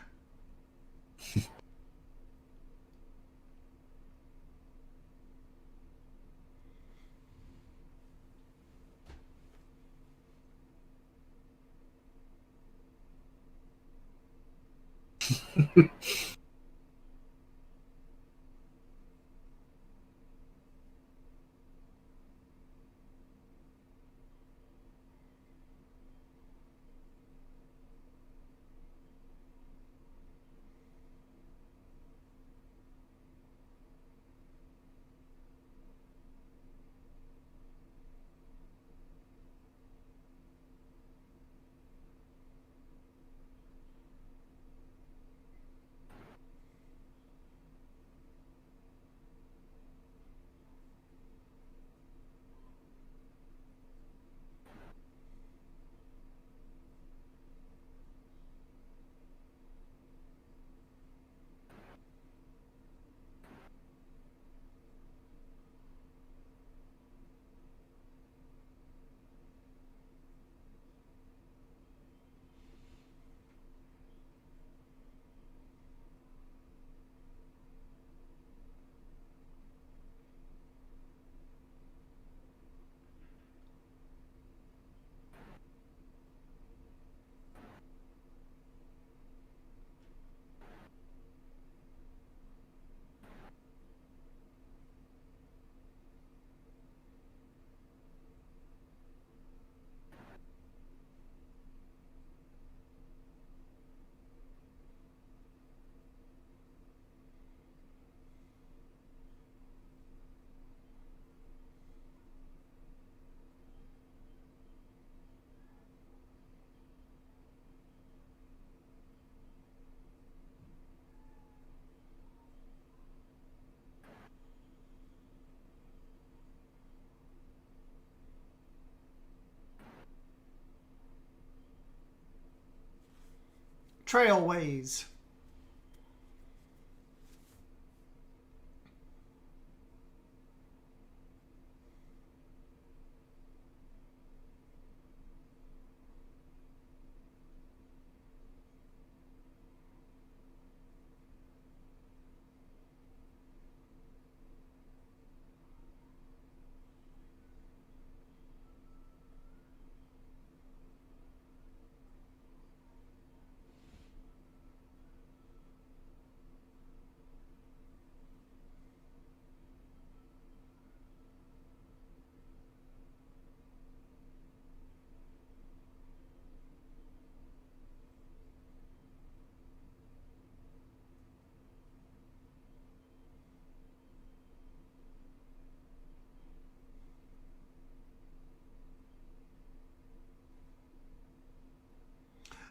Trailways.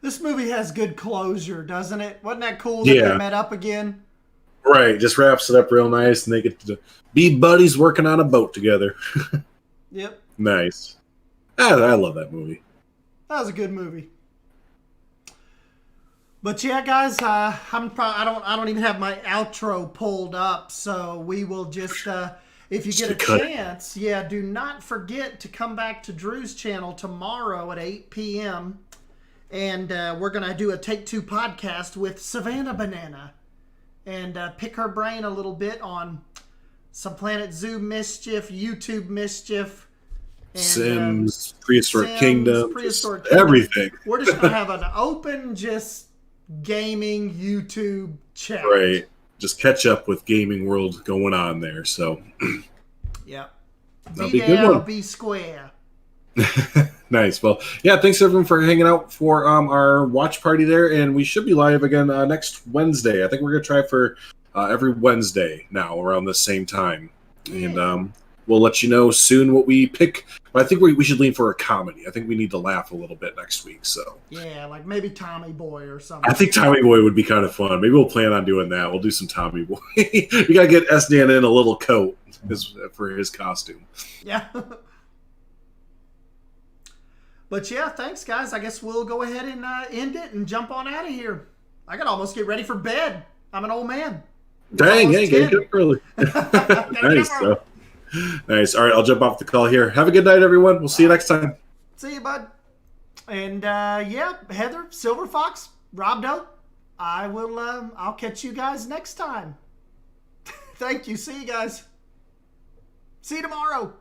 This movie has good closure, doesn't it? Wasn't that cool that they met up again? Right, just wraps it up real nice, and they get to be buddies working on a boat together. Yep. Nice. I love that movie. That was a good movie. But yeah, guys, I don't even have my outro pulled up, so we will just if you get a chance, do not forget to come back to Drew's channel tomorrow at 8 p.m. And we're gonna do a Take Two podcast with Savannah Banana and pick her brain a little bit on some Planet Zoo mischief, YouTube mischief, and, Sims, Prehistoric Kingdom, everything. We're just gonna have an open, just gaming YouTube chat. Right. Just catch up with gaming world going on there. So, yep. That'll be a good one. Be square. Nice. Well, yeah, thanks everyone for hanging out for our watch party there, and we should be live again next Wednesday. I think we're gonna try for every Wednesday now around the same time, and we'll let you know soon what we pick. But I think we should lean for a comedy. I think we need to laugh a little bit next week. So yeah, like maybe Tommy Boy or something. I think Tommy Boy would be kind of fun. Maybe we'll plan on doing that. We'll do some Tommy Boy. We gotta get SDN in a little coat for his costume. Yeah. But yeah, thanks, guys. I guess we'll go ahead and end it and jump on out of here. I gotta almost get ready for bed. I'm an old man. Dang, hey, get up early. Nice. Nice. All right, I'll jump off the call here. Have a good night, everyone. We'll see you next time. See you, bud. And yeah, Heather, Silver Fox, Rob Doe, I'll catch you guys next time. Thank you. See you guys. See you tomorrow.